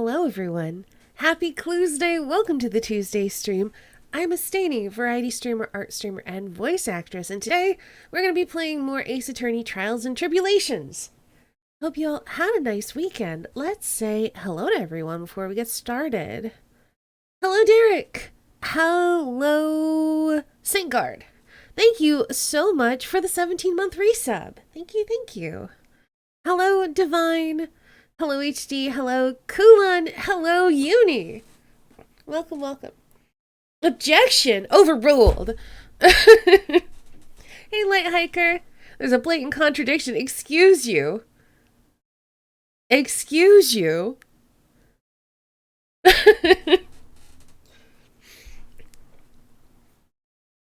Hello everyone. Happy Clues Day. Welcome to the Tuesday stream. I'm a Staney, variety streamer, art streamer, and voice actress, and today we're going to be playing more Ace Attorney Trials and Tribulations. Hope you all had a nice weekend. Let's say hello to everyone before we get started. Hello Derek. Hello Singard. Thank you so much for the 17-month resub. Thank you, thank you. Hello Divine. Hello HD, hello Kulan, hello Uni. Welcome, welcome. Objection! Overruled! Hey Light Hiker, there's a blatant contradiction. Excuse you. Excuse you?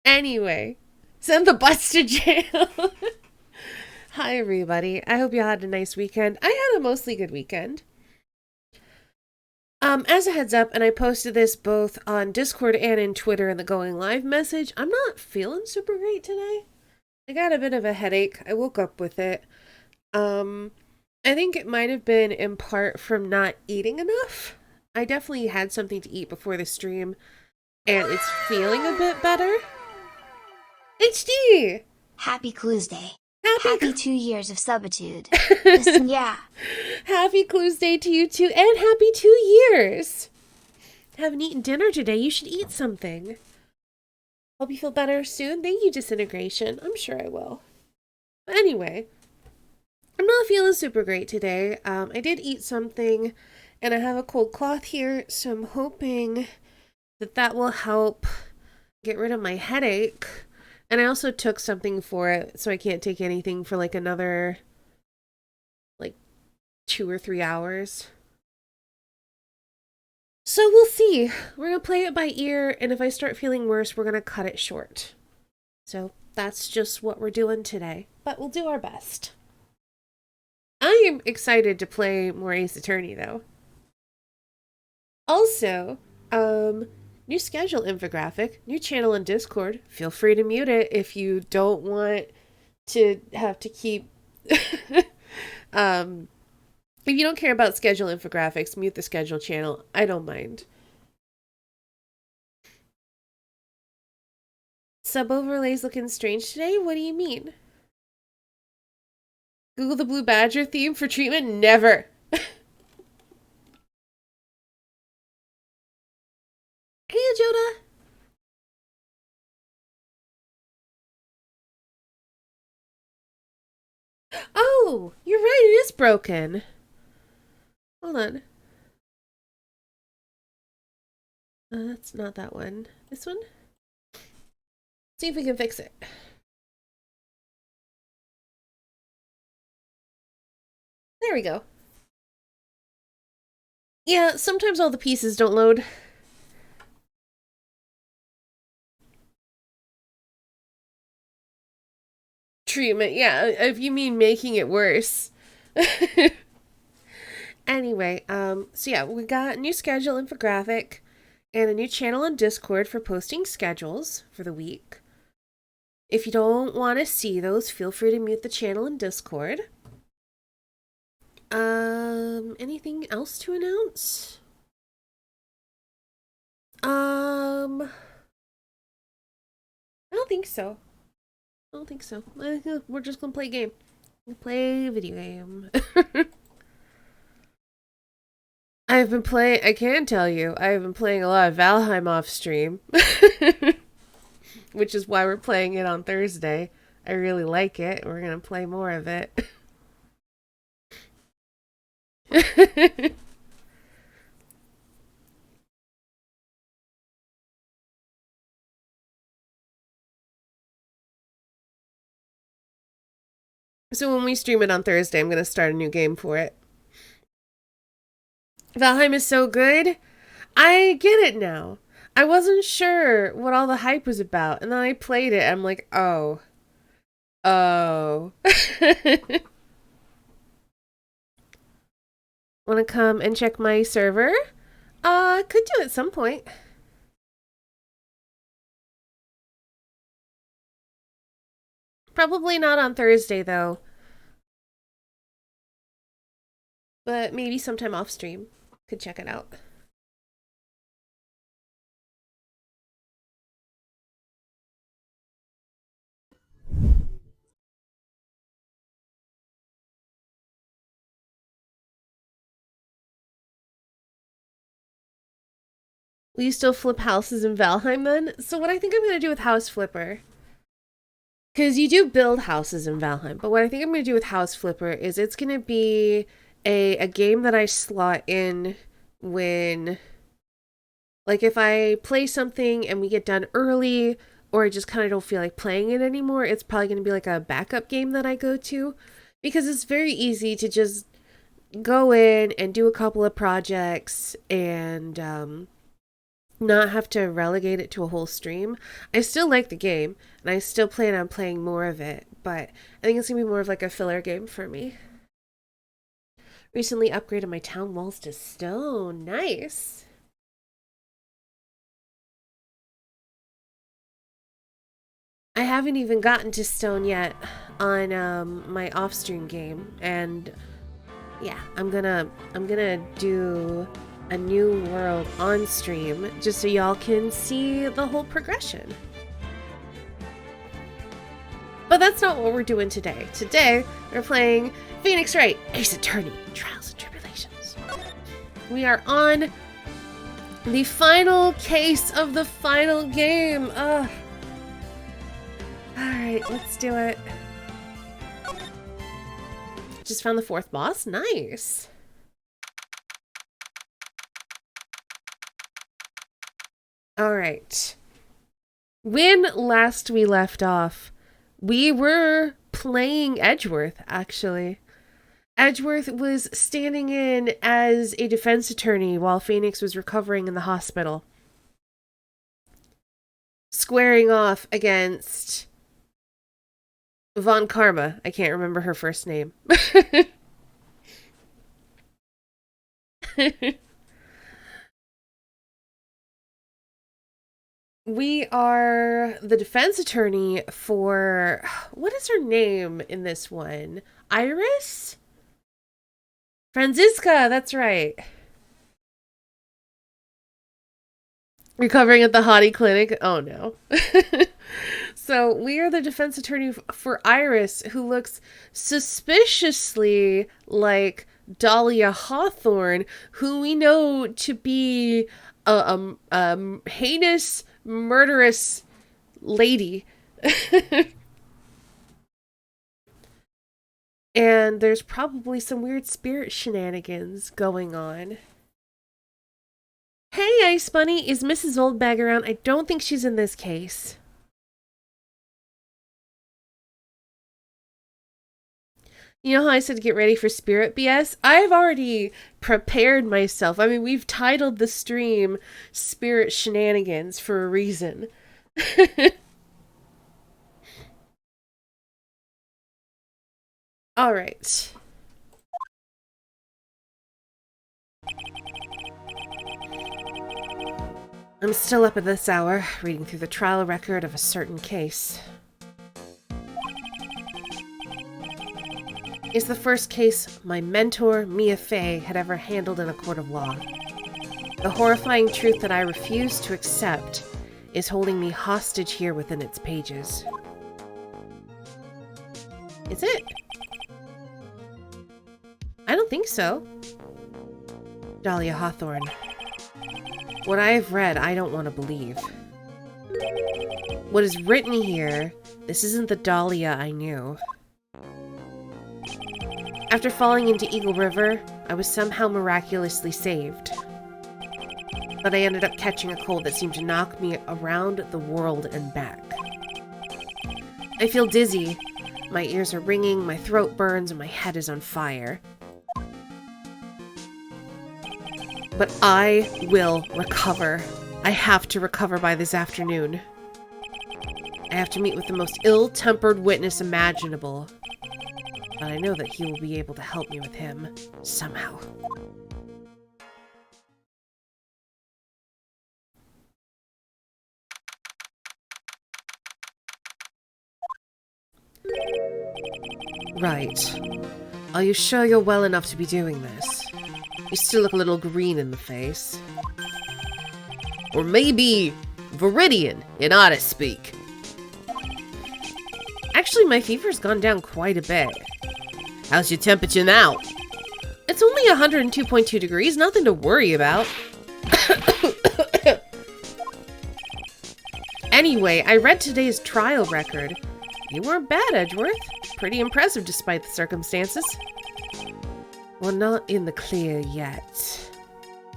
Anyway, send the bus to jail. Hi everybody, I hope you had a nice weekend. I had a mostly good weekend. As a heads up, and I posted this both on Discord and in Twitter in the going live message, I'm not feeling super great today. I got a bit of a headache. I woke up with it. I think it might have been in part from not eating enough. I definitely had something to eat before the stream, and it's feeling a bit better. HD! Happy Clues Day. Happy 2 years of subitude. Listen, yeah. Happy Clues Day to you too, and happy 2 years! Haven't eaten dinner today, you should eat something. Hope you feel better soon. Thank you, Disintegration. I'm sure I will. But anyway, I'm not feeling super great today. I did eat something, and I have a cold cloth here, so I'm hoping that that will help get rid of my headache. And I also took something for it, so I can't take anything for like another, 2 or 3 hours. So we'll see. We're going to play it by ear, and if I start feeling worse, we're going to cut it short. So that's just what we're doing today, but we'll do our best. I am excited to play more Ace Attorney, though. Also, new schedule infographic, new channel in Discord. Feel free to mute it if you don't want to have to keep... If you don't care about schedule infographics, mute the schedule channel. I don't mind. Sub overlays looking strange today? What do you mean? Google the Blue Badger theme for treatment? Never. Hey, Joda. Oh, you're right. It is broken. Hold on. That's not that one. This one? See if we can fix it. There we go. Yeah, sometimes all the pieces don't load. Treatment, yeah, if you mean making it worse. Anyway, so yeah, we got a new schedule infographic and a new channel on Discord for posting schedules for the week. If you don't want to see those, feel free to mute the channel in Discord. Anything else to announce? I don't think so. We're just gonna play a game. Play a video game. I can tell you, I've been playing a lot of Valheim off stream. Which is why we're playing it on Thursday. I really like it. We're gonna play more of it. So when we stream it on Thursday, I'm gonna start a new game for it. Valheim is so good. I get it now. I wasn't sure what all the hype was about, and then I played it. I'm like, oh. Oh. Want to come and check my server? Could do at some point. Probably not on Thursday, though. But maybe sometime off stream. Could check it out. Will you still flip houses in Valheim then? So what I think I'm going to do with House Flipper, because you do build houses in Valheim, but what I think I'm going to do with House Flipper is it's going to be a game that I slot in when, like, if I play something and we get done early, or I just kind of don't feel like playing it anymore, it's probably going to be like a backup game that I go to, because it's very easy to just go in and do a couple of projects and not have to relegate it to a whole stream. I still like the game, and I still plan on playing more of it, but I think it's going to be more of like a filler game for me. Recently upgraded my town walls to stone. Nice. I haven't even gotten to stone yet on my off-stream game, and yeah, I'm gonna do a new world on stream just so y'all can see the whole progression. But that's not what we're doing today. Today, we're playing Phoenix Wright, Ace Attorney, Trials and Tribulations. We are on the final case of the final game. Ugh. Alright, let's do it. Just found the 4th boss. Nice. Alright. When last we left off, we were playing Edgeworth, actually. Edgeworth was standing in as a defense attorney while Phoenix was recovering in the hospital, squaring off against Von Karma. I can't remember her first name. We are the defense attorney for... What is her name in this one? Iris? Franziska, that's right. Recovering at the Hottie Clinic. Oh no. So we are the defense attorney for Iris, who looks suspiciously like Dahlia Hawthorne, who we know to be a heinous, murderous lady. And there's probably some weird spirit shenanigans going on. Hey, Ice Bunny, is Mrs. Oldbag around? I don't think she's in this case. You know how I said get ready for Spirit BS? I've already prepared myself. I mean, we've titled the stream Spirit Shenanigans for a reason. All right. I'm still up at this hour, reading through the trial record of a certain case. It's the first case my mentor, Mia Fey, had ever handled in a court of law. The horrifying truth that I refuse to accept is holding me hostage here within its pages. Is it? I don't think so. Dahlia Hawthorne. What I have read, I don't want to believe. What is written here, this isn't the Dahlia I knew. After falling into Eagle River, I was somehow miraculously saved. But I ended up catching a cold that seemed to knock me around the world and back. I feel dizzy. My ears are ringing, my throat burns, and my head is on fire. But I will recover. I have to recover by this afternoon. I have to meet with the most ill-tempered witness imaginable. But I know that he will be able to help me with him, somehow. Right. Are you sure you're well enough to be doing this? You still look a little green in the face. Or maybe Viridian, in artist speak. Actually, my fever's gone down quite a bit. How's your temperature now? It's only 102.2 degrees, nothing to worry about. Anyway, I read today's trial record. You weren't bad, Edgeworth. Pretty impressive despite the circumstances. Well, not in the clear yet.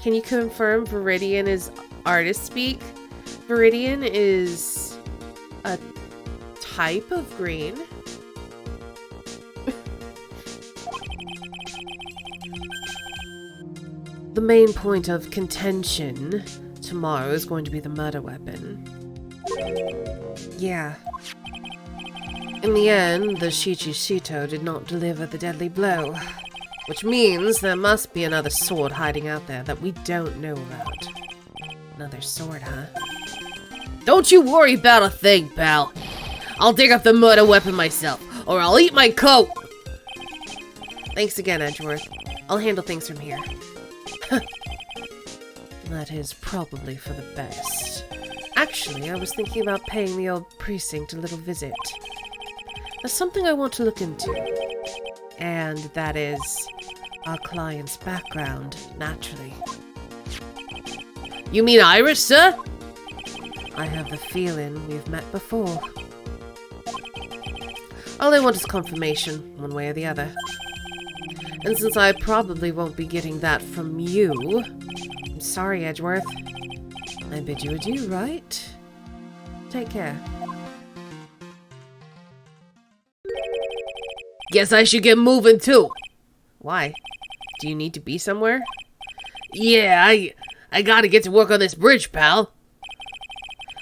Can you confirm Viridian is artist speak? Viridian is a type of green. The main point of contention tomorrow is going to be the murder weapon. Yeah. In the end, the Shichishito did not deliver the deadly blow, which means there must be another sword hiding out there that we don't know about. Another sword, huh? Don't you worry about a thing, pal. I'll dig up the murder weapon myself, or I'll eat my coat! Thanks again, Edgeworth. I'll handle things from here. That is probably for the best. Actually, I was thinking about paying the old precinct a little visit. There's something I want to look into. And that is our client's background, naturally. You mean Irish, sir? I have the feeling we've met before. All I want is confirmation, one way or the other. And since I probably won't be getting that from you, I'm sorry, Edgeworth. I bid you adieu, right? Take care. Guess I should get moving too. Why? Do you need to be somewhere? Yeah, I gotta get to work on this bridge, pal.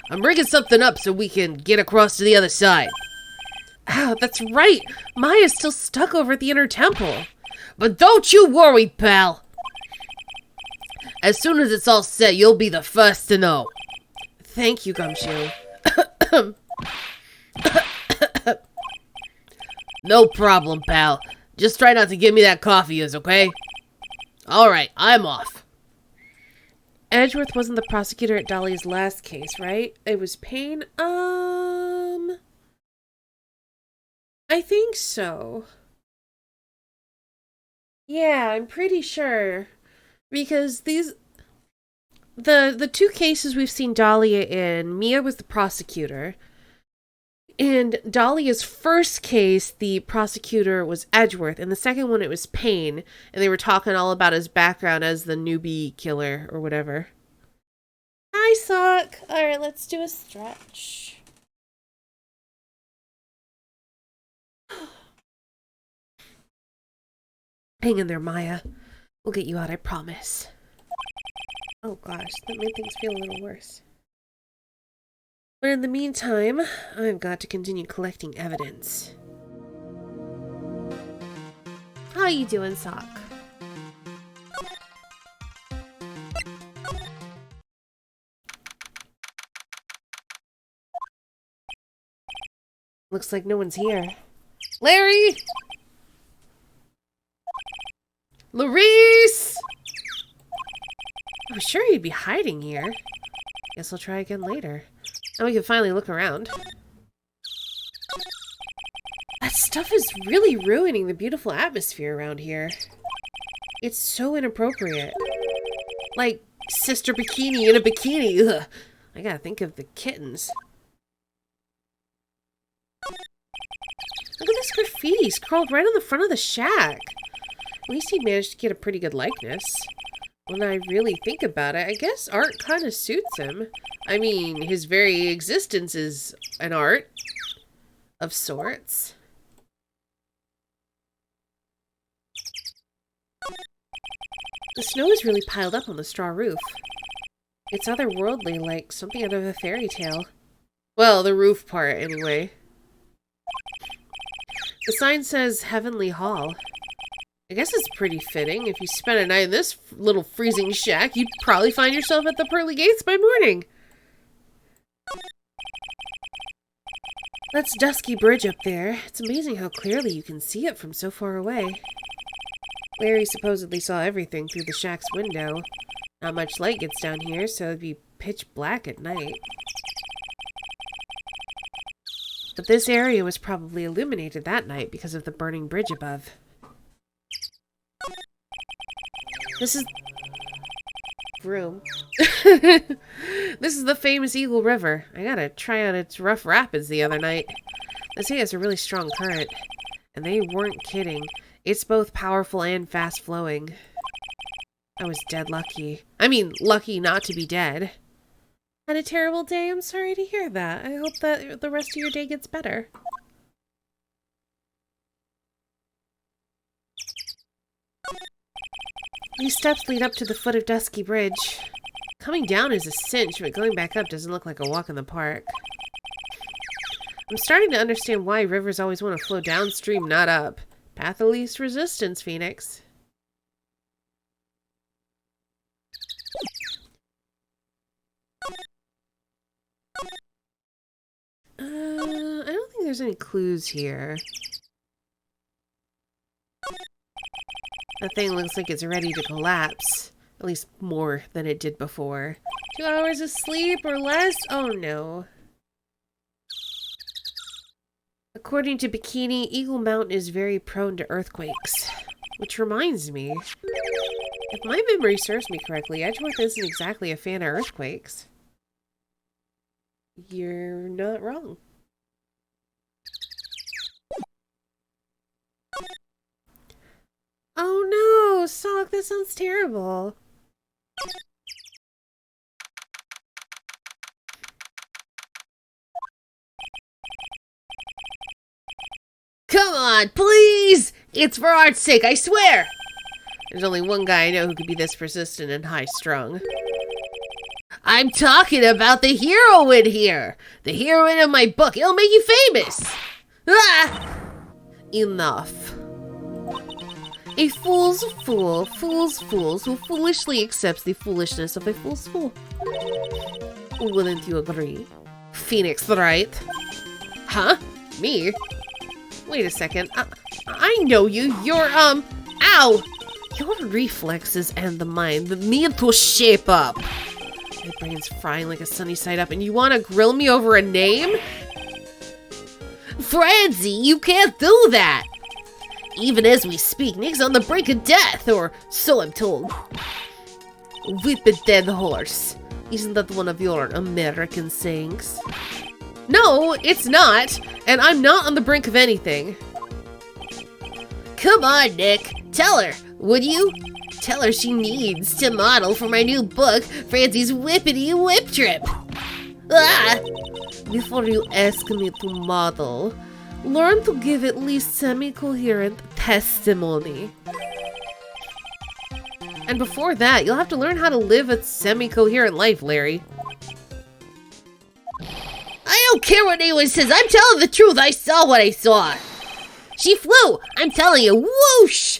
I'm rigging something up so we can get across to the other side. Oh, that's right. Maya's still stuck over at the inner temple. But don't you worry, pal. As soon as it's all set, you'll be the first to know. Thank you, Gumshoe. No problem, pal. Just try not to give me that coffee, okay? Alright, I'm off. Edgeworth wasn't the prosecutor at Dolly's last case, right? It was Payne? I think so. Yeah, I'm pretty sure. Because the two cases we've seen Dahlia in, Mia was the prosecutor. And Dahlia's first case, the prosecutor was Edgeworth. And the second one, it was Payne. And they were talking all about his background as the newbie killer or whatever. Hi, Sock. Alright, let's do a stretch. Hang in there, Maya. We'll get you out, I promise. Oh gosh, that made things feel a little worse. But in the meantime, I've got to continue collecting evidence. How you doing, Sock? Looks like no one's here. Larry! Larice! I was sure he'd be hiding here. Guess I'll try again later. Now we can finally look around. That stuff is really ruining the beautiful atmosphere around here. It's so inappropriate. Like, Sister Bikini in a bikini. Ugh. I gotta think of the kittens. Look at this graffiti scrawled right on the front of the shack. At least he managed to get a pretty good likeness. When I really think about it, I guess art kind of suits him. I mean, his very existence is an art of sorts. The snow is really piled up on the straw roof. It's otherworldly, like something out of a fairy tale. Well, the roof part, anyway. The sign says Heavenly Hall. I guess it's pretty fitting. If you spent a night in this little freezing shack, you'd probably find yourself at the pearly gates by morning. That's Dusky Bridge up there. It's amazing how clearly you can see it from so far away. Larry supposedly saw everything through the shack's window. Not much light gets down here, so it'd be pitch black at night. But this area was probably illuminated that night because of the burning bridge above. This is... room. This is the famous Eagle River. I gotta try out its rough rapids the other night. They say it's a really strong current. And they weren't kidding. It's both powerful and fast-flowing. I was dead lucky. I mean, lucky not to be dead. Had a terrible day? I'm sorry to hear that. I hope that the rest of your day gets better. These steps lead up to the foot of Dusky Bridge. Coming down is a cinch, but going back up doesn't look like a walk in the park. I'm starting to understand why rivers always want to flow downstream, not up. Path of least resistance, Phoenix. I don't think there's any clues here. That thing looks like it's ready to collapse. At least more than it did before. 2 hours of sleep or less? Oh no. According to Bikini, Eagle Mountain is very prone to earthquakes. Which reminds me, if my memory serves me correctly, Edgeworth isn't exactly a fan of earthquakes. You're not wrong. Oh no, Sock, that sounds terrible. Come on, please! It's for art's sake, I swear! There's only one guy I know who could be this persistent and high-strung. I'm talking about the heroine here! The heroine of my book! It'll make you famous! Ah! Enough. A fool's fool, who foolishly accepts the foolishness of a fool's fool. Wouldn't you agree? Phoenix, right? Huh? Me? Wait a second. I know you. You're, ow! Your reflexes and the mind that need to shape up. My brain's frying like a sunny side up, and you want to grill me over a name? Francie, you can't do that! Even as we speak, Nick's on the brink of death, or so I'm told. Whip a dead horse. Isn't that one of your American sayings? No, it's not, and I'm not on the brink of anything. Come on, Nick. Tell her, would you? Tell her she needs to model for my new book, Francie's Whippity Whip Trip. Ah! Before you ask me to model, learn to give at least semi-coherent testimony. And before that, you'll have to learn how to live a semi-coherent life, Larry. I don't care what anyone says. I'm telling the truth. I saw what I saw. She flew. I'm telling you. Whoosh!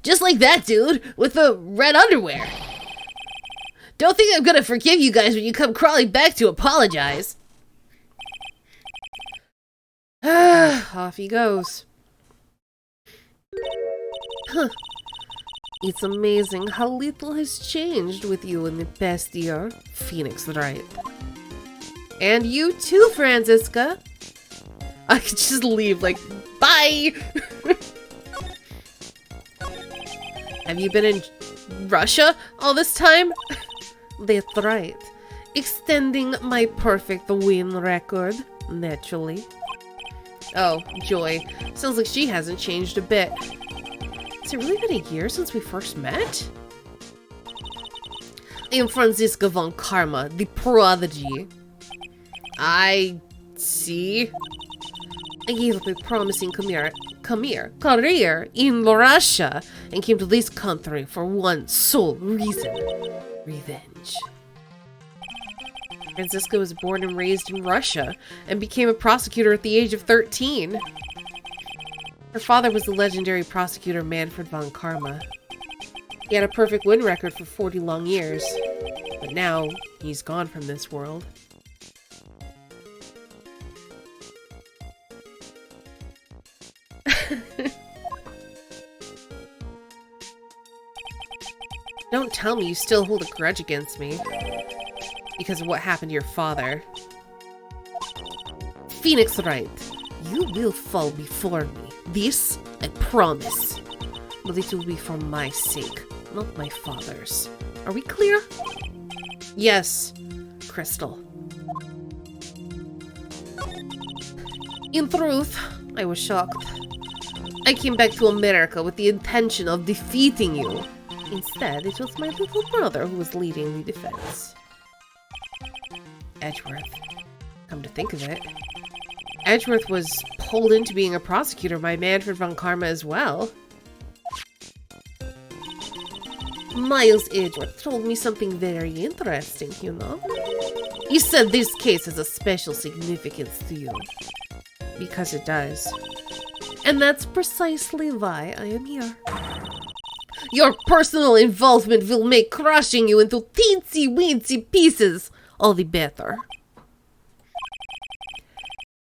Just like that dude with the red underwear. Don't think I'm gonna forgive you guys when you come crawling back to apologize. Off he goes. Huh. It's amazing how little has changed with you in the past year, Phoenix, right? And you too, Franziska. I could just leave, like, bye! Have you been in Russia all this time? That's right. Extending my perfect win record, naturally. Oh, Joy. Sounds like she hasn't changed a bit. Has it really been a year since we first met? I am Franziska von Karma, the prodigy. I see. I gave up a promising career in Russia and came to this country for one sole reason: revenge. Franziska was born and raised in Russia and became a prosecutor at the age of 13. Her father was the legendary prosecutor Manfred von Karma. He had a perfect win record for 40 long years, but now he's gone from this world. tell me you still hold a grudge against me because of what happened to your father. Phoenix Wright, you will fall before me. This, I promise. But it will be for my sake, not my father's. Are we clear? Yes, Crystal. In truth, I was shocked. I came back to America with the intention of defeating you. Instead, it was my little brother who was leading the defense. Edgeworth. Come to think of it, Edgeworth was pulled into being a prosecutor by Manfred von Karma as well. Miles Edgeworth told me something very interesting, you know? He said this case has a special significance to you. Because it does. And that's precisely why I am here. Your personal involvement will make crushing you into teensy-weensy pieces all the better.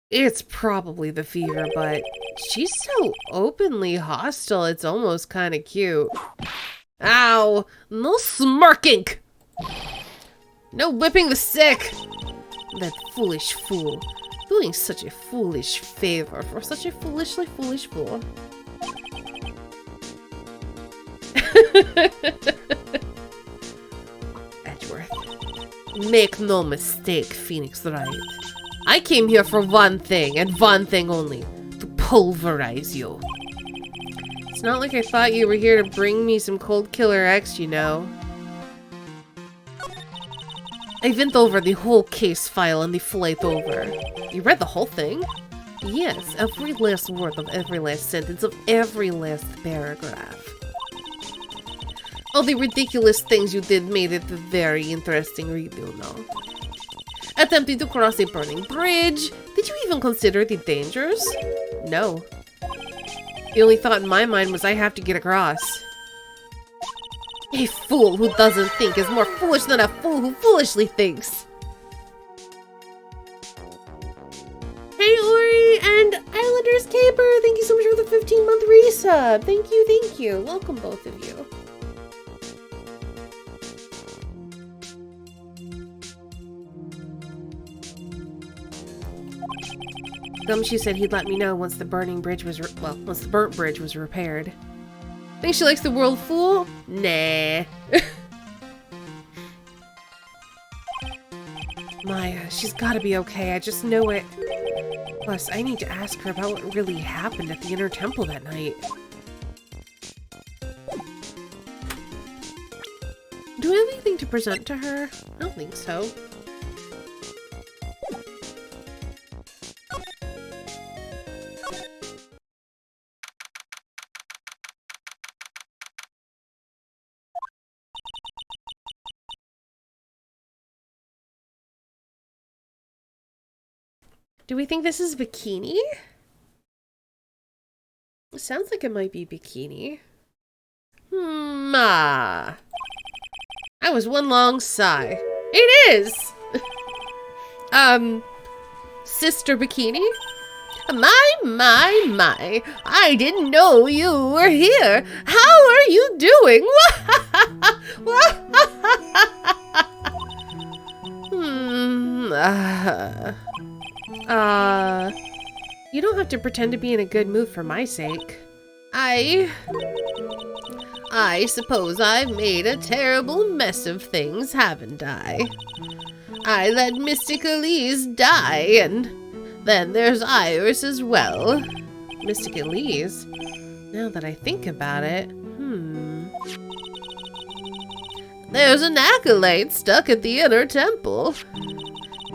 It's probably the fever, but she's so openly hostile, it's almost kind of cute. Ow! No smirking! No whipping the sick! That foolish fool. Doing such a foolish favor for such a foolishly foolish fool. Edgeworth. Make no mistake, Phoenix Wright. I came here for one thing, and one thing only. To pulverize you. It's not like I thought you were here to bring me some Cold Killer X, you know. I went over the whole case file on the flight over. You read the whole thing? Yes, every last word of every last sentence of every last paragraph. All the ridiculous things you did made it a very interesting read, you know. Attempting to cross a burning bridge. Did you even consider the dangers? No. The only thought in my mind was I have to get across. A fool who doesn't think is more foolish than a fool who foolishly thinks. Hey Ori and Islanders Caper, thank you so much for the 15-month resub. Thank you. Welcome both of you. Gumshoe said he'd let me know once the burning bridge was once the burnt bridge was repaired. Think she likes the world fool? Nah. Maya, she's gotta be okay, I just know it. Plus, I need to ask her about what really happened at the Inner Temple that night. Do I have anything to present to her? I don't think so. Do we think this is bikini? It sounds like it might be bikini. I was one long sigh. It is! Sister Bikini? My, I didn't know you were here. How are you doing? You don't have to pretend to be in a good mood for my sake. I suppose I've made a terrible mess of things, haven't I? I let Mystic Elise die, and then there's Iris as well. Mystic Elise? Now that I think about it, There's an acolyte stuck at the Inner Temple.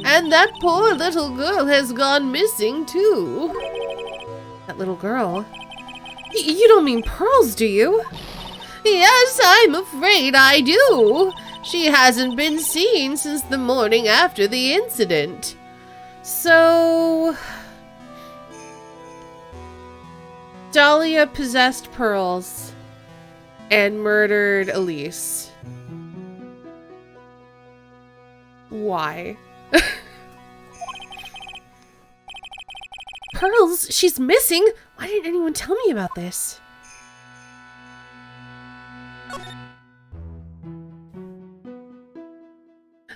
And that poor little girl has gone missing, too. That little girl? You don't mean Pearls, do you? Yes, I'm afraid I do. She hasn't been seen since the morning after the incident. So... Dahlia possessed Pearls and murdered Elise. Why? Pearls? She's missing? Why didn't anyone tell me about this?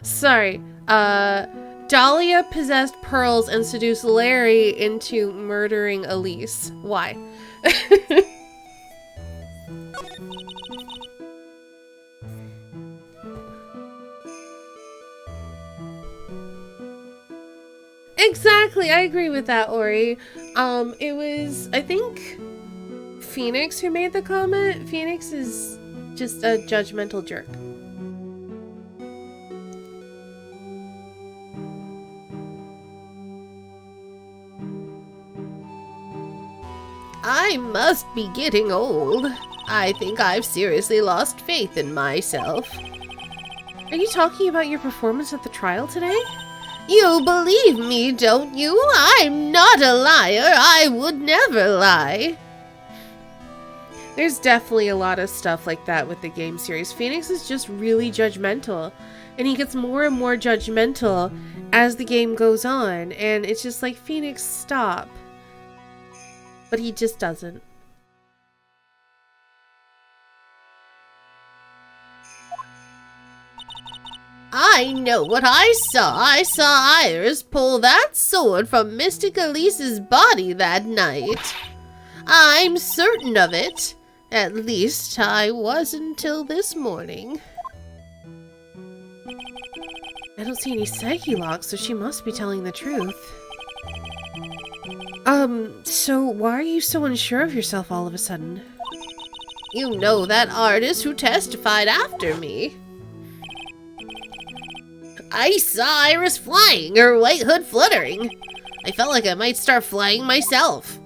Sorry. Dahlia possessed Pearls and seduced Larry into murdering Elise. Why? Exactly, I agree with that, Ori. It was, I think, Phoenix who made the comment. Phoenix is just a judgmental jerk. I must be getting old. I think I've seriously lost faith in myself. Are you talking about your performance at the trial today? You believe me, don't you? I'm not a liar. I would never lie. There's definitely a lot of stuff like that with the game series. Phoenix is just really judgmental, and he gets more and more judgmental as the game goes on, and it's just like, Phoenix, stop. But he just doesn't. I know what I saw. I saw Iris pull that sword from Mystic Elise's body that night. I'm certain of it. At least I was until this morning. I don't see any psyche locks, so she must be telling the truth. So why are you so unsure of yourself all of a sudden? You know that artist who testified after me. I saw Iris flying, her white hood fluttering. I felt like I might start flying myself.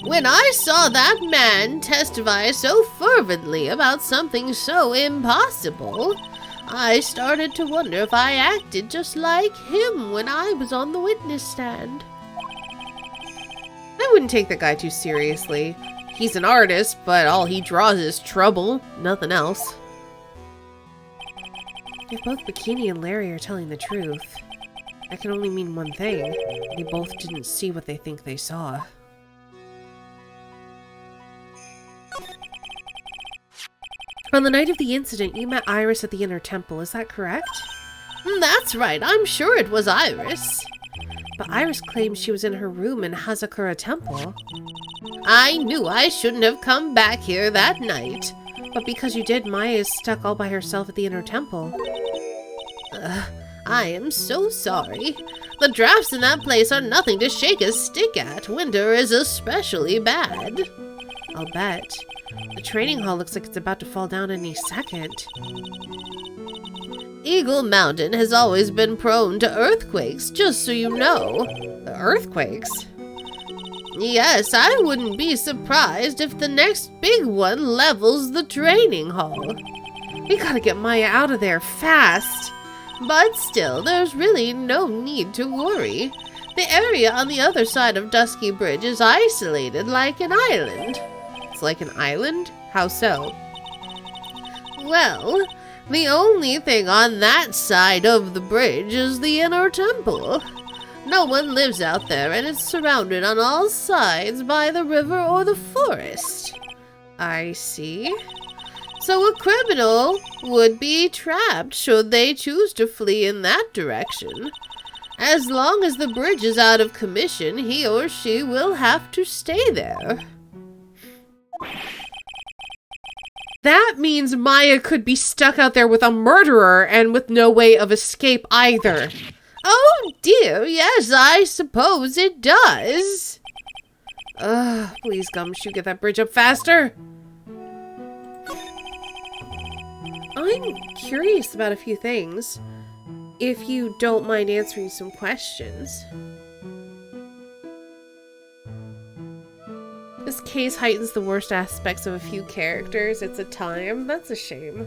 When I saw that man testify so fervently about something so impossible, I started to wonder if I acted just like him when I was on the witness stand. I wouldn't take that guy too seriously. He's an artist, but all he draws is trouble, nothing else. If both Bikini and Larry are telling the truth, that can only mean one thing. They both didn't see what they think they saw. On the night of the incident, you met Iris at the Inner Temple, is that correct? That's right, I'm sure it was Iris. But Iris claims she was in her room in Hazakura Temple. I knew I shouldn't have come back here that night. But because you did, Maya is stuck all by herself at the Inner Temple. I am so sorry. The drafts in that place are nothing to shake a stick at. Winter is especially bad. I'll bet. The training hall looks like it's about to fall down any second. Eagle Mountain has always been prone to earthquakes, just so you know. Earthquakes? Yes, I wouldn't be surprised if the next big one levels the training hall. We gotta get Maya out of there fast. But still, there's really no need to worry. The area on the other side of Dusky Bridge is isolated like an island. It's like an island? How so? Well, the only thing on that side of the bridge is the Inner Temple. No one lives out there, and it's surrounded on all sides by the river or the forest. I see. So a criminal would be trapped should they choose to flee in that direction. As long as the bridge is out of commission, he or she will have to stay there. That means Maya could be stuck out there with a murderer and with no way of escape either. Oh dear, yes, I suppose it does. Please, Gumshoe, get that bridge up faster. I'm curious about a few things, if you don't mind answering some questions. This case heightens the worst aspects of a few characters. It's a time. That's a shame.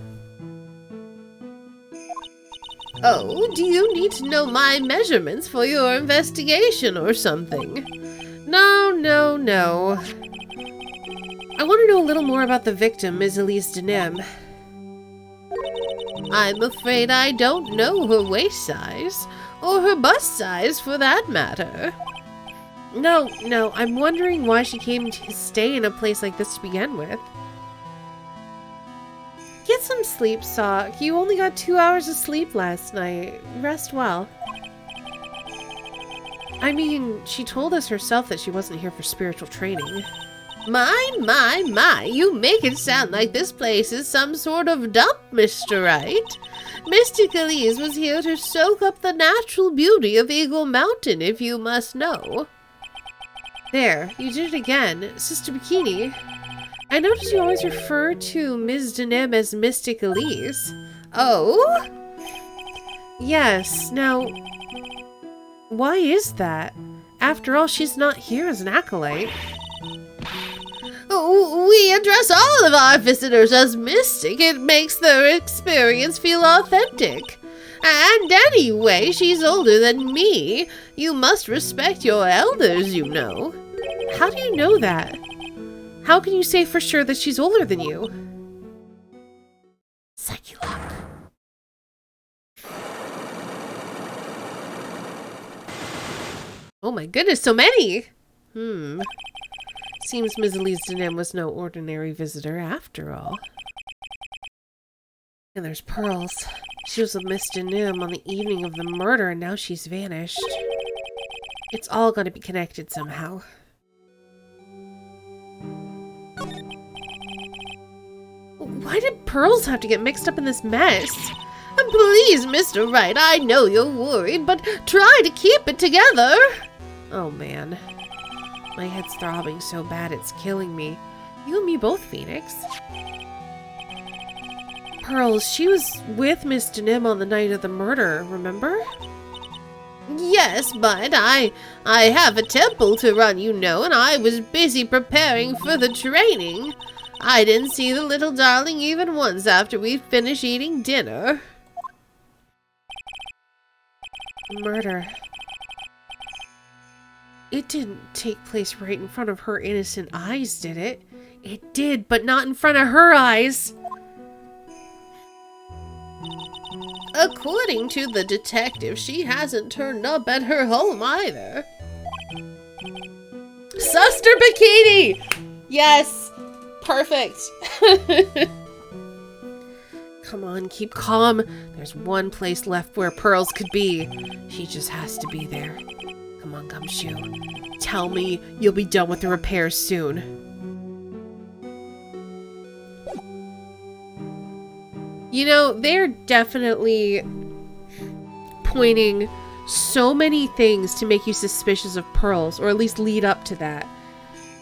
Oh, do you need to know my measurements for your investigation or something? No, no, no. I want to know a little more about the victim, Ms. Elise Denim. I'm afraid I don't know her waist size, or her bust size for that matter. No, I'm wondering why she came to stay in a place like this to begin with. Get some sleep, Sock. You only got 2 hours of sleep last night. Rest well. I mean, she told us herself that she wasn't here for spiritual training. My, you make it sound like this place is some sort of dump, Mr. Wright. Mysticalese was here to soak up the natural beauty of Eagle Mountain, if you must know. There, you did it again, Sister Bikini. I notice you always refer to Ms. Denim as Mysticalese. Oh? Yes, now, why is that? After all, she's not here as an acolyte. We address all of our visitors as mystic. It makes their experience feel authentic. And anyway, she's older than me. You must respect your elders, you know. How do you know that? How can you say for sure that she's older than you? Psyche lock. Oh my goodness, so many! Seems Ms. Elise Denim was no ordinary visitor after all. And there's Pearls. She was with Miss Denim on the evening of the murder and now she's vanished. It's all gonna be connected somehow. Why did Pearls have to get mixed up in this mess? Please, Mr. Wright, I know you're worried, but try to keep it together. Oh man. My head's throbbing so bad it's killing me. You and me both, Phoenix. Pearls, she was with Miss Denim on the night of the murder, remember? Yes, but I have a temple to run, you know, and I was busy preparing for the training. I didn't see the little darling even once after we finished eating dinner. Murder. It didn't take place right in front of her innocent eyes, did it? It did, but not in front of her eyes. According to the detective, she hasn't turned up at her home either. Sister Bikini! Yes! Perfect! Come on, keep calm. There's one place left where Pearls could be. She just has to be there. Come on, Gumshoe. Tell me you'll be done with the repairs soon. You know, they're definitely pointing so many things to make you suspicious of Pearls, or at least lead up to that.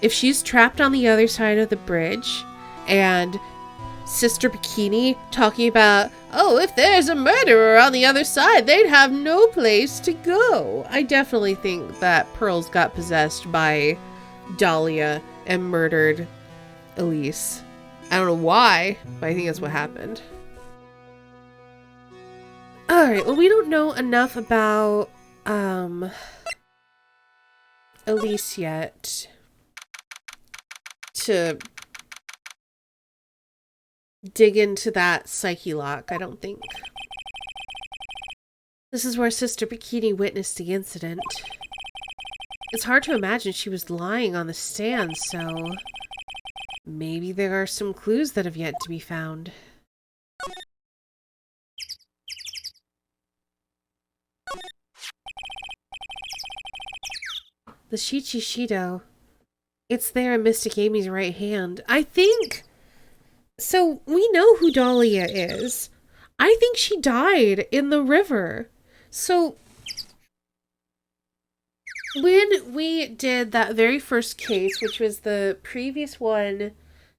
If she's trapped on the other side of the bridge, and Sister Bikini talking about, oh, if there's a murderer on the other side, they'd have no place to go. I definitely think that Pearls got possessed by Dahlia and murdered Elise. I don't know why, but I think that's what happened. Alright, well, we don't know enough about, Elise yet to dig into that psyche lock, I don't think. This is where Sister Bikini witnessed the incident. It's hard to imagine she was lying on the stand, so maybe there are some clues that have yet to be found. The Shichishido. It's there in Mystic Amy's right hand. I think... So, we know who Dahlia is. I think she died in the river. So, when we did that very first case, which was the previous one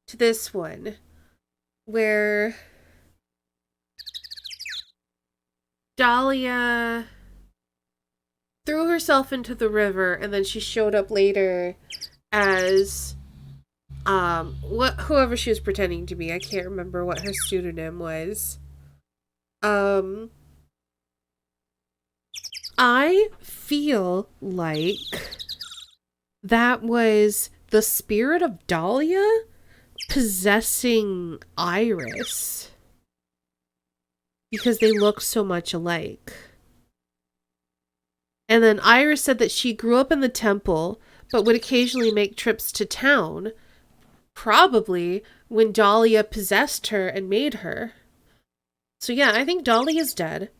to this one, where Dahlia threw herself into the river and then she showed up later as whoever she was pretending to be. I can't remember what her pseudonym was. I feel like that was the spirit of Dahlia possessing Iris because they look so much alike. And then Iris said that she grew up in the temple, but would occasionally make trips to town, probably when Dahlia possessed her and made her. So yeah, I think Dolly is dead.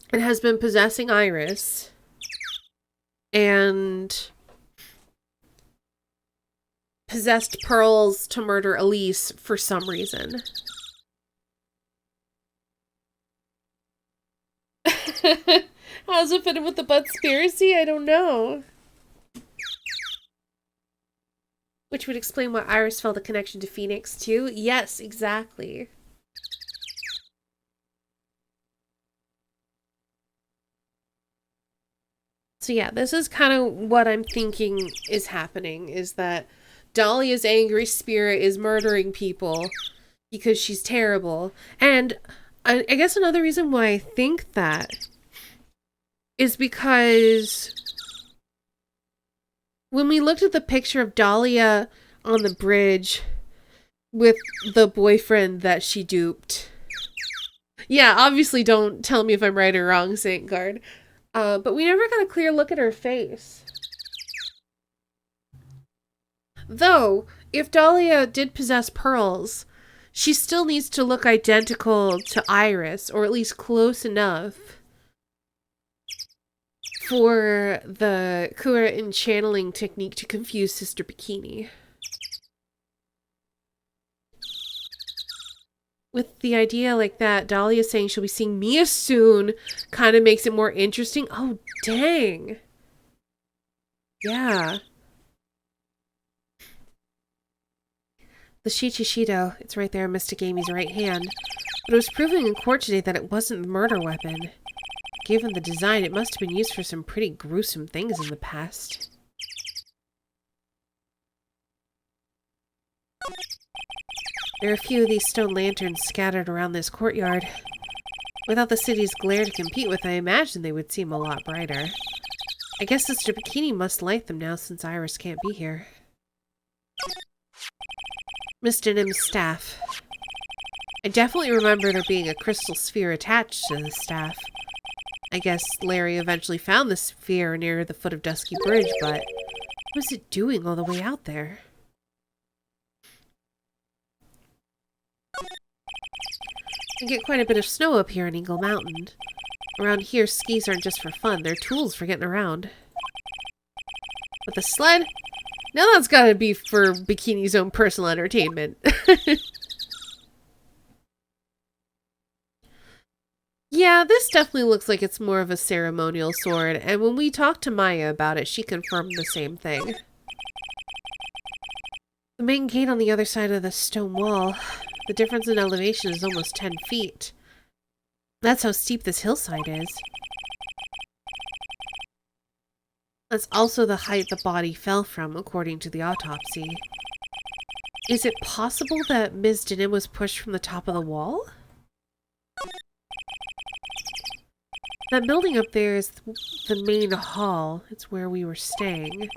And has been possessing Iris. And possessed Pearls to murder Elise for some reason. How's it fit in with the Budspiracy? I don't know. Which would explain why Iris felt a connection to Phoenix too. Yes, exactly. So yeah, this is kind of what I'm thinking is happening, is that Dahlia's angry spirit is murdering people because she's terrible. And I guess another reason why I think that is because when we looked at the picture of Dahlia on the bridge with the boyfriend that she duped. Yeah, obviously don't tell me if I'm right or wrong, Saint Guard. But we never got a clear look at her face. Though, if Dahlia did possess Pearls, she still needs to look identical to Iris, or at least close enough for the Kura channeling technique to confuse Sister Bikini. With the idea like that, Dahlia saying she'll be seeing Mia soon kind of makes it more interesting. Oh, dang. Yeah. The Shichishido, it's right there in Mystic Amy's right hand. But it was proven in court today that it wasn't the murder weapon. Given the design, it must have been used for some pretty gruesome things in the past. There are a few of these stone lanterns scattered around this courtyard. Without the city's glare to compete with, I imagine they would seem a lot brighter. I guess Sister Bikini must light them now since Iris can't be here. Miss Denham's staff. I definitely remember there being a crystal sphere attached to the staff. I guess Larry eventually found the sphere near the foot of Dusky Bridge, but what was it doing all the way out there? I get quite a bit of snow up here on Eagle Mountain. Around here, skis aren't just for fun, they're tools for getting around. But the sled? Now that's gotta be for Bikini's own personal entertainment. Yeah, this definitely looks like it's more of a ceremonial sword, and when we talked to Maya about it, she confirmed the same thing. The main gate on the other side of the stone wall. The difference in elevation is almost 10 feet. That's how steep this hillside is. That's also the height the body fell from, according to the autopsy. Is it possible that Ms. Denham was pushed from the top of the wall? That building up there is the main hall. It's where we were staying.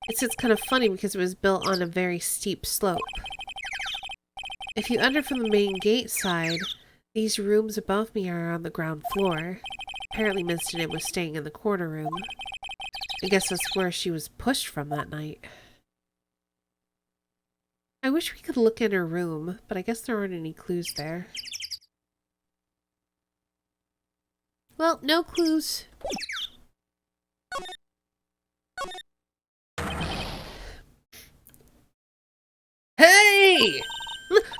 It's kind of funny because it was built on a very steep slope. If you enter from the main gate side, these rooms above me are on the ground floor. Apparently Ms. Denham was staying in the corner room. I guess that's where she was pushed from that night. I wish we could look in her room, but I guess there aren't any clues there. Well, no clues. Hey!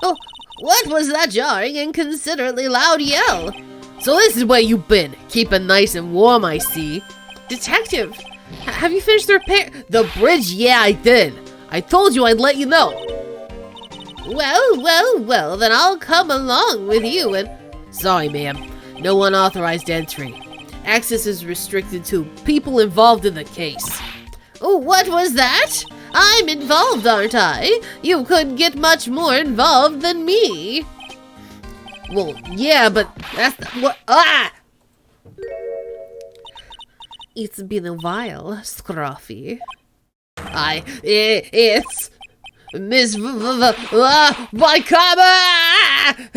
Oh, what was that jarring and considerately loud yell? So this is where you've been, keeping nice and warm, I see. Detective, have you finished the repair? The bridge, yeah, I did. I told you I'd let you know. Well, then I'll come along with you and... Sorry, ma'am. No unauthorized entry. Access is restricted to people involved in the case. Oh, what was that? I'm involved, aren't I? You couldn't get much more involved than me. Well, yeah, but that's what... Ah! It's been a while, Scruffy. It's... Miss my karma!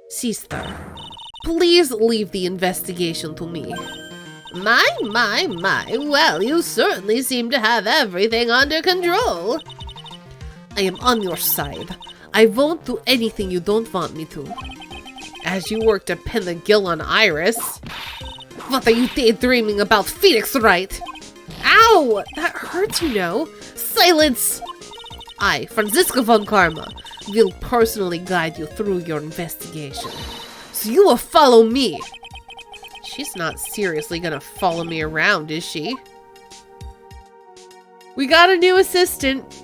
Sister, please leave the investigation to me. My, well, you certainly seem to have everything under control. I am on your side. I won't do anything you don't want me to. As you work to pin the gill on Iris. What are you daydreaming about, Phoenix Wright? Ow! That hurts, you know. Silence! I, Franziska von Karma, will personally guide you through your investigation. So you will follow me. She's not seriously gonna follow me around, is she? We got a new assistant.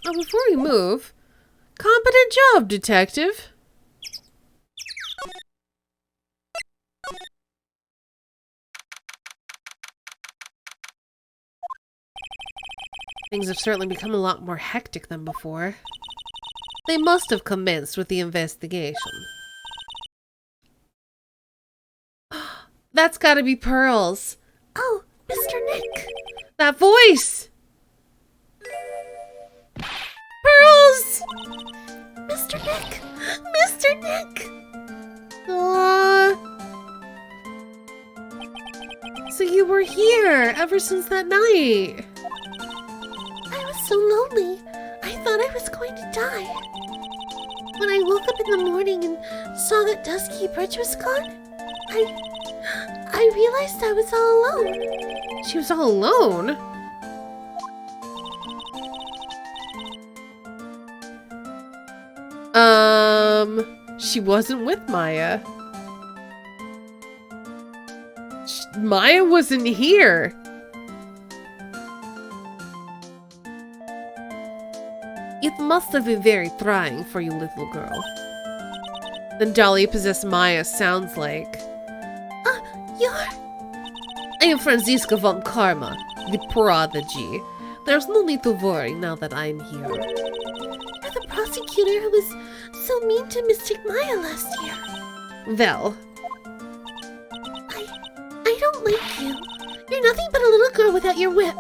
Oh, before we move, competent job, detective. Things have certainly become a lot more hectic than before. They must have commenced with the investigation. That's gotta be Pearls. Oh, Mr. Nick. That voice! Pearls! Mr. Nick! Mr. Nick! Aww. So you were here ever since that night. I was so lonely. I thought I was going to die. When I woke up in the morning and saw that Dusky Bridge was gone, I realized I was all alone. She was all alone? She wasn't with Maya. Maya wasn't here. It must have been very trying for you, little girl. The Dolly-possessed Maya sounds like... I am Franziska von Karma, the prodigy. There's no need to worry now that I'm here. You're the prosecutor who was so mean to Mystic Maya last year. Well... I don't like you. You're nothing but a little girl without your whip.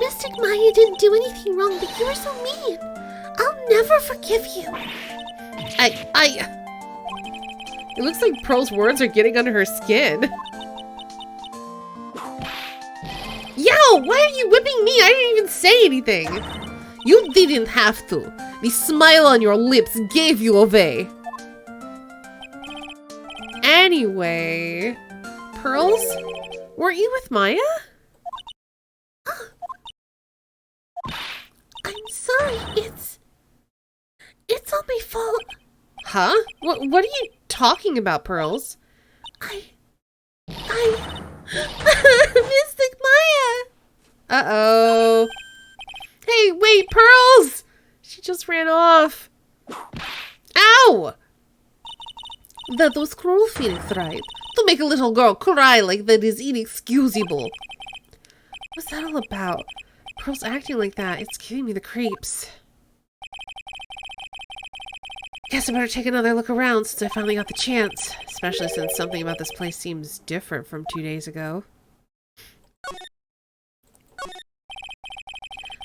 Mystic Maya didn't do anything wrong, but you were so mean. I'll never forgive you. It looks like Pearl's words are getting under her skin. Yow! Why are you whipping me? I didn't even say anything. You didn't have to. The smile on your lips gave you away. Anyway... Pearls? Weren't you with Maya? I'm sorry, it's all my fault. Huh? What are you talking about, Pearls? Mystic Maya! Uh-oh. Hey, wait, Pearls! She just ran off. Ow! That was cruel, Phoenix Wright. To make a little girl cry like that is inexcusable. What's that all about? Pearl's acting like that. It's giving me the creeps. Guess I better take another look around since I finally got the chance. Especially since something about this place seems different from 2 days ago.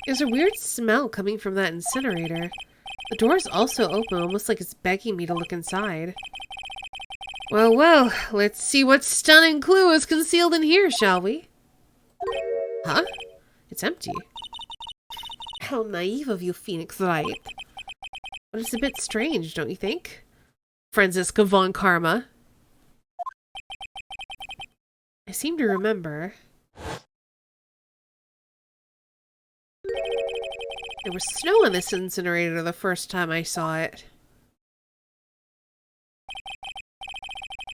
There's a weird smell coming from that incinerator. The door's also open, almost like it's begging me to look inside. Well, let's see what stunning clue is concealed in here, shall we? Huh? It's empty. How naive of you, Phoenix Wright. But it's a bit strange, don't you think? Franziska von Karma. I seem to remember. There was snow on this incinerator the first time I saw it.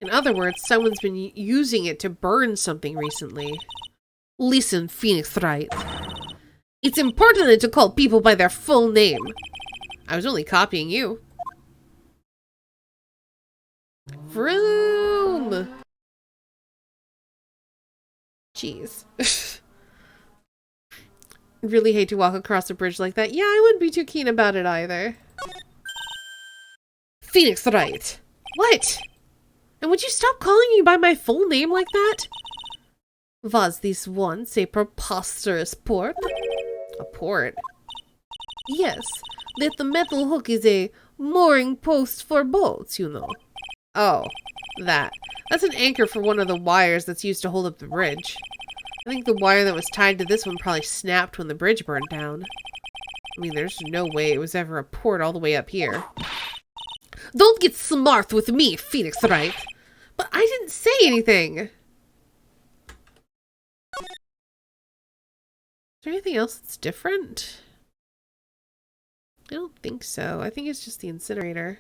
In other words, someone's been using it to burn something recently. Listen, Phoenix Wright. It's important to call people by their full name. I was only copying you. Vroom! Jeez. Really hate to walk across a bridge like that. Yeah, I wouldn't be too keen about it either. Phoenix Wright. What? And would you stop calling me by my full name like that? Was this once a preposterous port? A port? Yes, that the metal hook is a mooring post for boats, you know. Oh, that. That's an anchor for one of the wires that's used to hold up the bridge. I think the wire that was tied to this one probably snapped when the bridge burned down. I mean, there's no way it was ever a port all the way up here. Don't get smart with me, Phoenix Wright. But I didn't say anything. Is there anything else that's different? I don't think so. I think it's just the incinerator.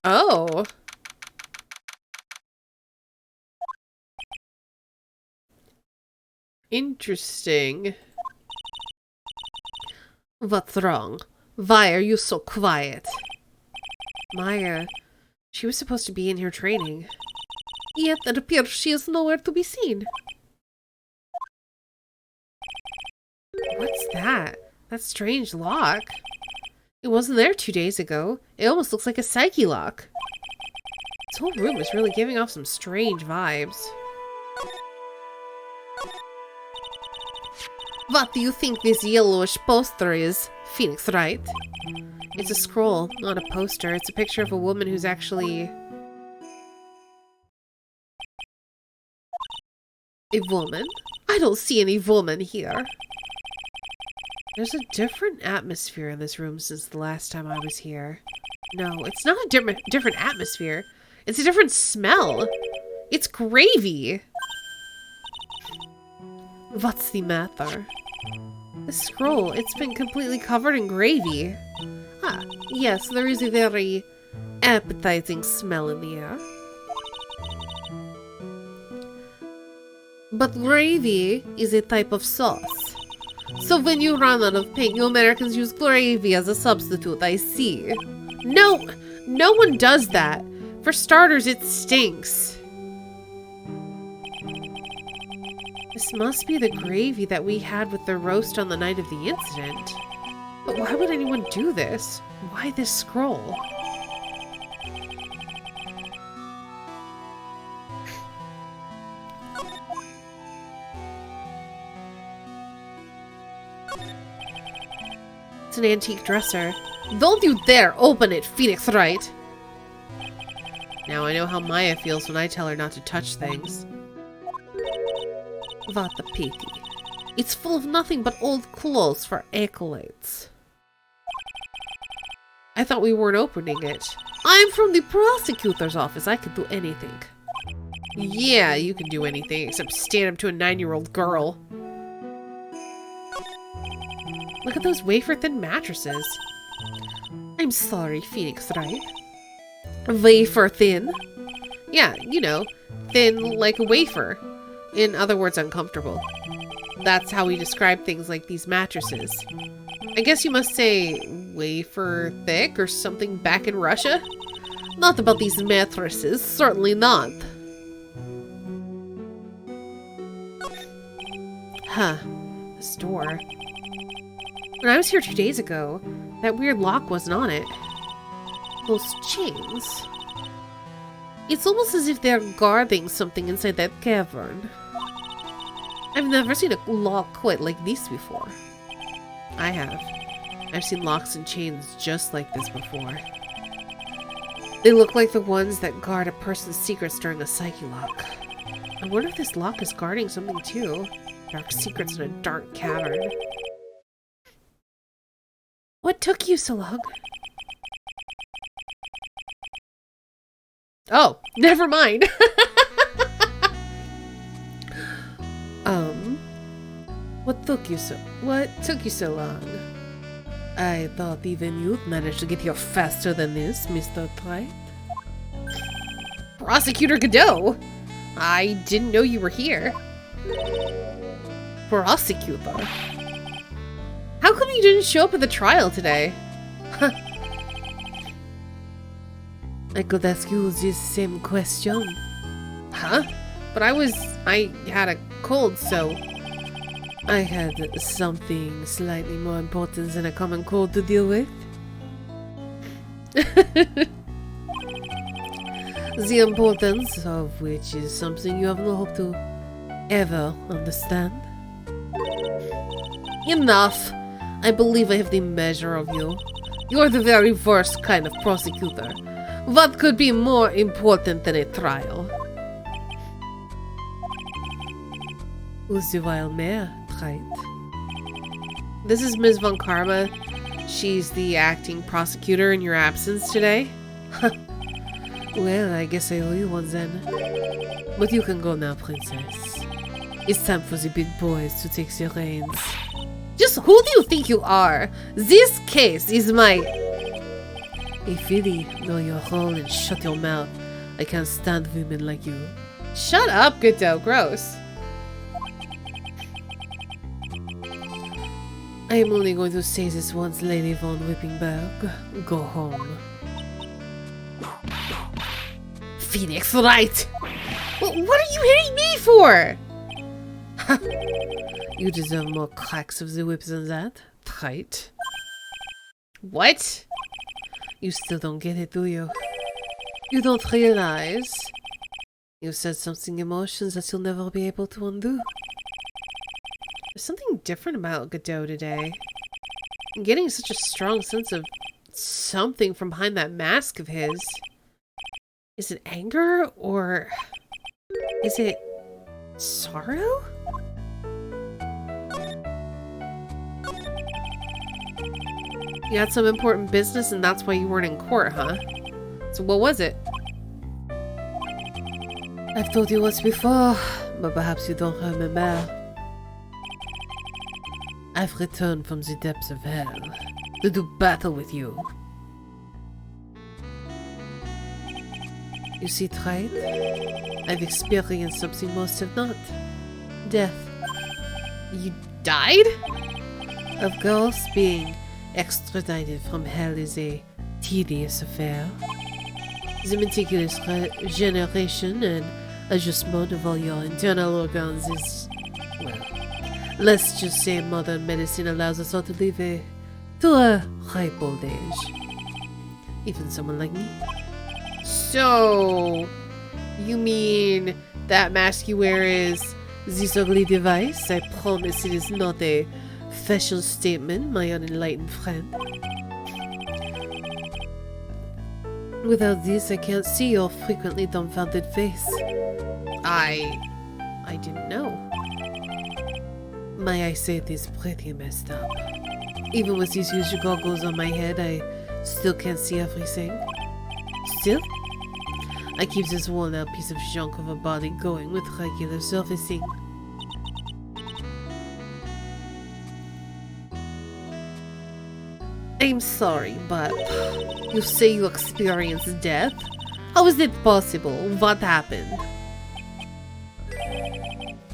Oh. Interesting. What's wrong? Why are you so quiet? Maya, she was supposed to be in here training. Yet it appears she is nowhere to be seen. What's that? That strange lock? It wasn't there 2 days ago. It almost looks like a psyche lock. This whole room is really giving off some strange vibes. What do you think this yellowish poster is, Phoenix Wright? It's a scroll, not a poster. It's a picture of a woman who's actually... a woman? I don't see any woman here. There's a different atmosphere in this room since the last time I was here. No, it's not a different atmosphere. It's a different smell. It's gravy. What's the matter? The scroll, it's been completely covered in gravy. Ah, yes, there is a very appetizing smell in the air. But gravy is a type of sauce. So when you run out of paint, you Americans use gravy as a substitute, I see. No, no one does that. For starters, it stinks. This must be the gravy that we had with the roast on the night of the incident. But why would anyone do this? Why this scroll? It's an antique dresser. Don't you dare open it, Phoenix Wright! Now I know how Maya feels when I tell her not to touch things. What a pity. It's full of nothing but old clothes for acolytes. I thought we weren't opening it. I'm from the prosecutor's office. I can do anything. Yeah, you can do anything except stand up to a 9-year-old girl. Look at those wafer-thin mattresses. I'm sorry, Phoenix Wright. Wafer-thin? Yeah, you know, thin like a wafer. In other words, uncomfortable. That's how we describe things like these mattresses. I guess you must say wafer thick or something back in Russia? Not about these mattresses, certainly not. Huh, this door. When I was here 2 days ago, that weird lock wasn't on it. Those chains. It's almost as if they're guarding something inside that cavern. I've never seen a lock quite like this before. I have. I've seen locks and chains just like this before. They look like the ones that guard a person's secrets during a psyche lock. I wonder if this lock is guarding something too. Dark secrets in a dark cavern. What took you so long? Oh, never mind. What took you so long? I thought even you'd manage to get here faster than this, Mr. Wright. Prosecutor Godot! I didn't know you were here. Prosecutor? How come you didn't show up at the trial today? I could ask you this same question. Huh? But I had a cold, so... I had something slightly more important than a common cold to deal with. The importance of which is something you have no hope to ever understand. Enough! I believe I have the measure of you. You're the very worst kind of prosecutor. What could be more important than a trial? Who's the wild mare, Wright? This is Ms. Von Karma. She's the acting prosecutor in your absence today. Well, I guess I owe you one then. But you can go now, princess. It's time for the big boys to take the reins. Just who do you think you are? This case is my... Hey, Philly, know your role and shut your mouth. I can't stand women like you. Shut up, Godot. Gross. I am only going to say this once, Lady von Whippingberg. Go home. Phoenix, right! What are you hitting me for? You deserve more cracks of the whip than that, Wright. What? You still don't get it, do you? You don't realize you said something emotions that you'll never be able to undo. There's something different about Godot today. I'm getting such a strong sense of something from behind that mask of his. Is it anger or is it sorrow? You had some important business and that's why you weren't in court, huh? So what was it? I've told you once before, but perhaps you don't remember. I've returned from the depths of hell to do battle with you. You see, Wright, I've experienced something most have not. Death. You died? Of course, being extradited from hell is a tedious affair. The meticulous regeneration and adjustment of all your internal organs is, well, let's just say modern medicine allows us all to live to a ripe old age. Even someone like me. So, you mean that mask you wear is this ugly device? I promise it is not a fashion statement, my unenlightened friend. Without this, I can't see your frequently dumbfounded face. I didn't know. My eyesight is pretty messed up. Even with these huge goggles on my head, I still can't see everything. Still, I keep this worn-out piece of junk of a body going with regular surfacing. I'm sorry, but you say you experienced death? How is it possible? What happened?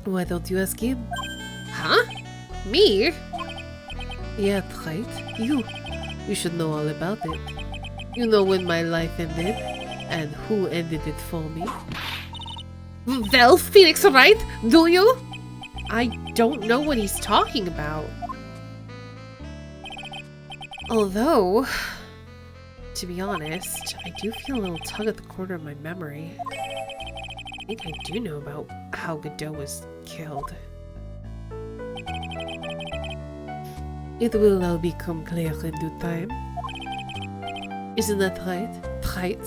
Why don't you ask him? Huh? Me? Yeah, right. You should know all about it. You know when my life ended, and who ended it for me. Well, Phoenix, right? Do you? I don't know what he's talking about. Although, to be honest, I do feel a little tug at the corner of my memory. I think I do know about how Godot was killed. It will all become clear in due time. Isn't that right? Right?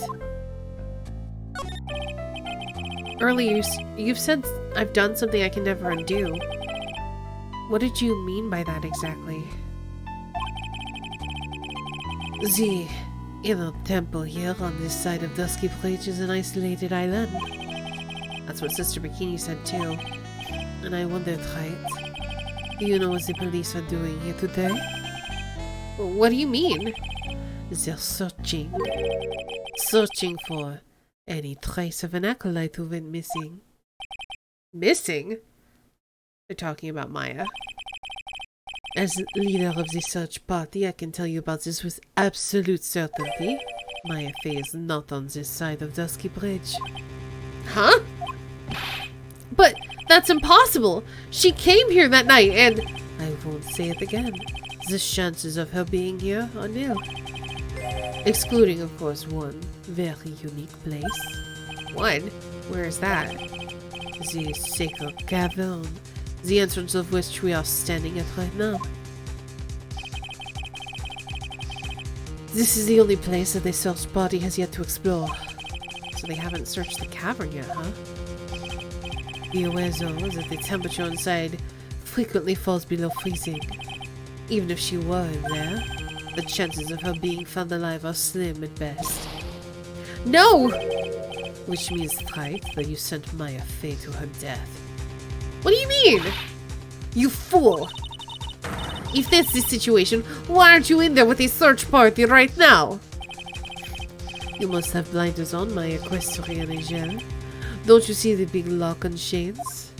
Earlier, you've said I've done something I can never undo. What did you mean by that exactly? The inner temple here on this side of Dusky Bridge is an isolated island. That's what Sister Bikini said too. And I wondered, right? Do you know what the police are doing here today? What do you mean? They're searching. Searching for any trace of an acolyte who went missing. Missing? They're talking about Maya. As leader of the search party, I can tell you about this with absolute certainty. Maya Fey is not on this side of Dusky Bridge. Huh? But that's impossible! She came here that night and... I won't say it again. The chances of her being here are nil. Excluding, of course, one very unique place. What? Where is that? The sacred cavern, the entrance of which we are standing at right now. This is the only place that the search party has yet to explore. So they haven't searched the cavern yet, huh? Be aware though that the temperature inside frequently falls below freezing. Even if she were in there, the chances of her being found alive are slim at best. No! Which means, Wright, that you sent Maya Fey to her death. What do you mean? You fool! If that's the situation, why aren't you in there with a search party right now? You must have blinders on, my equestrian angel. Don't you see the big lock on chains?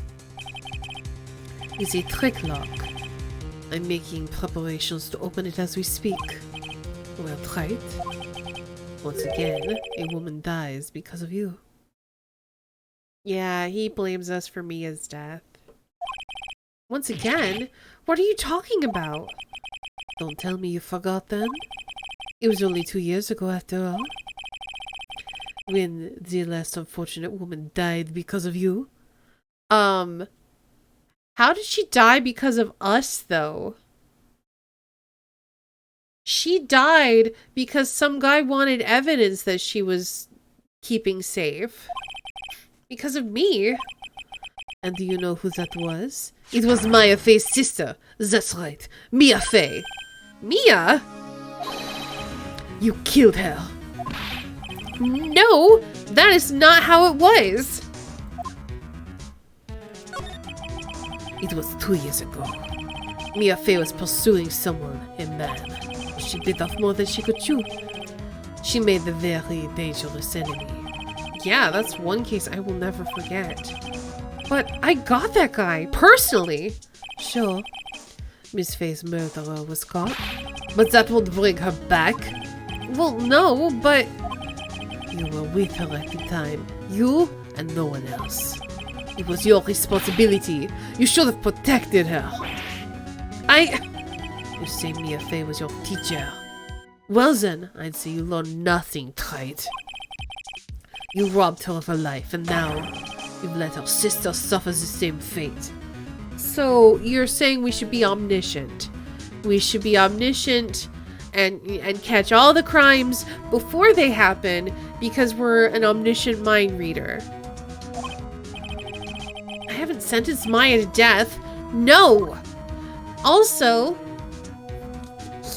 It's a trick lock. I'm making preparations to open it as we speak. Well, Wright. Once again, a woman dies because of you. Yeah, he blames us for Mia's death. Once again? What are you talking about? Don't tell me you forgot then. It was only 2 years ago after all. When the last unfortunate woman died because of you. How did she die because of us, though? She died because some guy wanted evidence that she was keeping safe. Because of me. And do you know who that was? It was Maya Fey's sister. That's right. Mia Fey. Mia? You killed her. No, that is not how it was. It was 2 years ago. Mia Fey was pursuing someone, a man. She bit off more than she could chew. She made the very dangerous enemy. Yeah, that's one case I will never forget. But I got that guy, personally. Sure, Miss Fey's murderer was caught. But that won't bring her back. Well, no, but... You were with her at the time. You and no one else. It was your responsibility. You should have protected her. You say Mia Fey was your teacher. Well then, I'd say you learned nothing, Wright. You robbed her of her life, and now you've let her sister suffer the same fate. So, you're saying we should be omniscient. We should be omniscient and catch all the crimes before they happen because we're an omniscient mind reader. I haven't sentenced Maya to death. No! Also,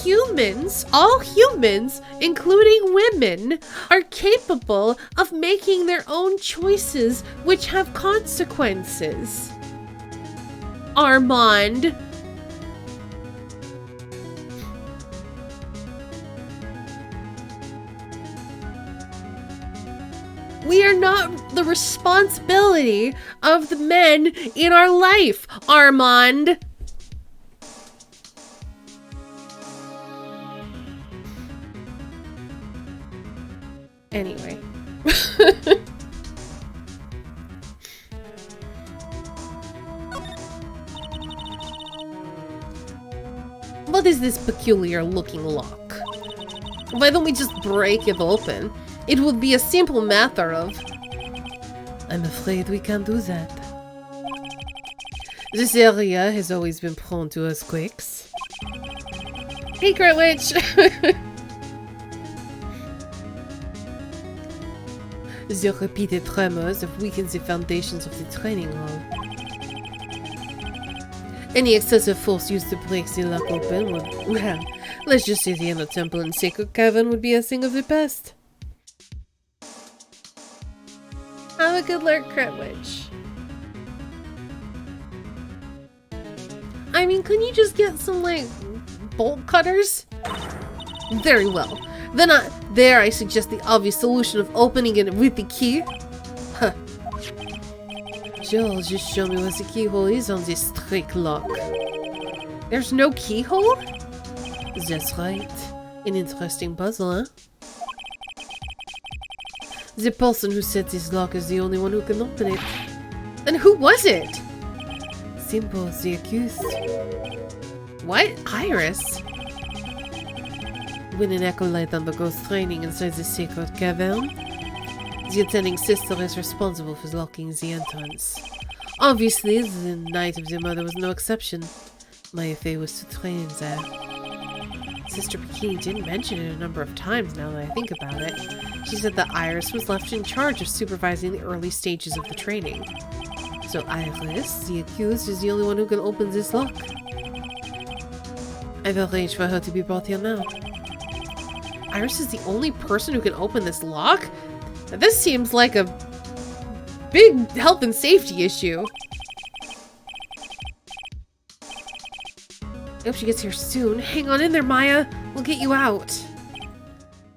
humans, all humans, including women, are capable of making their own choices which have consequences. Armand. We are not the responsibility of the men in our life, Armand. Anyway. What is this peculiar looking lock? Why don't we just break it open? It would be a simple matter of... I'm afraid we can't do that. This area has always been prone to earthquakes. Hey, Gritwitch! The repeated tremors have weakened the foundations of the training hall. Any excessive force used to break the lock open would, well, let's just say the inner temple and sacred cavern would be a thing of the past. Have a good lurk, Critwitch. I mean, couldn't you just get some, like, bolt cutters? Very well. Then I suggest the obvious solution of opening it with the key. Huh. Joel, just show me what the keyhole is on this trick lock. There's no keyhole? That's right. An interesting puzzle, huh? The person who set this lock is the only one who can open it. And who was it? Simple, the accused. What? Iris? When an acolyte undergoes training inside the sacred cavern, The attending sister is responsible for locking the entrance. Obviously, the night of the murder was no exception. My affair was to train there. Sister Bikini did mention it a number of times now that I think about it. She said that Iris was left in charge of supervising the early stages of the training. So Iris, the accused, is the only one who can open this lock. I've arranged for her to be brought here now. Iris is the only person who can open this lock? Now, this seems like a big health and safety issue. I hope she gets here soon. Hang on in there, Maya. We'll get you out.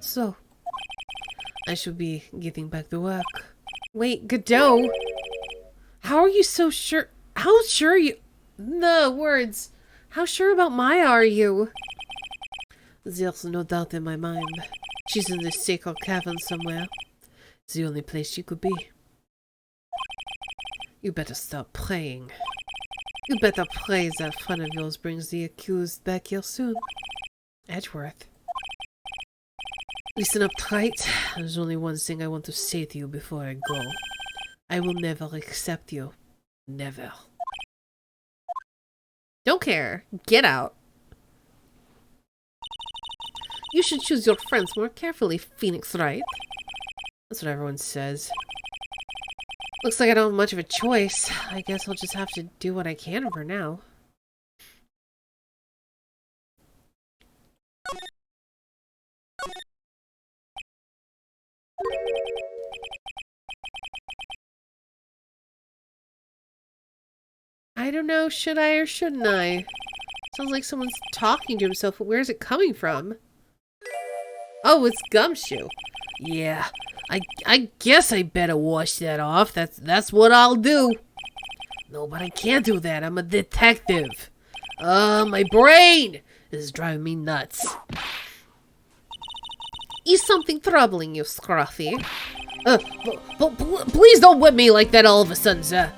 So, I should be getting back to work. Wait, Godot. How are you so sure? How sure are you? The words. How sure about Maya are you? There's no doubt in my mind. She's in this sacred cavern somewhere. It's the only place she could be. You better start praying. You better pray that friend of yours brings the accused back here soon. Edgeworth. Listen up tight. There's only one thing I want to say to you before I go. I will never accept you. Never. Don't care. Get out. You should choose your friends more carefully, Phoenix, Wright? That's what everyone says. Looks like I don't have much of a choice. I guess I'll just have to do what I can for now. I don't know, should I or shouldn't I? Sounds like someone's talking to himself, but where is it coming from? Oh, it's Gumshoe. Yeah, I guess I better wash that off. That's what I'll do. No, but I can't do that. I'm a detective. My brain is driving me nuts. Is something troubling you, Scruffy? Please don't whip me like that all of a sudden, sir.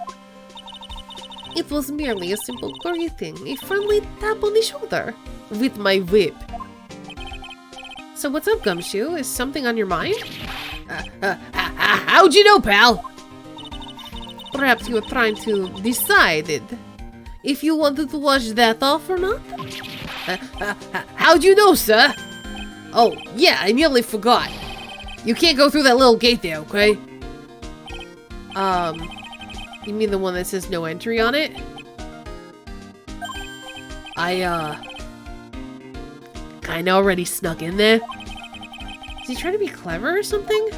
It was merely a simple greeting, a friendly tap on the shoulder, with my whip. So what's up, Gumshoe? Is something on your mind? How'd you know, pal? Perhaps you were trying to decide if you wanted to wash that off or not? How'd you know, sir? Oh, yeah, I nearly forgot. You can't go through that little gate there, okay? You mean the one that says no entry on it? I, kinda already snuck in there. Is he trying to be clever or something?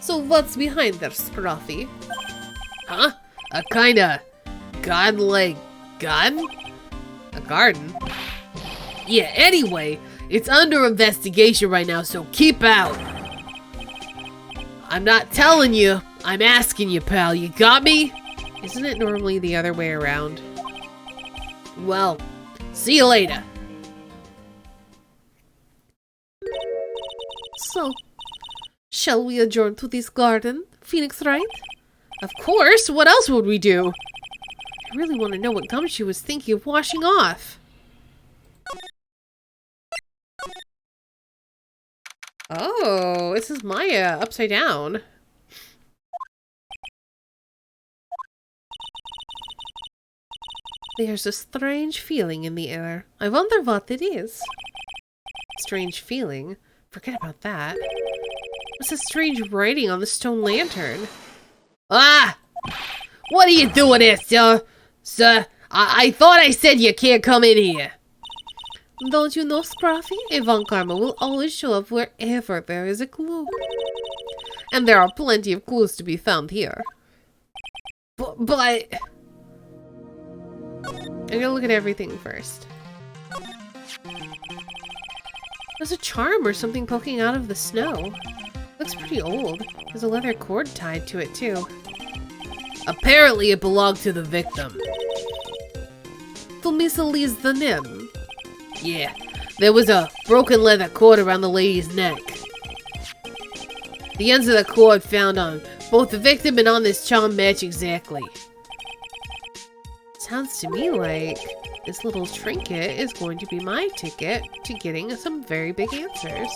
So what's behind there, Scruffy? Huh? A kinda godlike garden? A garden? Yeah, anyway, it's under investigation right now, so keep out. I'm not telling you, I'm asking you, pal. You got me? Isn't it normally the other way around? Well, see you later. So, shall we adjourn to this garden, Phoenix Wright? Of course, what else would we do? I really want to know what Gumshoe was thinking of washing off. Oh, this is Maya upside down. There's a strange feeling in the air. I wonder what it is. Strange feeling? Forget about that. What's this strange writing on the stone lantern? Ah! What are you doing here, sir? Sir, I thought I said you can't come in here. Don't you know, Scruffy? A Von Karma will always show up wherever there is a clue. And there are plenty of clues to be found here. But... I'm gonna look at everything first. There's a charm or something poking out of the snow. Looks pretty old. There's a leather cord tied to it, too. Apparently it belonged to the victim. To Miss Elise the Nim. Yeah, there was a broken leather cord around the lady's neck. The ends of the cord found on both the victim and on this charm match exactly. Sounds to me like This little trinket is going to be my ticket to getting some very big answers.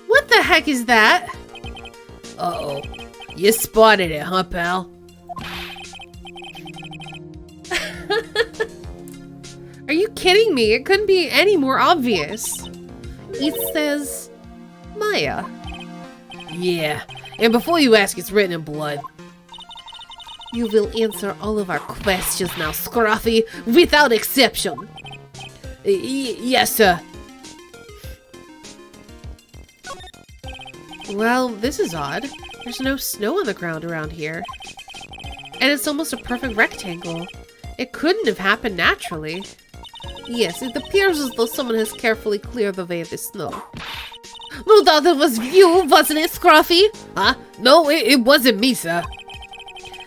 What the heck is that? Uh-oh. You spotted it, huh, pal? Are you kidding me? It couldn't be any more obvious. It says Maya. Yeah. And before you ask, it's written in blood. You will answer all of our questions now, Scruffy, without exception. Yes, sir. Well, this is odd. There's no snow on the ground around here. And it's almost a perfect rectangle. It couldn't have happened naturally. Yes, it appears as though someone has carefully cleared the way of the snow. No doubt it was you, wasn't it, Scruffy? Huh? No, it wasn't me, sir.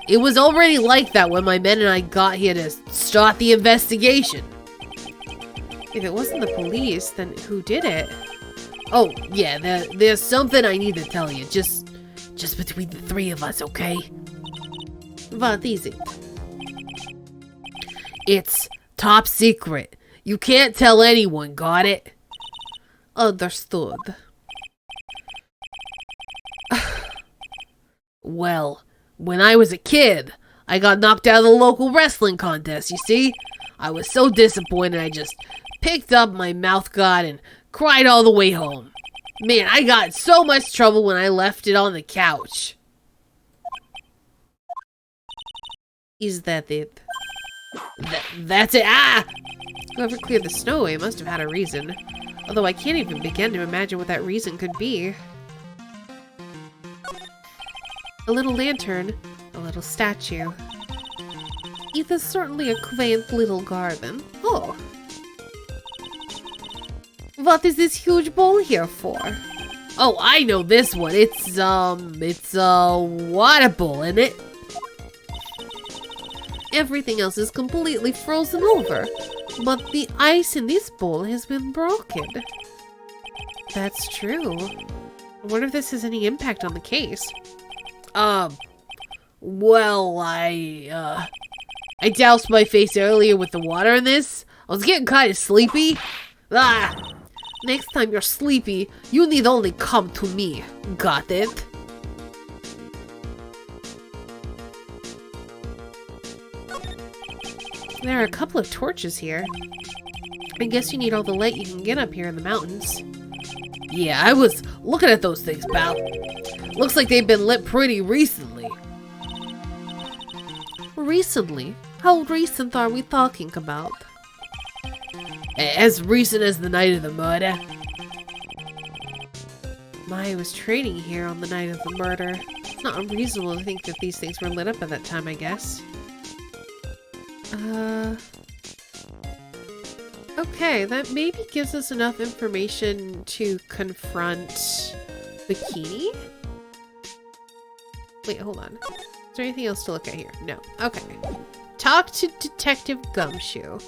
It was already like that when my men and I got here to start the investigation. If it wasn't the police, then who did it? Oh, yeah, there's something I need to tell you, just between the three of us, okay? What is it? It's top secret. You can't tell anyone, got it? Understood. Well, when I was a kid, I got knocked out of the local wrestling contest, you see? I was so disappointed I just picked up my mouth guard and cried all the way home. Man, I got in so much trouble when I left it on the couch. Is that it? That's it. Ah! Whoever cleared the snow away must have had a reason. Although I can't even begin to imagine what that reason could be. A little lantern, a little statue. It is certainly a quaint little garden. Oh. What is this huge bowl here for? Oh, I know this one. It's a water bowl, isn't it? Everything else is completely frozen over, but the ice in this bowl has been broken. That's true. I wonder if this has any impact on the case. Well, I doused my face earlier with the water in this. I was getting kind of sleepy. Ah! Next time you're sleepy, you need only come to me. Got it? There are a couple of torches here. I guess you need all the light you can get up here in the mountains. Yeah, I was looking at those things, pal. Looks like they've been lit pretty recently. Recently? How recent are we talking about? As recent as the night of the murder. Maya was training here on the night of the murder. It's not unreasonable to think that these things were lit up at that time, I guess. Okay, that maybe gives us enough information to confront Bikini? Wait, hold on. Is there anything else to look at here? No. Okay. Talk to Detective Gumshoe.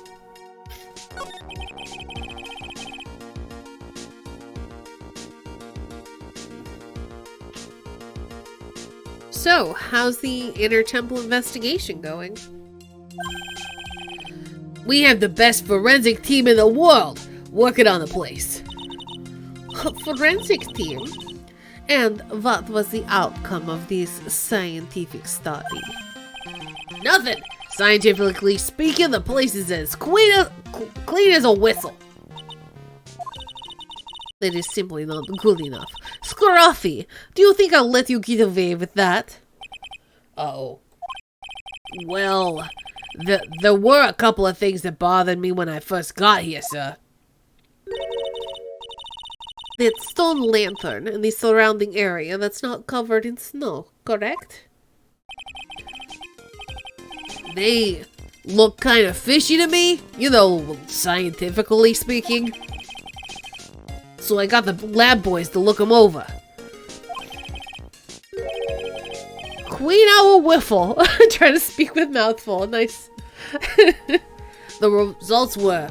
So, how's the Inner Temple investigation going? We have the best forensic team in the world working on the place. Forensic team? And what was the outcome of this scientific study? Nothing. Scientifically speaking, the place is as clean as a whistle. That is simply not good enough. Scruffy, do you think I'll let you get away with that? Oh. Well, there were a couple of things that bothered me when I first got here, sir. That stone lantern and the surrounding area that's not covered in snow, correct? They look kind of fishy to me, you know, scientifically speaking. So I got the lab boys to look them over. Queen Owl Whiffle. Trying to speak with mouthful. Nice. The results were...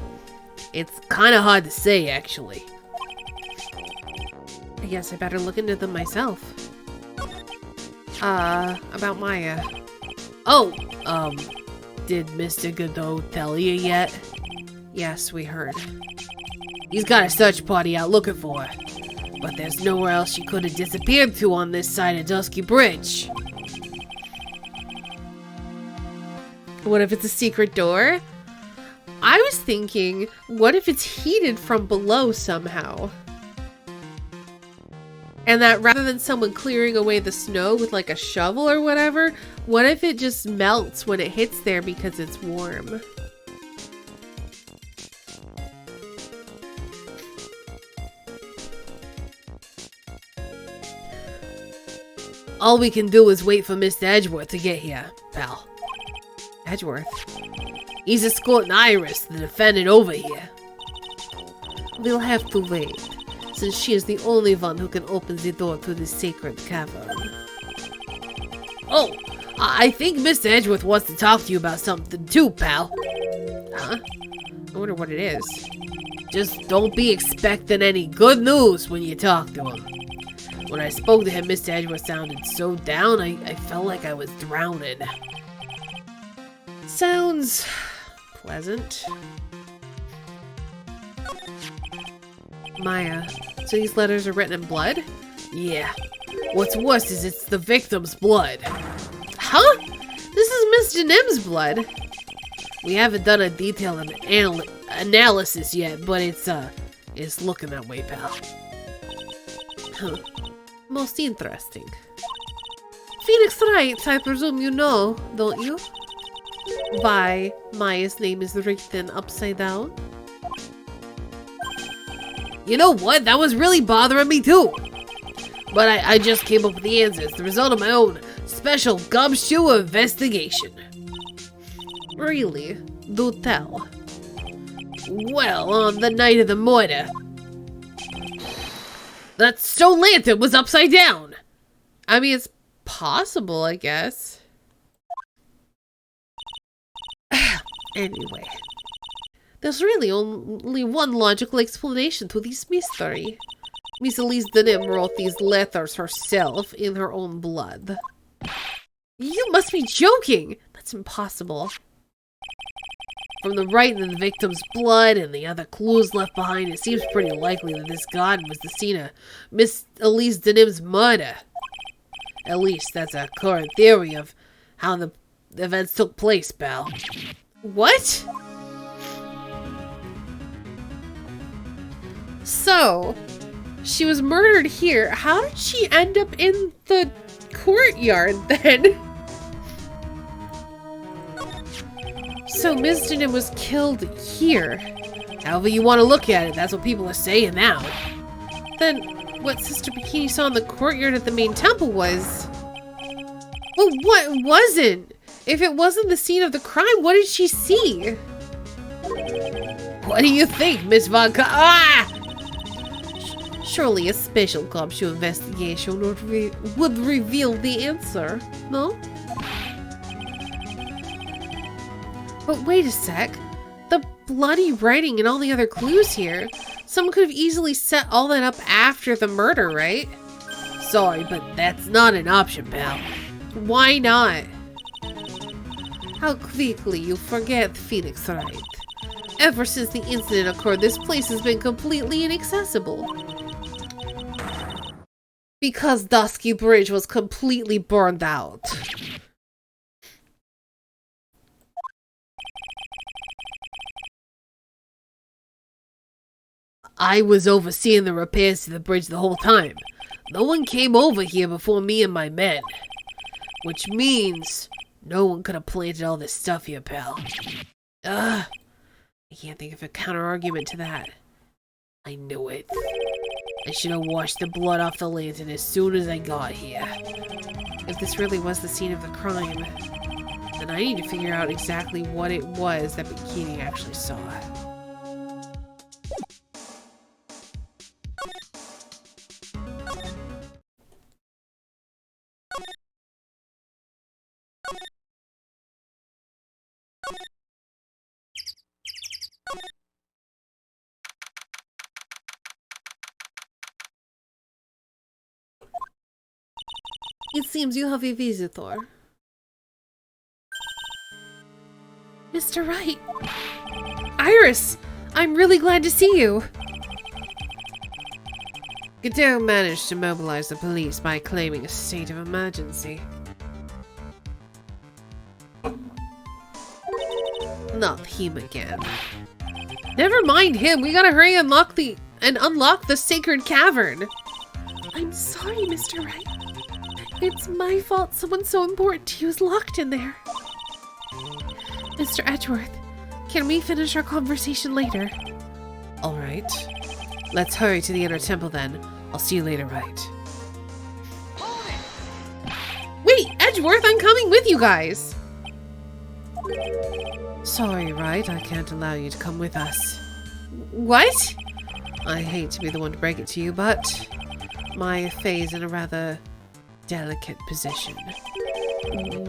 It's kind of hard to say, actually. I guess I better look into them myself. About Maya. Oh, did Mr. Godot tell you yet? Yes, we heard. He's got a search party out looking for her. But there's nowhere else she could have disappeared to on this side of Dusky Bridge. What if it's a secret door? I was thinking, what if it's heated from below somehow? And that rather than someone clearing away the snow with like a shovel or whatever, what if it just melts when it hits there because it's warm? All we can do is wait for Mr. Edgeworth to get here, pal. Edgeworth? He's escorting Iris, the defendant, over here. We'll have to wait, since she is the only one who can open the door to this sacred cavern. Oh, I think Mr. Edgeworth wants to talk to you about something too, pal. Huh? I wonder what it is. Just don't be expecting any good news when you talk to him. When I spoke to him, Mr. Edgeworth sounded so down, I felt like I was drowning. Sounds pleasant. Maya, so these letters are written in blood? Yeah. What's worse is it's the victim's blood. Huh? This is Miss Janim's blood. We haven't done a detailed analysis yet, but it's looking that way, pal. Huh. Most interesting. Phoenix Wright, I presume you know, don't you? Why Maya's name is written upside down? You know what? That was really bothering me too. But I just came up with the answers, the result of my own special gumshoe investigation. Really? Do tell. Well, on the night of the murder, that stone lantern was upside down. I mean, it's possible, I guess. Anyway. There's really only one logical explanation to this mystery. Miss Elise Denim wrote these letters herself in her own blood. You must be joking! That's impossible. From the right in the victim's blood and the other clues left behind, it seems pretty likely that this garden was the scene of Miss Elise Denim's murder. At least that's a current theory of how the events took place, pal. What? So, she was murdered here. How did she end up in the courtyard then? So Ms. Denim was killed here. However you want to look at it, that's what people are saying now. Then what Sister Bikini saw in the courtyard at the main temple was... Well, what wasn't? If it wasn't the scene of the crime, what did she see? What do you think, Miss Vodka? Ah! Surely a special gumshoe investigation would reveal the answer, no? But wait a sec. The bloody writing and all the other clues here. Someone could have easily set all that up after the murder, right? Sorry, but that's not an option, pal. Why not? How quickly you forget, Phoenix Wright. Ever since the incident occurred, this place has been completely inaccessible. Because Dusky Bridge was completely burned out. I was overseeing the repairs to the bridge the whole time. No one came over here before me and my men. Which means no one could have planted all this stuff here, pal. I can't think of a counter-argument to that. I knew it. I should have washed the blood off the lantern as soon as I got here. If this really was the scene of the crime, then I need to figure out exactly what it was that Bikini actually saw. It seems you have a visitor. Mr. Wright! Iris! I'm really glad to see you! Godot managed to mobilize the police by claiming a state of emergency. Not him again. Never mind him, we gotta hurry and unlock the sacred cavern! I'm sorry, Mr. Wright. It's my fault someone so important to you is locked in there. Mr. Edgeworth, can we finish our conversation later? Alright. Let's hurry to the inner temple then. I'll see you later, Wright. Wait, Edgeworth, I'm coming with you guys! Sorry, Wright, I can't allow you to come with us. What? I hate to be the one to break it to you, but my Faye's in a rather delicate position.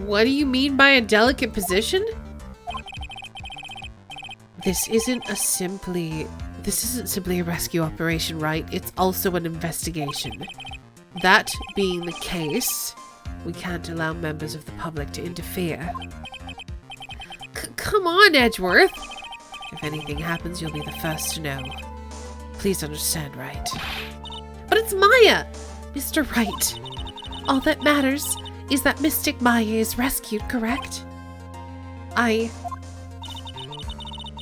What do you mean by a delicate position? This isn't simply a rescue operation, right? It's also an investigation. That being the case, we can't allow members of the public to interfere. Come on, Edgeworth! If anything happens, you'll be the first to know. Please understand, Wright? But it's Maya! Mr. Wright, all that matters is that Mystic Maya is rescued, correct?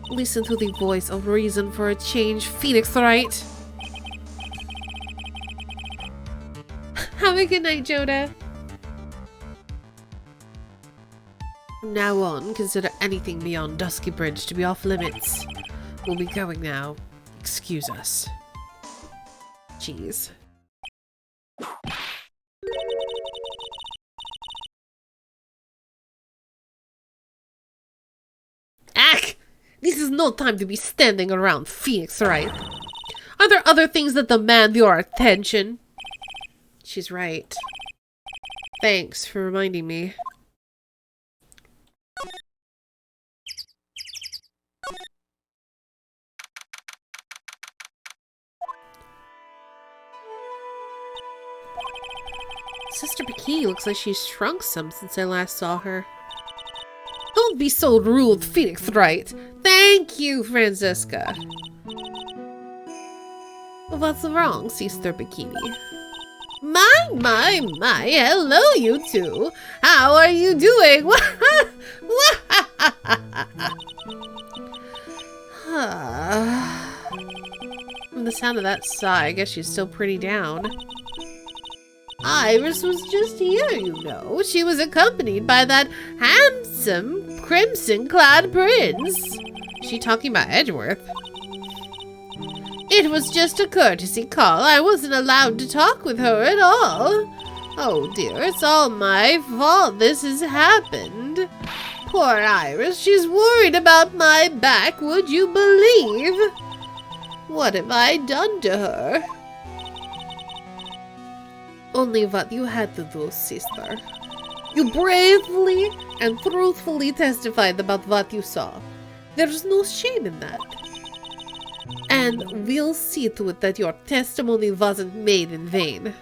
Listen to the voice of reason for a change, Phoenix Wright. Have a good night, Joda. From now on, consider anything beyond Dusky Bridge to be off limits. We'll be going now. Excuse us. Jeez. Ack! This is no time to be standing around, Phoenix Wright. Are there other things that demand your attention? She's right. Thanks for reminding me. Sister Bikini looks like she's shrunk some since I last saw her. Don't be so rude, Phoenix Wright. Thank you, Franziska. What's wrong, Sister Bikini? My, hello you two. How are you doing? From the sound of that sigh, I guess she's still pretty down. Iris was just here, you know. She was accompanied by that handsome, crimson-clad prince. She talking about Edgeworth? It was just a courtesy call. I wasn't allowed to talk with her at all. Oh dear, it's all my fault this has happened. Poor Iris, she's worried about my back, would you believe? What have I done to her? Only what you had to do, sister. You bravely and truthfully testified about what you saw. There's no shame in that. And we'll see to it that your testimony wasn't made in vain.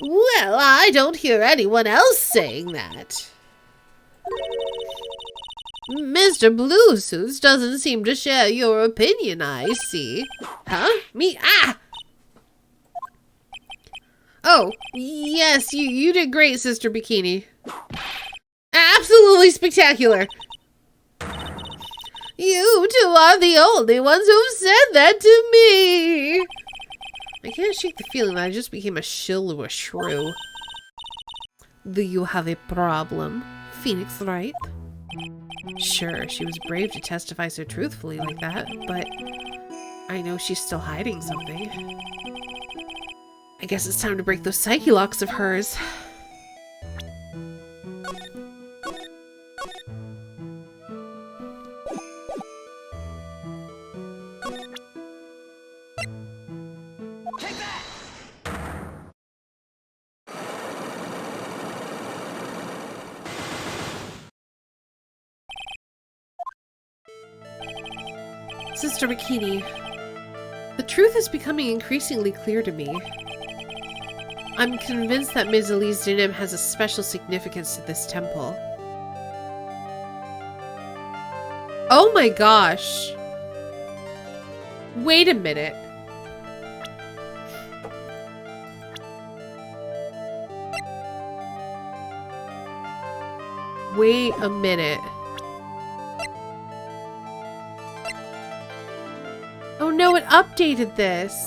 Well, I don't hear anyone else saying that. Mr. Bluesuits doesn't seem to share your opinion, I see. Huh? Me? Ah! Oh, yes, you did great, Sister Bikini. Absolutely spectacular. You two are the only ones who've said that to me. I can't shake the feeling that I just became a shill to a shrew. Do you have a problem, Phoenix Wright? Sure, she was brave to testify so truthfully like that, but I know she's still hiding something. I guess it's time to break those psyche locks of hers. Take that! Sister Bikini, the truth is becoming increasingly clear to me. I'm convinced that Ms. Elise Denim has a special significance to this temple. Oh my gosh. Wait a minute. Wait a minute. Oh no, it updated this.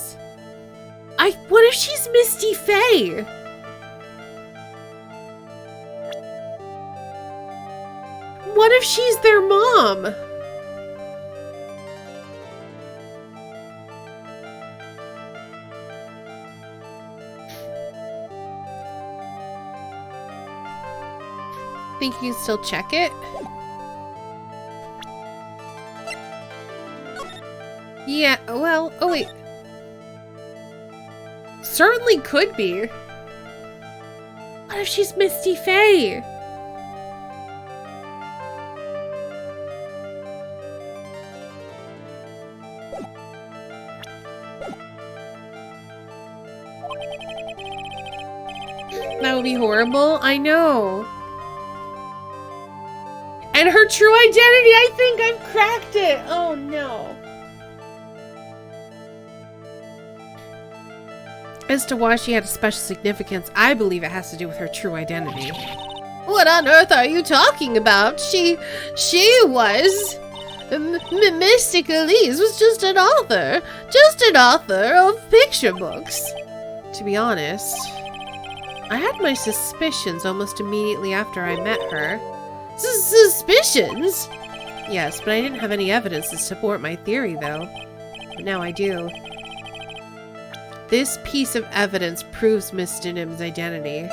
What if she's Misty Faye? What if she's their mom? Think you can still check it? Yeah, well, oh wait. Certainly could be. What if she's Misty Faye? That would be horrible. I know. And her true identity, I think I've cracked it. Oh no. As to why she had a special significance, I believe it has to do with her true identity. What on earth are you talking about? She was... Mystic Elise was just an author of picture books. To be honest, I had my suspicions almost immediately after I met her. Suspicions? Yes, but I didn't have any evidence to support my theory, though. But now I do. This piece of evidence proves Miss Denim's identity.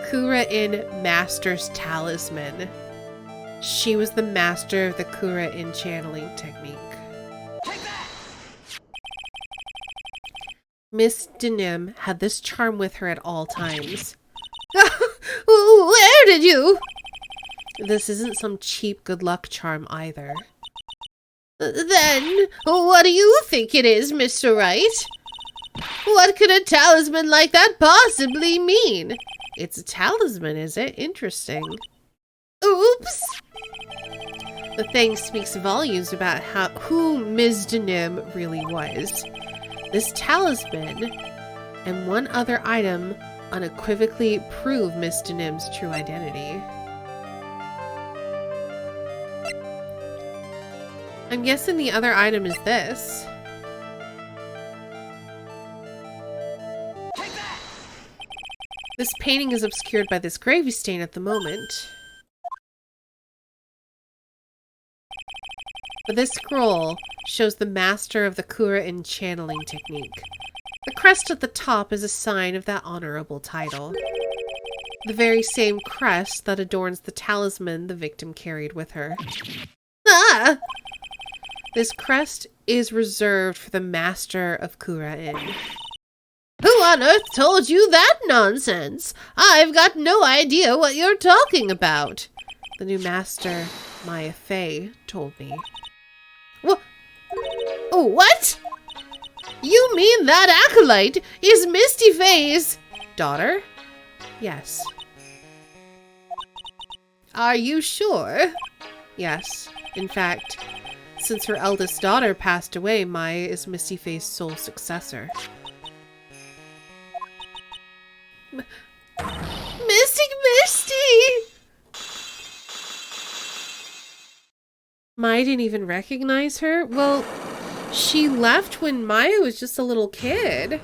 Kura-in Master's Talisman. She was the master of the Kura-in channeling technique. Take that! Miss Denim had this charm with her at all times. Where did you? This isn't some cheap good luck charm either. Then, what do you think it is, Mr. Wright? What could a talisman like that possibly mean? It's a talisman, is it? Interesting. Oops! The thing speaks volumes about who Ms. Denim really was. This talisman and one other item unequivocally prove Miss Denim's true identity. I'm guessing the other item is this. Take that! This painting is obscured by this gravy stain at the moment. But this scroll shows the master of the Kura-in channeling technique. The crest at the top is a sign of that honorable title. The very same crest that adorns the talisman the victim carried with her. Ah! This crest is reserved for the master of Kura-in. Who on earth told you that nonsense? I've got no idea what you're talking about. The new master, Maya Fey, told me. What? You mean that acolyte is Misty Fey's daughter? Yes. Are you sure? Yes. In fact, since her eldest daughter passed away, Maya is Misty Fey's sole successor. Mystic Misty! Maya didn't even recognize her? Well, she left when Maya was just a little kid.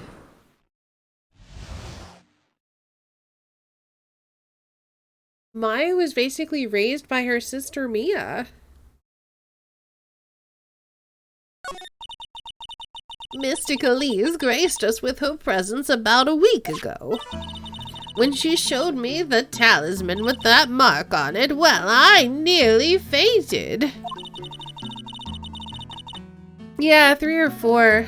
Maya was basically raised by her sister Mia. Mystic Elise graced us with her presence about a week ago. When she showed me the talisman with that mark on it, well, I nearly fainted. Yeah, 3 or 4.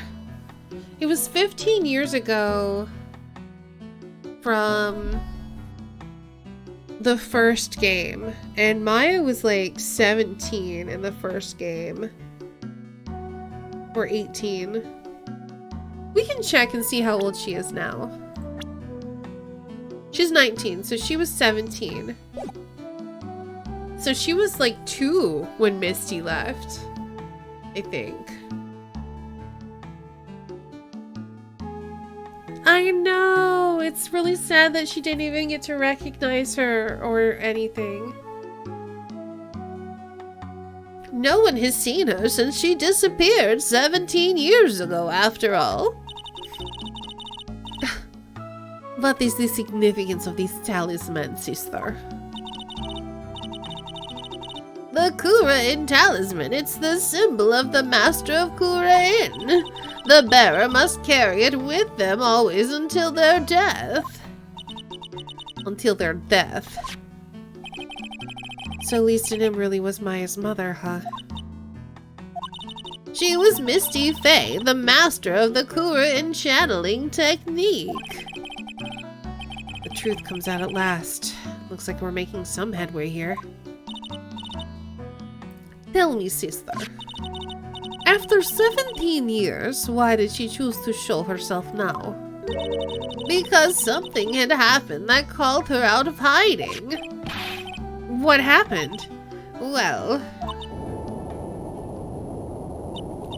It was 15 years ago from the first game, and Maya was like 17 in the first game. Or 18. We can check and see how old she is now. She's 19, so she was 17. So she was like 2 when Misty left, I think. I know! It's really sad that she didn't even get to recognize her or anything. No one has seen her since she disappeared 17 years ago, after all. What is the significance of these talismans, sister? The Kura-in talisman, it's the symbol of the master of Kura-in. The bearer must carry it with them always until their death. Until their death. So Lisa Nim really was Maya's mother, huh? She was Misty Faye, the master of the Kura-in channeling technique. The truth comes out at last. Looks like we're making some headway here. Tell me, sister. After 17 years, why did she choose to show herself now? Because something had happened that called her out of hiding. What happened? Well...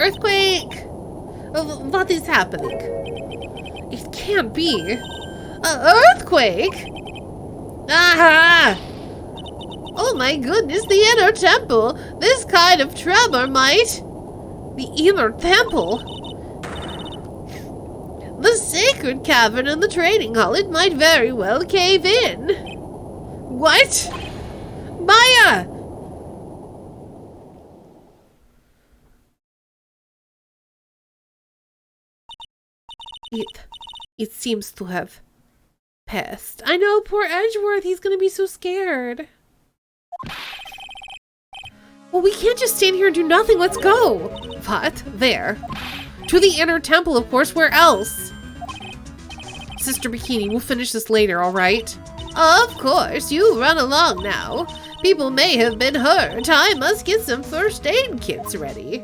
Earthquake! What is happening? It can't be. Earthquake? Aha! Oh my goodness, the inner temple! This kind of tremor might... The inner temple? The sacred cavern in the training hall, it might very well cave in. What? Maya! It seems to have passed. I know, poor Edgeworth, he's gonna be so scared. Well, we can't just stand here and do nothing, let's go! What? There. To the inner temple, of course, where else? Sister Bikini, we'll finish this later, alright? Of course, you run along now. People may have been hurt. I must get some first aid kits ready.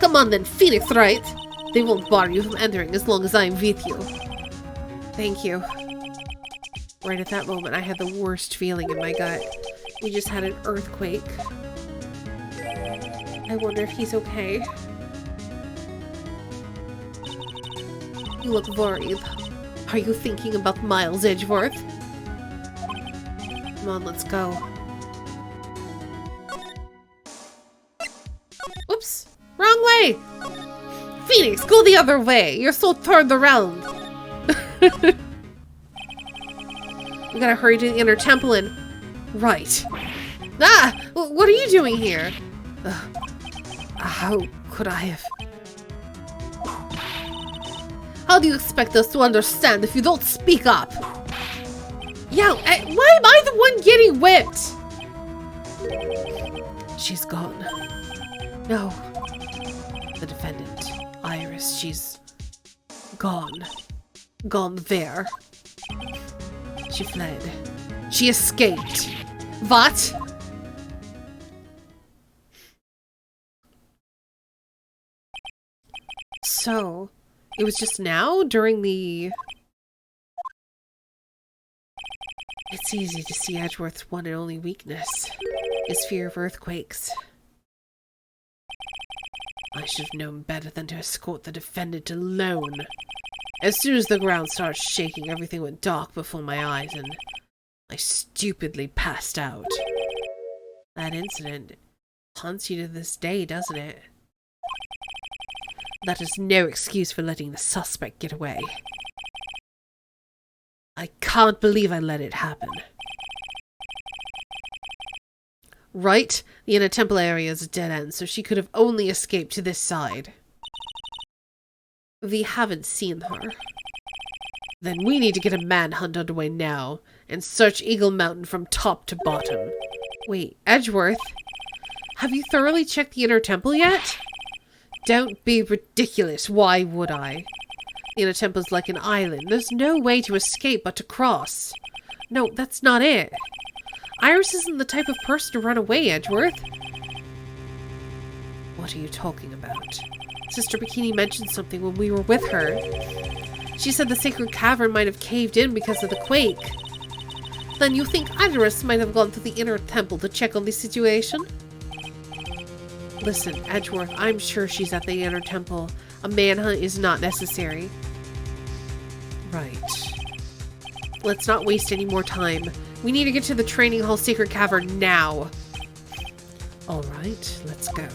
Come on then, Phoenix Wright. They won't bar you from entering as long as I'm with you. Thank you. Right at that moment, I had the worst feeling in my gut. We just had an earthquake. I wonder if he's okay. You look worried. Are you thinking about Miles Edgeworth? Come on, let's go. Oops! Wrong way! Phoenix, go the other way! You're so turned around! We gotta hurry to the inner temple and... Right. Ah! What are you doing here? How could I have... How do you expect us to understand if you don't speak up? Yeah, why am I the one getting whipped? She's gone. No. The defendant, Iris, she's gone. Gone there. She fled. She escaped. What? So, it was just now, during the... It's easy to see Edgeworth's one and only weakness, his fear of earthquakes. I should have known better than to escort the defendant alone. As soon as the ground started shaking, everything went dark before my eyes, and I stupidly passed out. That incident haunts you to this day, doesn't it? That is no excuse for letting the suspect get away. I can't believe I let it happen. Right? The inner temple area is a dead end, so she could have only escaped to this side. We haven't seen her. Then we need to get a manhunt underway now, and search Eagle Mountain from top to bottom. Wait, Edgeworth? Have you thoroughly checked the inner temple yet? Don't be ridiculous, why would I? The inner temple's like an island. There's no way to escape but to cross. No, that's not it. Iris isn't the type of person to run away, Edgeworth. What are you talking about? Sister Bikini mentioned something when we were with her. She said the sacred cavern might have caved in because of the quake. Then you think Iris might have gone to the inner temple to check on the situation? Listen, Edgeworth, I'm sure she's at the inner temple. A manhunt is not necessary. Right. Let's not waste any more time. We need to get to the training hall sacred cavern now. Alright, let's go.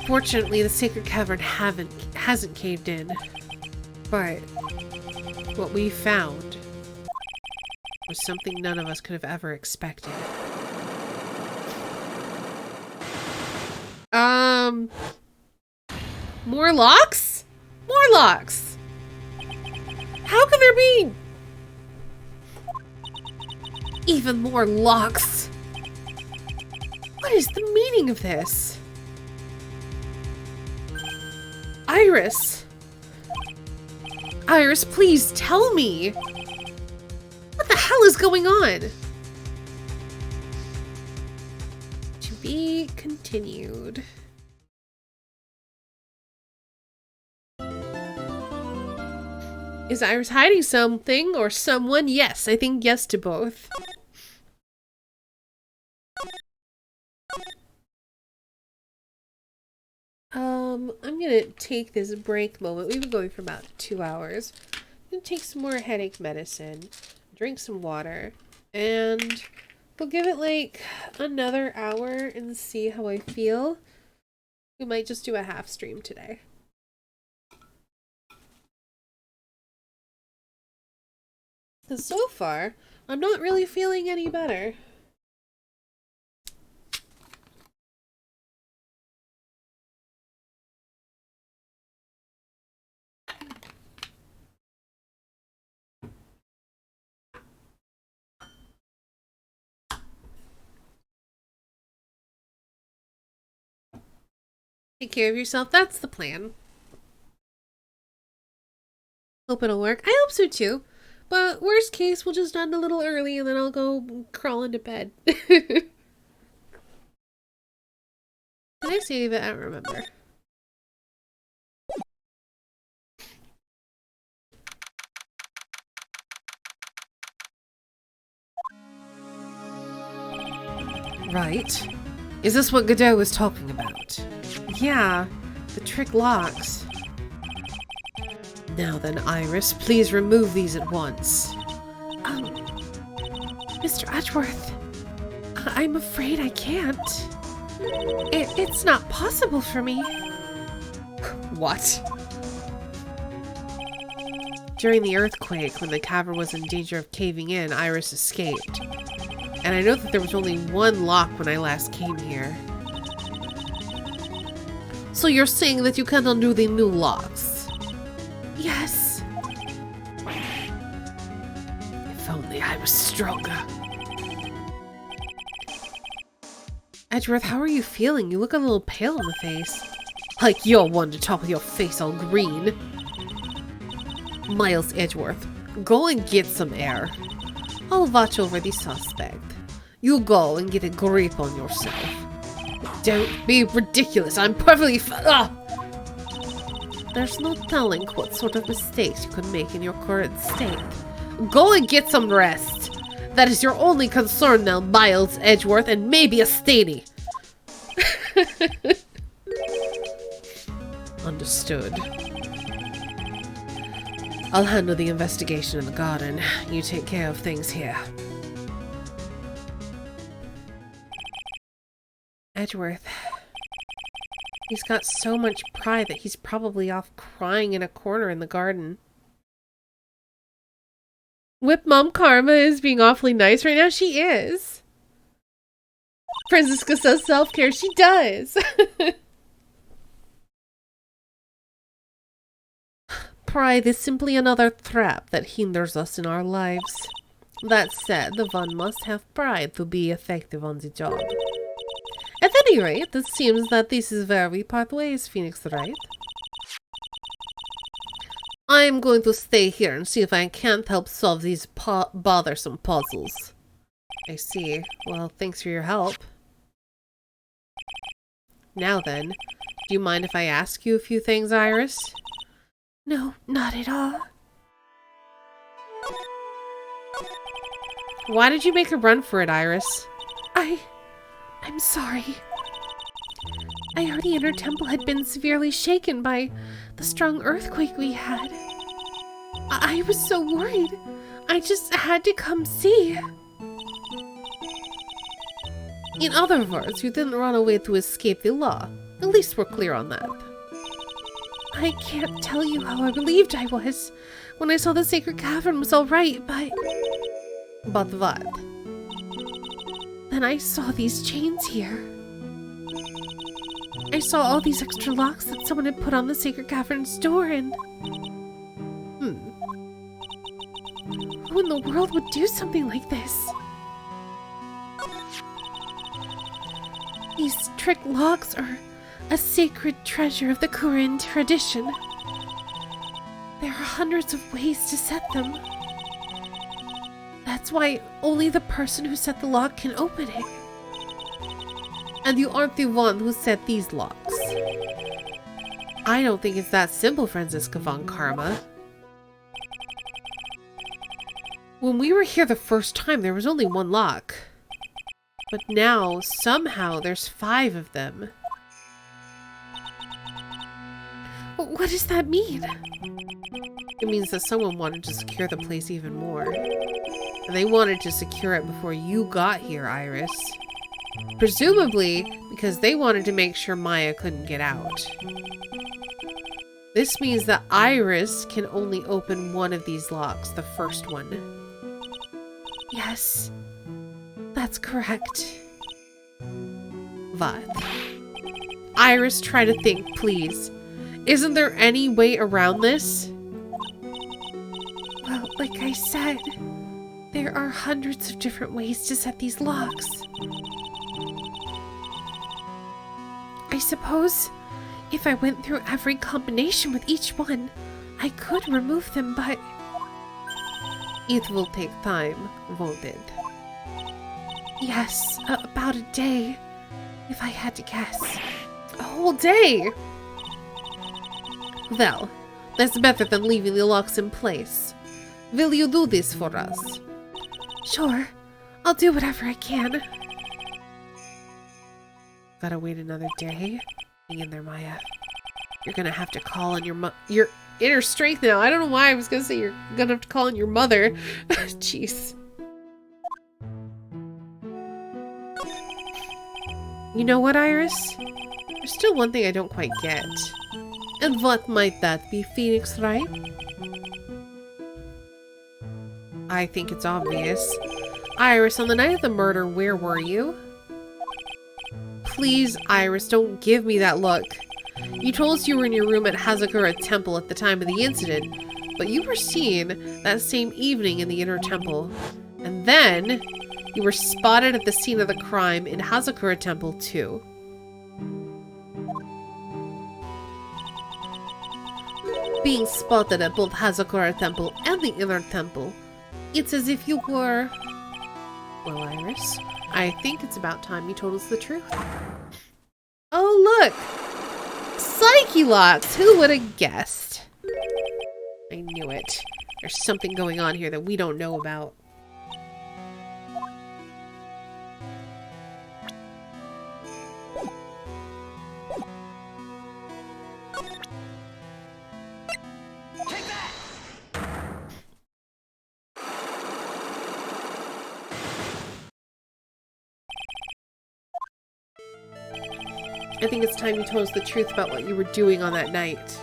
Fortunately, the sacred cavern hasn't caved in. But what we found was something none of us could have ever expected. More locks? More locks! How can there be even more locks? What is the meaning of this? Iris! Iris, please tell me! What the hell is going on? To be continued. Is Iris hiding something or someone? Yes, I think yes to both. I'm gonna take this break moment. We've been going for about 2 hours. I'm gonna take some more headache medicine, drink some water, and we'll give it like another hour and see how I feel. We might just do a half stream today. Because so far, I'm not really feeling any better. Take care of yourself. That's the plan. Hope it'll work. I hope so too. But worst case, we'll just end a little early and then I'll go crawl into bed. Did I save it? I don't remember. Right. Is this what Godot was talking about? Yeah, the trick locks. Now then, Iris, please remove these at once. Mr. Edgeworth, I'm afraid I can't. It's not possible for me. What? During the earthquake, when the cavern was in danger of caving in, Iris escaped. And I know that there was only one lock when I last came here. So you're saying that you can't undo the new locks? Yes. If only I was stronger. Edgeworth, how are you feeling? You look a little pale in the face. Like you're one to talk with your face all green. Miles Edgeworth, go and get some air. I'll watch over the suspect. You go and get a grip on yourself. Don't be ridiculous. I'm perfectly There's no telling what sort of mistakes you could make in your current state. Go and get some rest. That is your only concern now, Miles Edgeworth, and maybe a Staney. Understood. I'll handle the investigation in the garden. You take care of things here. Edgeworth. He's got so much pride that he's probably off crying in a corner in the garden. Whip Mom Karma is being awfully nice right now. She is. Francisca says self-care. She does. Pride is simply another trap that hinders us in our lives. That said, the one must have pride to be effective on the job. At any rate, it seems that this is where we part ways, Phoenix Wright. I'm going to stay here and see if I can't help solve these bothersome puzzles. I see. Well, thanks for your help. Now then, do you mind if I ask you a few things, Iris? No, not at all. Why did you make a run for it, Iris? I'm sorry. I heard the inner temple had been severely shaken by the strong earthquake we had. I was so worried. I just had to come see. In other words, you didn't run away to escape the law. At least we're clear on that. I can't tell you how relieved I was when I saw the sacred cavern was all right, but... But what? Then I saw these chains here. I saw all these extra locks that someone had put on the sacred cavern's door and... Who in the world would do something like this? These trick locks are a sacred treasure of the Korean tradition. There are hundreds of ways to set them. That's why only the person who set the lock can open it. And you aren't the one who set these locks. I don't think it's that simple, Franziska von Karma. When we were here the first time, there was only one lock. But now, somehow, there's 5 of them. What does that mean? It means that someone wanted to secure the place even more. And they wanted to secure it before you got here, Iris. Presumably, because they wanted to make sure Maya couldn't get out. This means that Iris can only open one of these locks, the first one. Yes, that's correct. What? Iris, try to think, please. Isn't there any way around this? Well, like I said, there are hundreds of different ways to set these locks. I suppose if I went through every combination with each one, I could remove them, but... It will take time, won't it? Yes, about a day, if I had to guess. A whole day? Well, that's better than leaving the locks in place. Will you do this for us? Sure, I'll do whatever I can. Gotta wait another day? Hang in there, Maya. You're gonna have to call on your inner strength now. I don't know why I was gonna say you're gonna have to call on your mother. Jeez. You know what, Iris? There's still one thing I don't quite get. And what might that be, Phoenix, Wright? I think it's obvious. Iris, on the night of the murder, where were you? Please, Iris, don't give me that look. You told us you were in your room at Hazakura Temple at the time of the incident, but you were seen that same evening in the inner temple. And then, you were spotted at the scene of the crime in Hazakura Temple too. Being spotted at both Hazakura Temple and the inner temple, it's as if you were... Well, Iris, I think it's about time you told us the truth. Oh, look! Psyche locks! Who would have guessed? I knew it. There's something going on here that we don't know about. Take that! I think it's time you told us the truth about what you were doing on that night.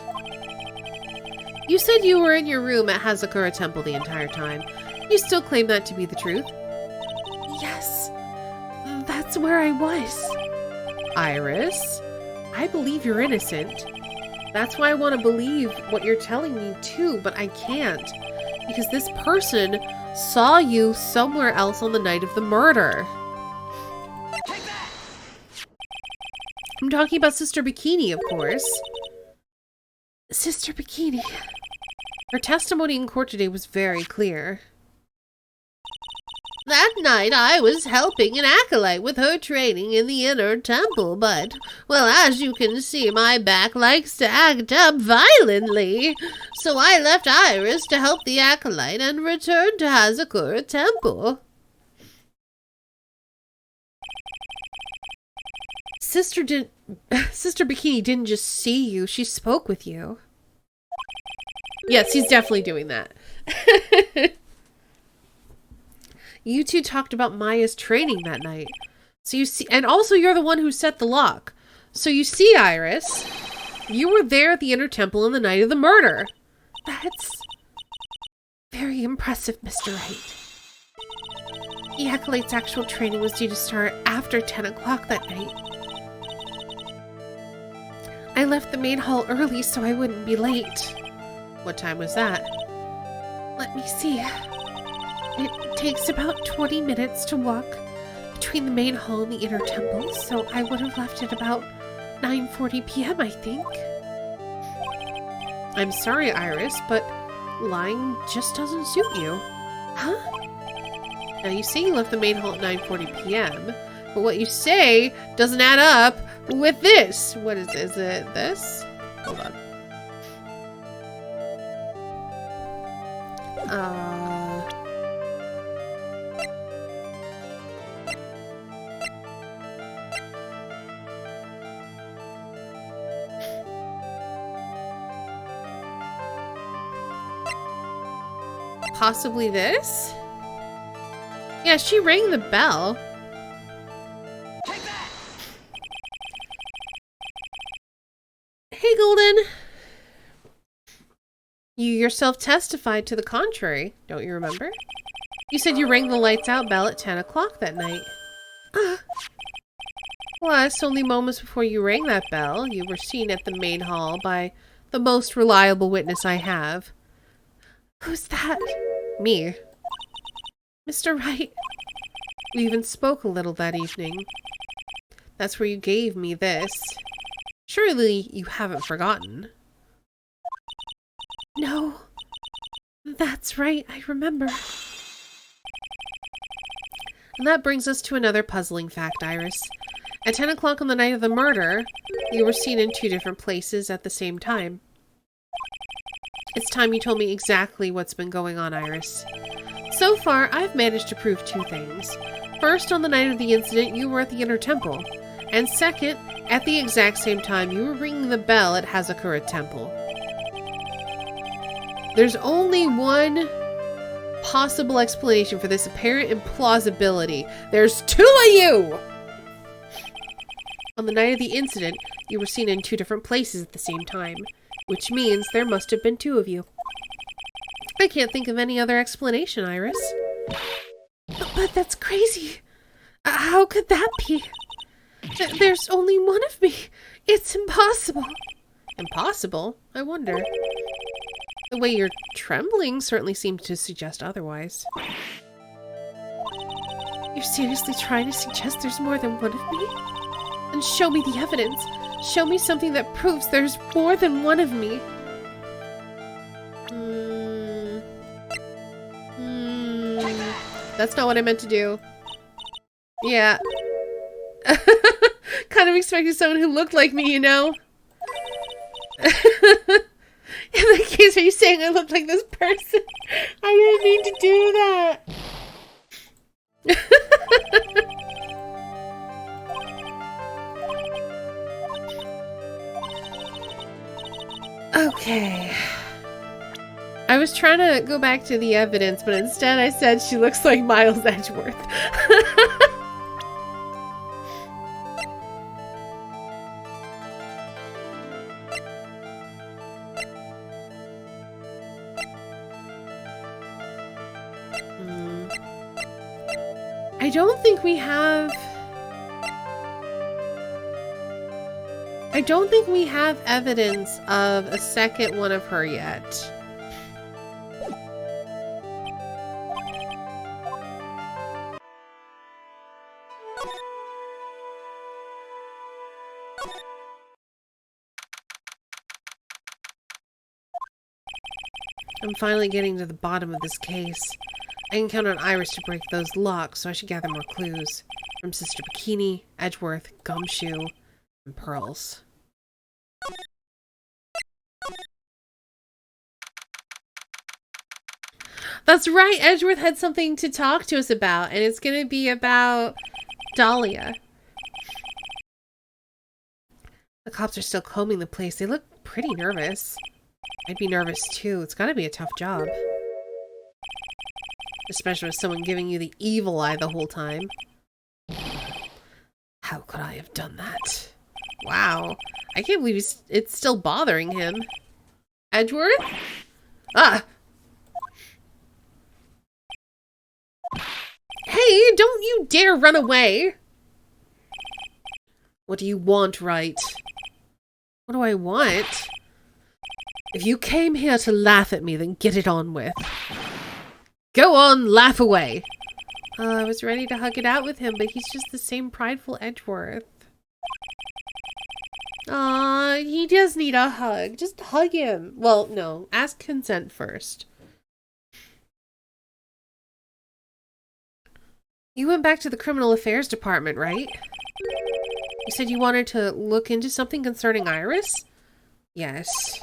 You said you were in your room at Hazakura Temple the entire time. You still claim that to be the truth? Yes, that's where I was. Iris, I believe you're innocent. That's why I want to believe what you're telling me too, but I can't. Because this person saw you somewhere else on the night of the murder. Take that! I'm talking about Sister Bikini, of course. Sister Bikini. Her testimony in court today was very clear. That night I was helping an acolyte with her training in the inner temple, but, well, as you can see, my back likes to act up violently. So I left Iris to help the acolyte and returned to Hazakura Temple. Sister Bikini didn't just see you, she spoke with you. Yes, he's definitely doing that. You two talked about Maya's training that night. So you see, and also you're the one who set the lock. So you see, Iris, you were there at the Inner Temple on the night of the murder. That's very impressive, Mr. Wright. The Acolyte's actual training was due to start after 10 o'clock that night. I left the main hall early so I wouldn't be late. What time was that? Let me see. It takes about 20 minutes to walk between the main hall and the inner temple, so I would have left at about 9:40 p.m., I think. I'm sorry, Iris, but lying just doesn't suit you. Huh? Now, you say you left the main hall at 9:40 p.m., but what you say doesn't add up with this. What is this? Is it this? Hold on. Possibly this? Yeah, she rang the bell. Take that! Hey, Golden. You yourself testified to the contrary, don't you remember? You said you rang the lights out bell at 10 o'clock that night. Plus, only moments before you rang that bell, you were seen at the main hall by the most reliable witness I have. Who's that? Me. Mr. Wright. We even spoke a little that evening. That's where you gave me this. Surely you haven't forgotten. No. That's right, I remember. And that brings us to another puzzling fact, Iris. At 10 o'clock on the night of the murder, you were seen in 2 different places at the same time. It's time you told me exactly what's been going on, Iris. So far, I've managed to prove 2 things. First, on the night of the incident, you were at the Inner Temple. And second, at the exact same time, you were ringing the bell at Hazakura Temple. There's only one possible explanation for this apparent implausibility. There's 2 of you! On the night of the incident, you were seen in 2 different places at the same time, which means there must have been 2 of you. I can't think of any other explanation, Iris. But that's crazy. How could that be? There's only one of me. It's impossible. Impossible? I wonder. The way you're trembling certainly seems to suggest otherwise. You're seriously trying to suggest there's more than one of me? Then show me the evidence. Show me something that proves there's more than one of me. That's not what I meant to do. Yeah. Kind of expecting someone who looked like me, you know? In that case, are you saying I look like this person? I didn't mean to do that. Okay. I was trying to go back to the evidence, but instead I said she looks like Miles Edgeworth. I don't think we have... I don't think we have evidence of a second one of her yet. I'm finally getting to the bottom of this case. I can count on Iris to break those locks, so I should gather more clues. From Sister Bikini, Edgeworth, Gumshoe, and Pearls. That's right, Edgeworth had something to talk to us about, and it's going to be about Dahlia. The cops are still combing the place. They look pretty nervous. I'd be nervous too. It's gotta be a tough job. Especially with someone giving you the evil eye the whole time. How could I have done that? Wow. I can't believe it's still bothering him. Edgeworth? Ah! Hey, don't you dare run away! What do you want, Wright? What do I want? If you came here to laugh at me, then get it on with. Go on, laugh away. I was ready to hug it out with him, but he's just the same prideful Edgeworth. Aw, he does need a hug. Just hug him. Well, no. Ask consent first. You went back to the Criminal Affairs Department, right? You said you wanted to look into something concerning Iris? Yes.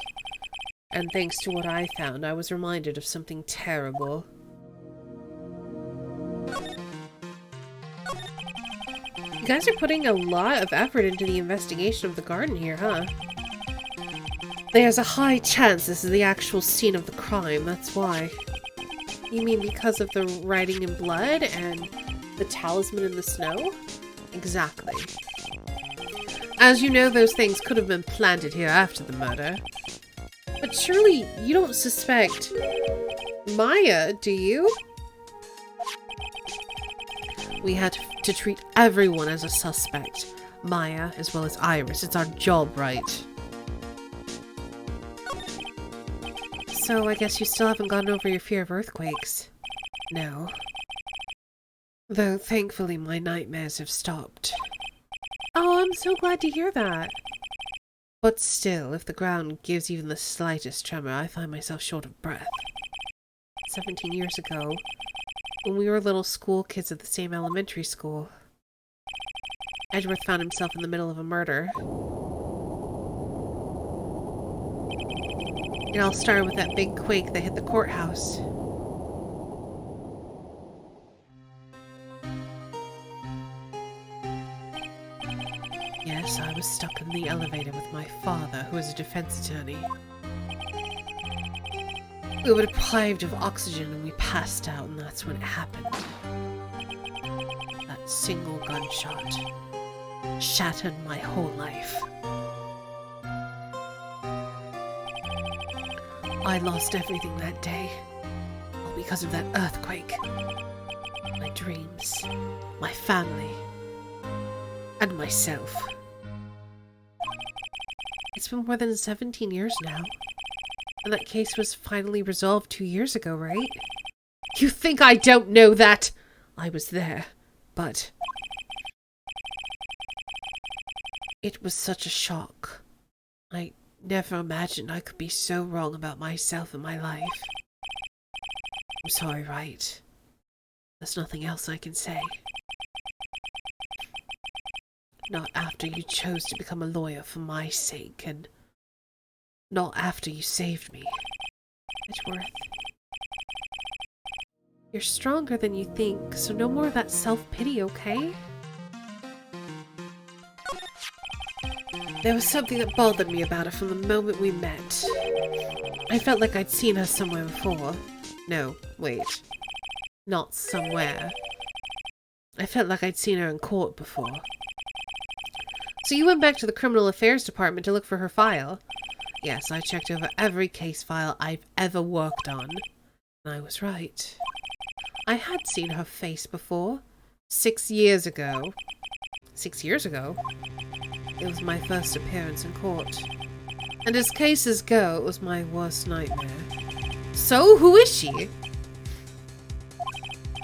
And thanks to what I found, I was reminded of something terrible. You guys are putting a lot of effort into the investigation of the garden here, huh? There's a high chance this is the actual scene of the crime, that's why. You mean because of the writing in blood and the talisman in the snow? Exactly. As you know, those things could have been planted here after the murder. But surely you don't suspect Maya, do you? We had to treat everyone as a suspect. Maya, as well as Iris. It's our job, right? So I guess you still haven't gotten over your fear of earthquakes. No. Though thankfully my nightmares have stopped. Oh, I'm so glad to hear that. But still, if the ground gives even the slightest tremor, I find myself short of breath. 17 years ago, when we were little school kids at the same elementary school, Edgeworth found himself in the middle of a murder. It all started with that big quake that hit the courthouse. Yes, I was stuck in the elevator with my father, who was a defense attorney. We were deprived of oxygen and we passed out, and that's when it happened. That single gunshot shattered my whole life. I lost everything that day, all because of that earthquake. My dreams, my family, and myself. It's been more than 17 years now. And that case was finally resolved 2 years ago, right? You think I don't know that? I was there, but it was such a shock. I never imagined I could be so wrong about myself and my life. I'm sorry, Wright. There's nothing else I can say. Not after you chose to become a lawyer for my sake, and not after you saved me. Edgeworth. You're stronger than you think, so no more of that self-pity, okay? There was something that bothered me about her from the moment we met. I felt like I'd seen her somewhere before. No, wait. Not somewhere. I felt like I'd seen her in court before. So you went back to the Criminal Affairs Department to look for her file? Yes, I checked over every case file I've ever worked on. And I was right. I had seen her face before. 6 years ago. 6 years ago? It was my first appearance in court. And as cases go, it was my worst nightmare. So, who is she?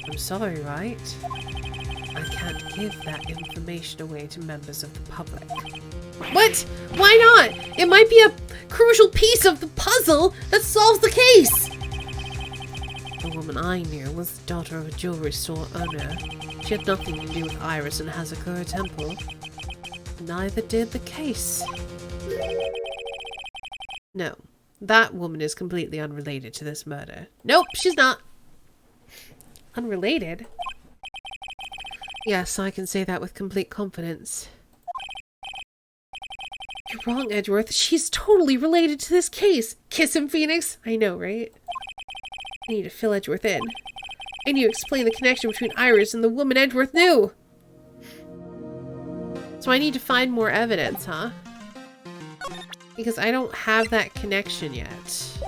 I'm sorry, right? I can't give that information away to members of the public. What? Why not? It might be a crucial piece of the puzzle that solves the case! The woman I knew was the daughter of a jewelry store owner. She had nothing to do with Iris and Hazakura Temple. Neither did the case. No, that woman is completely unrelated to this murder. Nope, she's not. Unrelated? Yes, I can say that with complete confidence. You're wrong, Edgeworth. She's totally related to this case. Kiss him, Phoenix. I know, right? I need to fill Edgeworth in. I need to explain the connection between Iris and the woman Edgeworth knew. So I need to find more evidence, huh? Because I don't have that connection yet.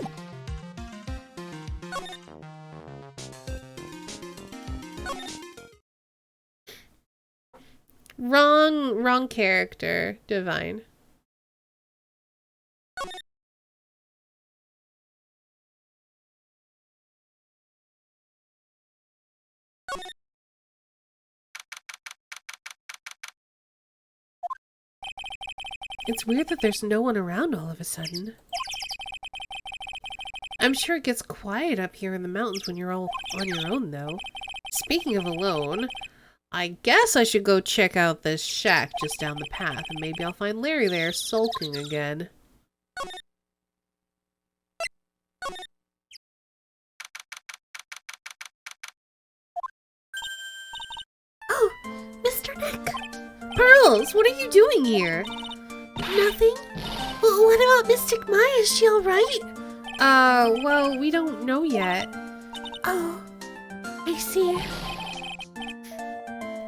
Wrong character, Divine. It's weird that there's no one around all of a sudden. I'm sure it gets quiet up here in the mountains when you're all on your own, though. Speaking of alone, I guess I should go check out this shack just down the path, and maybe I'll find Larry there sulking again. Oh, Mr. Nick! Pearls, what are you doing here? Nothing. Well, what about Mystic Maya? Is she alright? Well, we don't know yet. Oh, I see.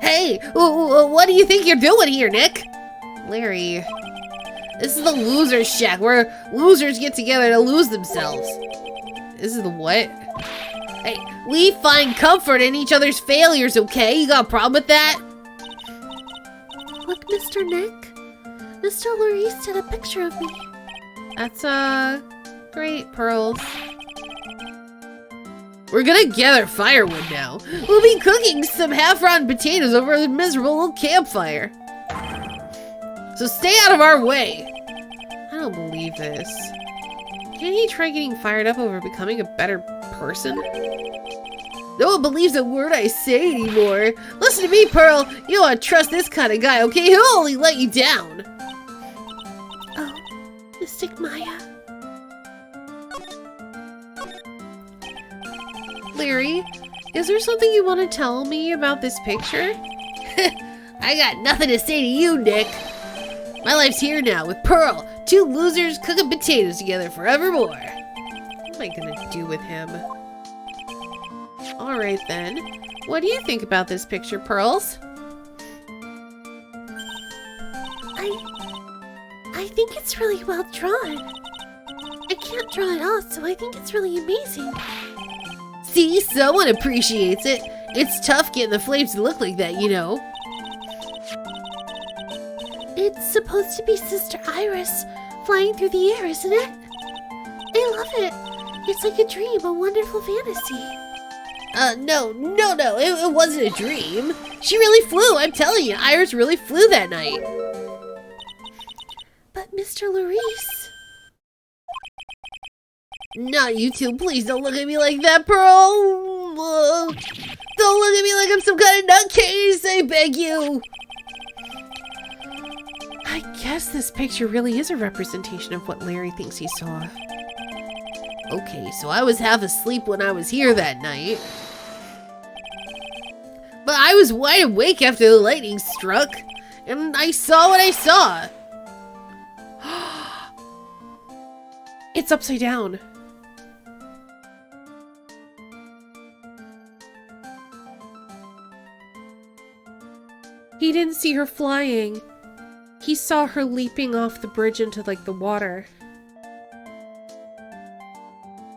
Hey, what do you think you're doing here, Nick? Larry. This is the loser's shack, where losers get together to lose themselves. This is the what? Hey, we find comfort in each other's failures, okay? You got a problem with that? Look, Mr. Nick. Mr. Larice did a picture of me. That's, great, Pearls. We're gonna gather firewood now. We'll be cooking some half-rotten potatoes over a miserable little campfire. So stay out of our way. I don't believe this. Can't he try getting fired up over becoming a better person? No one believes a word I say anymore. Listen to me, Pearl. You don't want to trust this kind of guy, okay? He'll only let you down. Oh, Mystic Maya. Larry, is there something you want to tell me about this picture? I got nothing to say to you, Nick. My life's here now with Pearl. Two losers cooking potatoes together forevermore. What am I gonna do with him? Alright then. What do you think about this picture, Pearls? I think it's really well drawn. I can't draw it all, so I think it's really amazing. See, someone appreciates it. It's tough getting the flames to look like that, you know. It's supposed to be Sister Iris flying through the air, isn't it? I love it. It's like a dream, a wonderful fantasy. No, it wasn't a dream. She really flew, I'm telling you. Iris really flew that night. But Mr. Larice... Not you two, please don't look at me like that, Pearl. Don't look at me like I'm some kind of nutcase, I beg you. I guess this picture really is a representation of what Larry thinks he saw. Okay, so I was half asleep when I was here that night. But I was wide awake after the lightning struck, and I saw what I saw. It's upside down. He didn't see her flying. He saw her leaping off the bridge into, like, the water.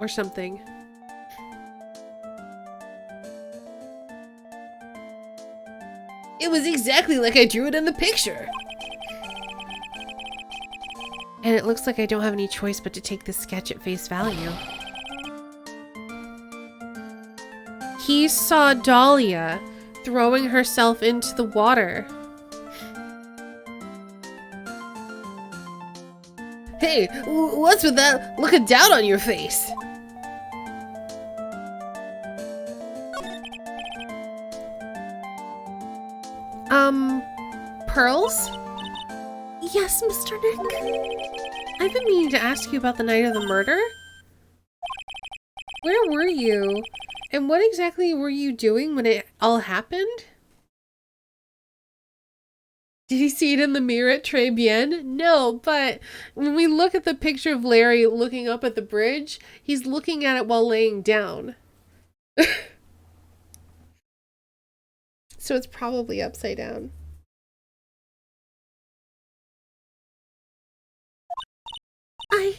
Or something. It was exactly like I drew it in the picture. And it looks like I don't have any choice but to take this sketch at face value. He saw Dahlia throwing herself into the water. Hey, what's with that look of doubt on your face? Pearls? Yes, Mr. Nick? I've been meaning to ask you about the night of the murder. Where were you? And what exactly were you doing when it all happened? Did you see it in the mirror at Très Bien? No, but when we look at the picture of Larry looking up at the bridge, he's looking at it while laying down. So it's probably upside down. I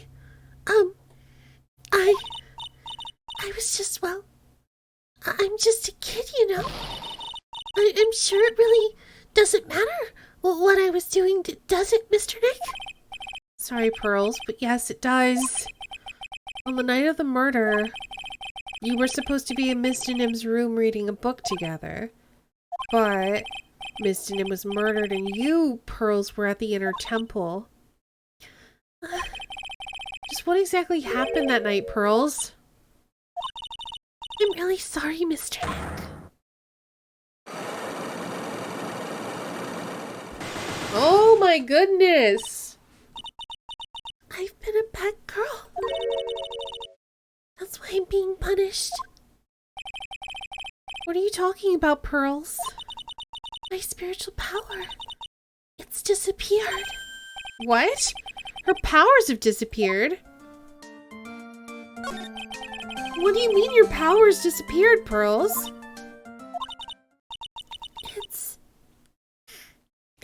was just, well, I'm just a kid, you know. I'm sure it really doesn't matter what I was doing, does it, Mr. Nick? Sorry, Pearls, but yes, it does. On the night of the murder, you were supposed to be in Miss Denim's room reading a book together. But Miss Denim was murdered and you, Pearls, were at the inner temple. Just what exactly happened that night, Pearls? I'm really sorry, Mr. Nick. Oh my goodness! I've been a bad girl. That's why I'm being punished. What are you talking about, Pearls? My spiritual power. It's disappeared. What? Her powers have disappeared? What do you mean your powers disappeared, Pearls?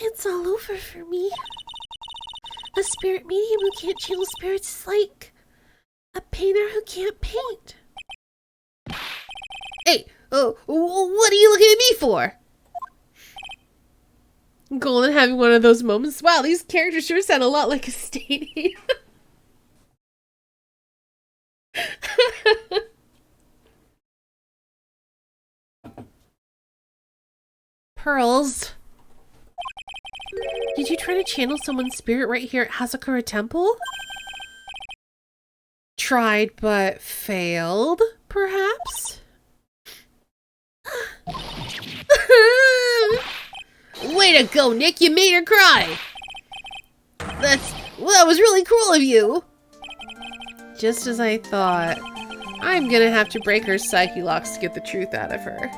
It's all over for me. A spirit medium who can't channel spirits is like a painter who can't paint. Hey, what are you looking at me for? Golden having one of those moments. Wow, these characters sure sound a lot like a stadium. Pearls. Did you try to channel someone's spirit right here at Hazakura Temple? Tried but failed, perhaps? Way to go, Nick! You made her cry! That was really cruel of you! Just as I thought. I'm gonna have to break her psyche locks to get the truth out of her.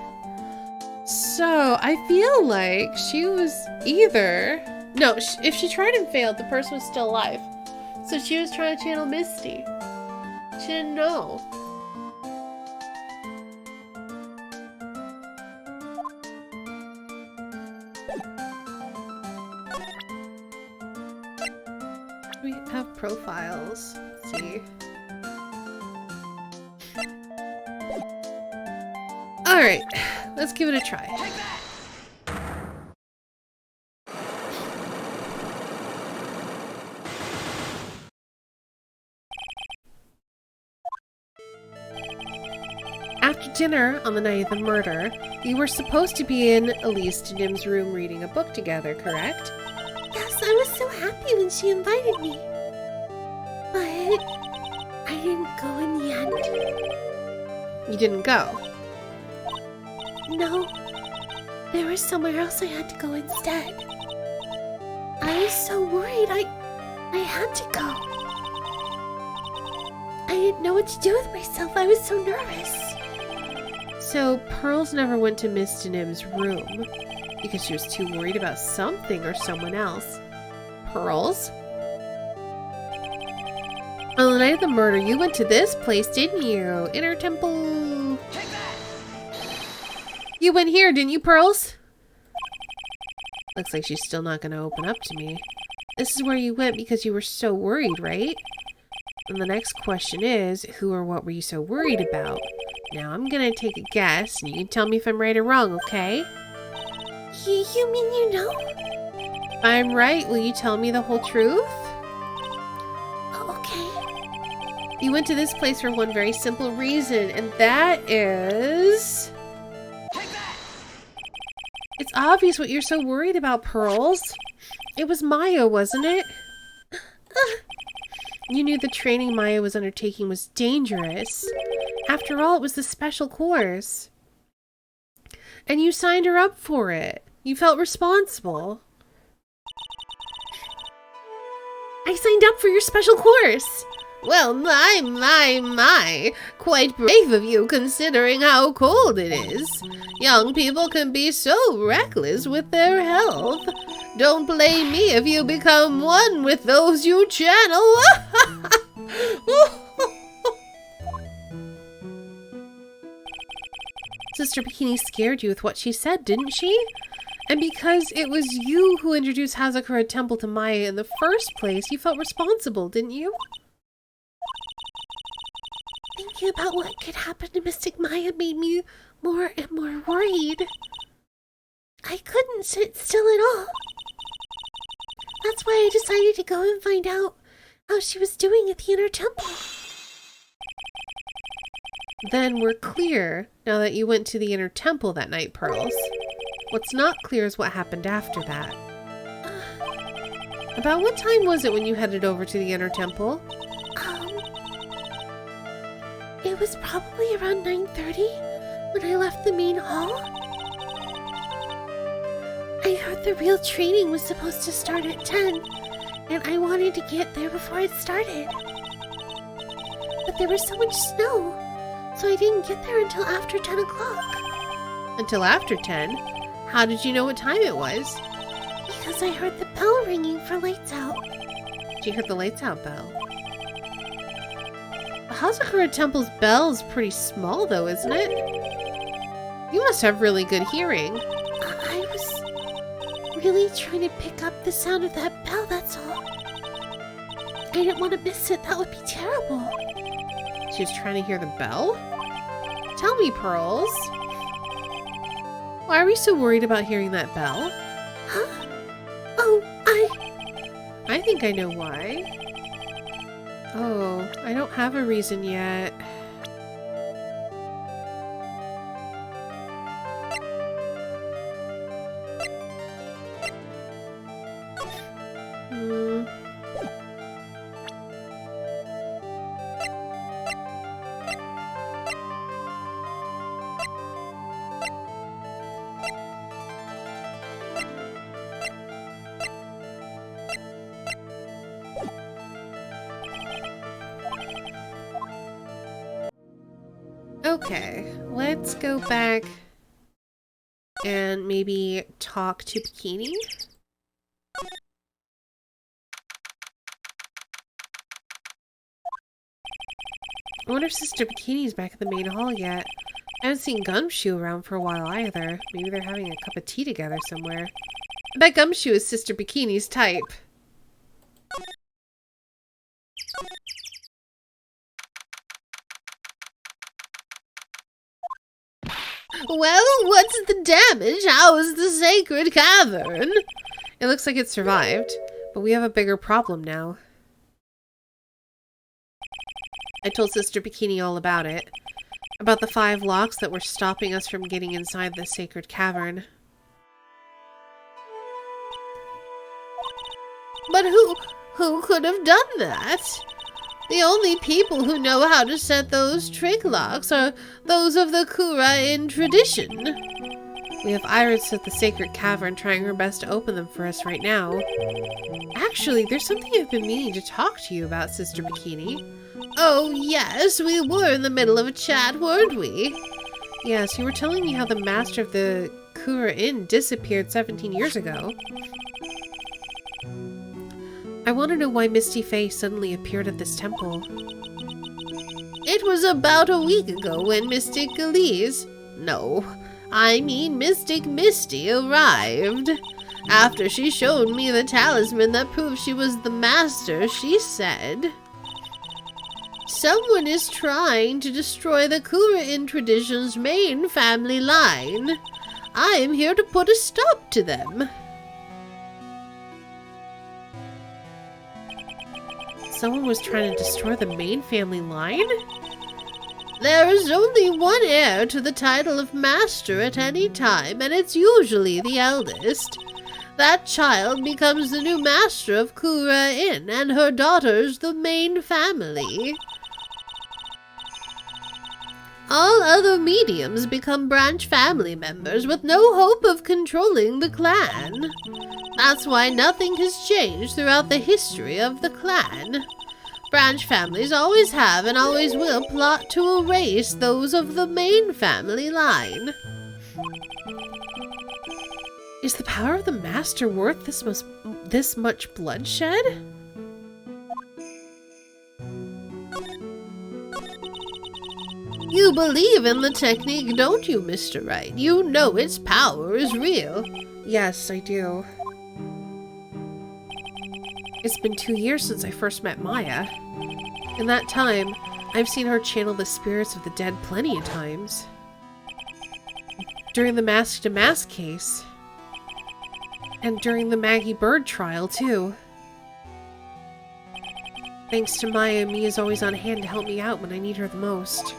So, I feel like she was either... No, if she tried and failed, the person was still alive. So she was trying to channel Misty. She didn't know. We have profiles. Let's see. Alright, let's give it a try. After dinner on the night of the murder, you were supposed to be in Elise Denim's room reading a book together, correct? Yes, I was so happy when she invited me. But I didn't go in the end. You didn't go? No. There was somewhere else I had to go instead. I was so worried. I had to go. I didn't know what to do with myself. I was so nervous. So, Pearls never went to Miss Denim's room because she was too worried about something or someone else. Pearls? On the night of the murder, you went to this place, didn't you? Inner Temple. You went here, didn't you, Pearls? Looks like she's still not going to open up to me. This is where you went because you were so worried, right? And the next question is, who or what were you so worried about? Now I'm gonna take a guess, and you can tell me if I'm right or wrong, okay? You mean you know? If I'm right, will you tell me the whole truth? Okay. You went to this place for one very simple reason, and that is... It's obvious what you're so worried about, Pearls. It was Maya, wasn't it? You knew the training Maya was undertaking was dangerous. After all, it was the special course. And you signed her up for it. You felt responsible. I signed up for your special course. Well, my. Quite brave of you considering how cold it is. Young people can be so reckless with their health. Don't blame me if you become one with those you channel. Sister Bikini scared you with what she said, didn't she? And because it was you who introduced Hazakura Temple to Maya in the first place, you felt responsible, didn't you? Thinking about what could happen to Mystic Maya made me more and more worried. I couldn't sit still at all. That's why I decided to go and find out how she was doing at the inner temple. Then we're clear now that you went to the inner temple that night, Pearls. What's not clear is what happened after that. About what time was it when you headed over to the inner temple? It was probably around 9:30 when I left the main hall. I heard the real training was supposed to start at 10, and I wanted to get there before it started. But there was so much snow, so I didn't get there until after 10 o'clock. Until after 10? How did you know what time it was? Because I heard the bell ringing for lights out. Did you hear the lights out bell? The Hazakura Temple's bell is pretty small though, isn't it? You must have really good hearing. I was really trying to pick up the sound of that bell, that's all. I didn't want to miss it, that would be terrible. She was trying to hear the bell? Tell me, Pearls. Why are we so worried about hearing that bell? Huh? Oh, I think I know why. Oh, I don't have a reason yet. Okay, let's go back and maybe talk to Bikini. I wonder if Sister Bikini's back at the main hall yet. I haven't seen Gumshoe around for a while either. Maybe they're having a cup of tea together somewhere. I bet Gumshoe is Sister Bikini's type. Well, what's the damage? How is the sacred cavern? It looks like it survived, but we have a bigger problem now. I told Sister Bikini all about it. About the 5 locks that were stopping us from getting inside the sacred cavern. But who could have done that? The only people who know how to set those trick locks are those of the Kura in tradition. We have Iris at the sacred cavern trying her best to open them for us right now. Actually, there's something I've been meaning to talk to you about, Sister Bikini. Oh, yes, we were in the middle of a chat, weren't we? Yes, you were telling me how the master of the Kura Inn disappeared 17 years ago. I want to know why Misty Faye suddenly appeared at this temple. It was about a week ago when Mystic Elise, no, I mean Mystic Misty arrived. After she showed me the talisman that proved she was the master, she said, "Someone is trying to destroy the Kura-in tradition's main family line. I am here to put a stop to them." Someone was trying to destroy the main family line? There is only one heir to the title of master at any time, and it's usually the eldest. That child becomes the new master of Kura Inn, and her daughters the main family. All other mediums become branch family members with no hope of controlling the clan. That's why nothing has changed throughout the history of the clan. Branch families always have and always will plot to erase those of the main family line. Is the power of the Master worth this much bloodshed? You believe in the technique, don't you, Mr. Wright? You know its power is real. Yes, I do. It's been 2 years since I first met Maya. In that time, I've seen her channel the spirits of the dead plenty of times. During the mask-to-mask case. And during the Maggie Bird trial, too. Thanks to Maya, Mia's always on hand to help me out when I need her the most.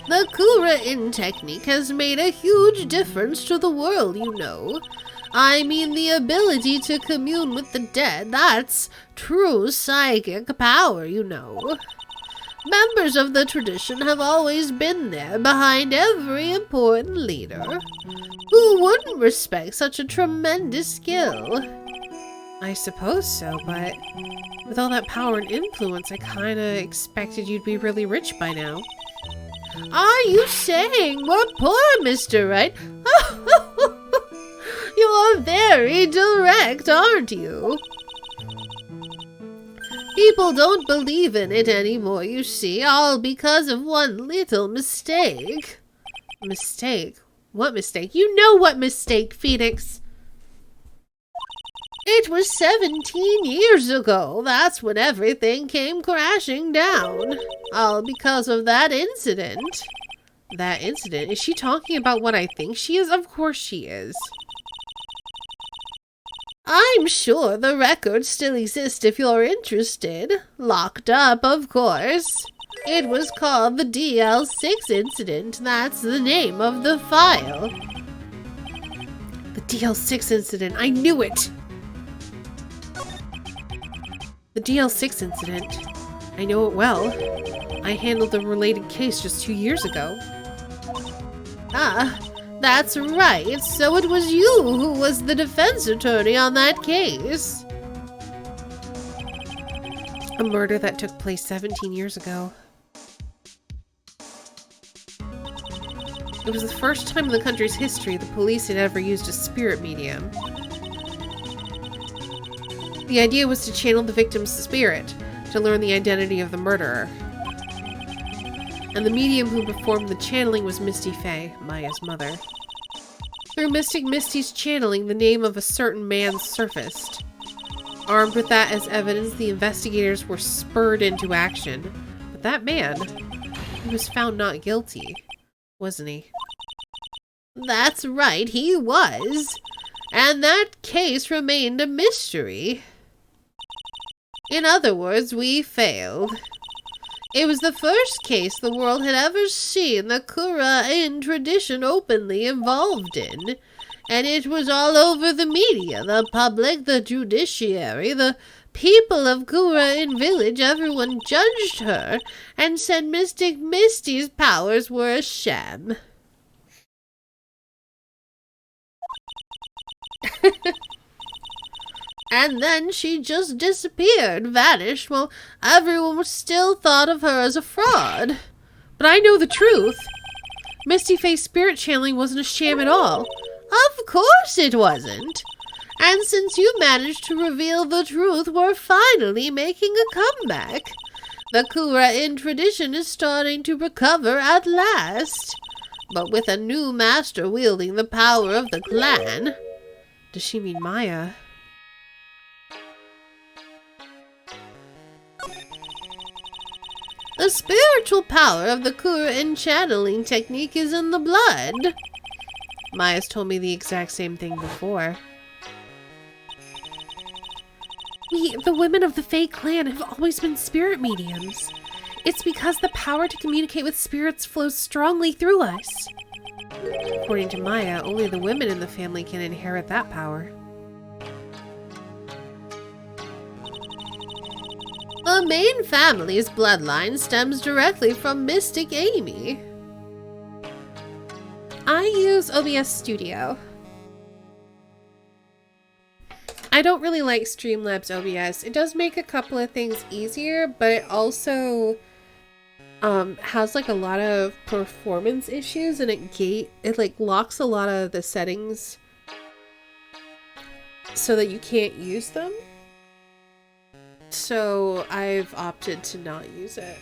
The Kura-in technique has made a huge difference to the world, you know. I mean, the ability to commune with the dead, that's true psychic power, you know. Members of the tradition have always been there behind every important leader. Who wouldn't respect such a tremendous skill? I suppose so, but with all that power and influence, I kinda expected you'd be really rich by now. Are you saying we're poor, Mr. Wright? You're very direct, aren't you? People don't believe in it anymore, you see, all because of one little mistake. Mistake? What mistake? You know what mistake, Phoenix! It was 17 years ago. That's when everything came crashing down. All because of that incident. That incident? Is she talking about what I think she is? Of course she is. I'm sure the records still exist if you're interested. Locked up, of course. It was called the DL6 incident. That's the name of the file. The DL6 incident. I knew it! The DL6 incident. I know it well. I handled a related case just 2 years ago. Ah, that's right. So it was you who was the defense attorney on that case. A murder that took place 17 years ago. It was the first time in the country's history the police had ever used a spirit medium. The idea was to channel the victim's spirit, to learn the identity of the murderer. And the medium who performed the channeling was Misty Faye, Maya's mother. Through Mystic Misty's channeling, the name of a certain man surfaced. Armed with that as evidence, the investigators were spurred into action. But that man, he was found not guilty, wasn't he? That's right, he was. And that case remained a mystery. In other words, we failed. It was the first case the world had ever seen the Kura-in tradition openly involved in. And it was all over the media, the public, the judiciary, the people of Kura-in village. Everyone judged her and said Mystic Misty's powers were a sham. And then she just disappeared, vanished, while everyone still thought of her as a fraud. But I know the truth. Misty Faye's spirit channeling wasn't a sham at all. Of course it wasn't. And since you managed to reveal the truth, we're finally making a comeback. The Kura-in tradition is starting to recover at last. But with a new master wielding the power of the clan. Does she mean Maya? The spiritual power of the Kura-in channeling technique is in the blood. Maya's told me the exact same thing before. We, the women of the Fae clan, have always been spirit mediums. It's because the power to communicate with spirits flows strongly through us. According to Maya, only the women in the family can inherit that power. The main family's bloodline stems directly from Mystic Amy. I use OBS Studio. I don't really like Streamlabs OBS. It does make a couple of things easier, but it also has like a lot of performance issues, and it like locks a lot of the settings so that you can't use them. So I've opted to not use it.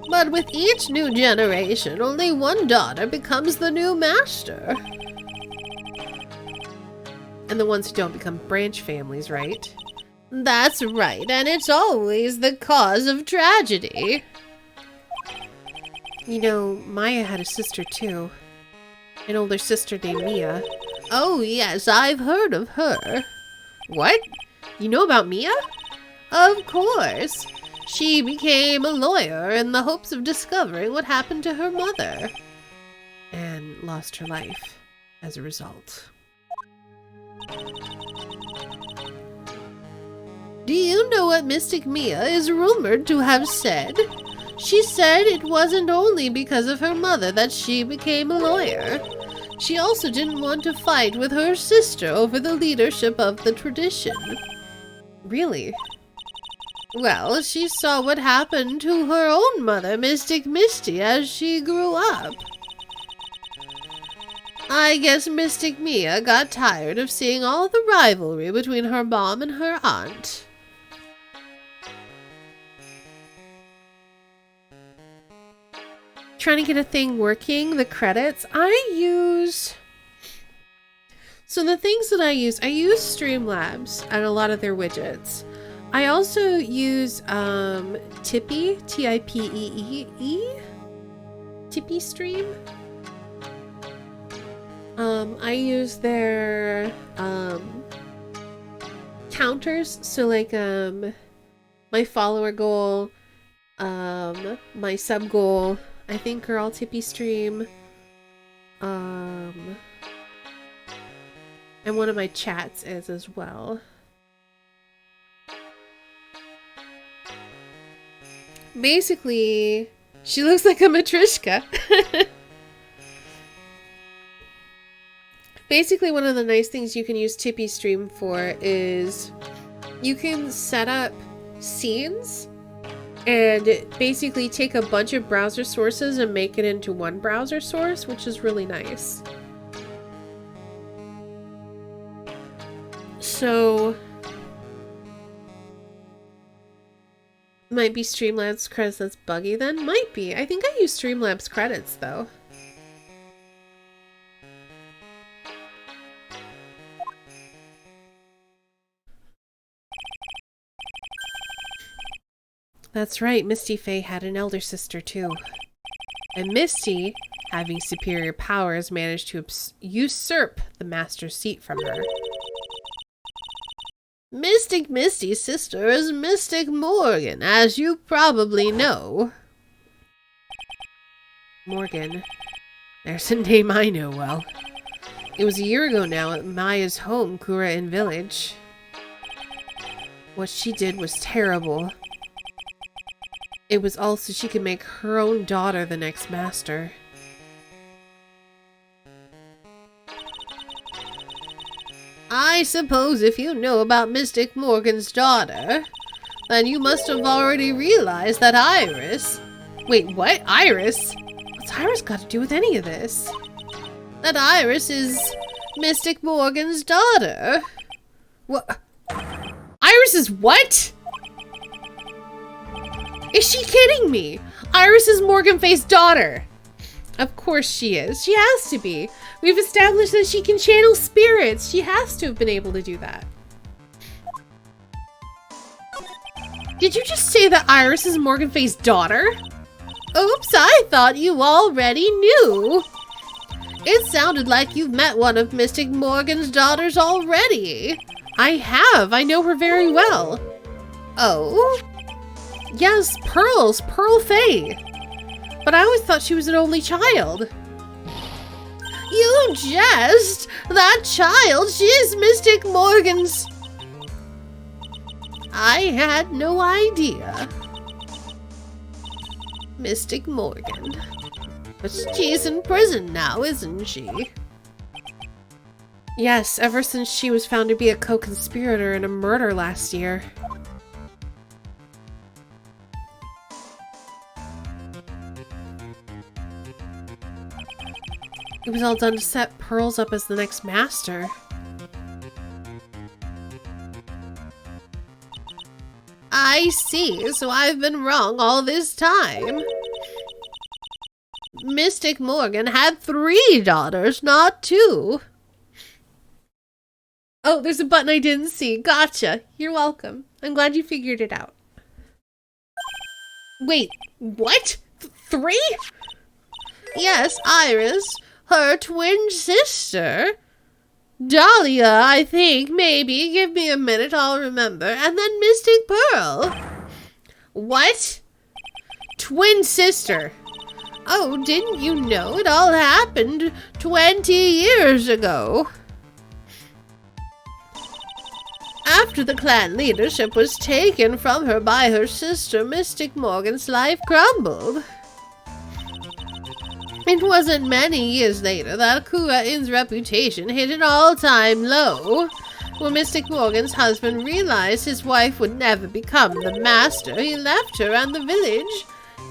But with each new generation, only one daughter becomes the new master. And the ones who don't become branch families, right? That's right, and it's always the cause of tragedy. You know, Maya had a sister too. An older sister named Mia. Oh yes, I've heard of her. What? You know about Mia? Of course. She became a lawyer in the hopes of discovering what happened to her mother. And lost her life as a result. Do you know what Mystic Mia is rumored to have said? She said it wasn't only because of her mother that she became a lawyer. She also didn't want to fight with her sister over the leadership of the tradition. Really? Well, she saw what happened to her own mother, Mystic Misty, as she grew up. I guess Mystic Mia got tired of seeing all the rivalry between her mom and her aunt. Trying to get a thing working, the credits. So the things that I use Streamlabs and a lot of their widgets. I also use Tippy, T-I-P-E-E, Tippy Stream. I use their counters, so like my follower goal, my sub goal, I think are all Tippy Stream. And one of my chats is as well. Basically, she looks like a matryoshka. Basically, one of the nice things you can use Tippy Stream for is you can set up scenes and basically take a bunch of browser sources and make it into one browser source, which is really nice. So might be Streamlabs credits that's buggy then? Might be. I think I use Streamlabs credits though. That's right, Misty Faye had an elder sister too. And Misty, having superior powers, managed to usurp the master's seat from her. Mystic Misty's sister is Mystic Morgan, as you probably know. Morgan. There's a name I know well. It was a year ago now at Maya's home, Kurain Village. What she did was terrible. It was all so she could make her own daughter the next master. I suppose if you know about Mystic Morgan's daughter, then you must have already realized that Iris... Wait, what? Iris? What's Iris got to do with any of this? That Iris is Mystic Morgan's daughter. What? Iris is what? Is she kidding me? Iris is Morgan Faye's daughter. Of course she is. She has to be. We've established that she can channel spirits. She has to have been able to do that. Did you just say that Iris is Morgan Faye's daughter? Oops, I thought you already knew. It sounded like you've met one of Mystic Morgan's daughters already. I have. I know her very well. Oh? Yes, Pearl Faye. But I always thought she was an only child. You jest! That child, she is Mystic Morgan's. I had no idea. Mystic Morgan. But she's in prison now, isn't she? Yes, ever since she was found to be a co-conspirator in a murder last year. It was all done to set Pearls up as the next master. I see, so I've been wrong all this time. Mystic Morgan had 3 daughters, not 2. Oh, there's a button I didn't see. Gotcha. You're welcome. I'm glad you figured it out. Wait, what? 3? Yes, Iris, her twin sister. Dahlia, I think, maybe. Give me a minute, I'll remember. And then Mystic Pearl. What? Twin sister. Oh, didn't you know it all happened 20 years ago? After the clan leadership was taken from her by her sister, Mystic Morgan's life crumbled. It wasn't many years later that Kura-in's reputation hit an all-time low. When Mystic Morgan's husband realized his wife would never become the master, he left her and the village,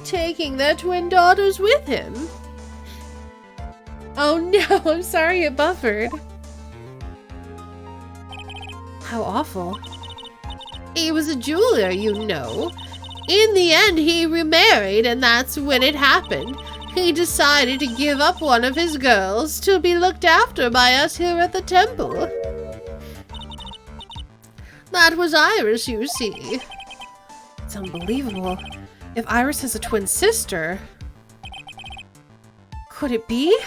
taking their twin daughters with him. Oh no, I'm sorry it buffered. How awful. He was a jeweler, you know. In the end, he remarried, and that's when it happened. He decided to give up one of his girls to be looked after by us here at the temple. That was Iris, you see. It's unbelievable. If Iris has a twin sister... Could it be?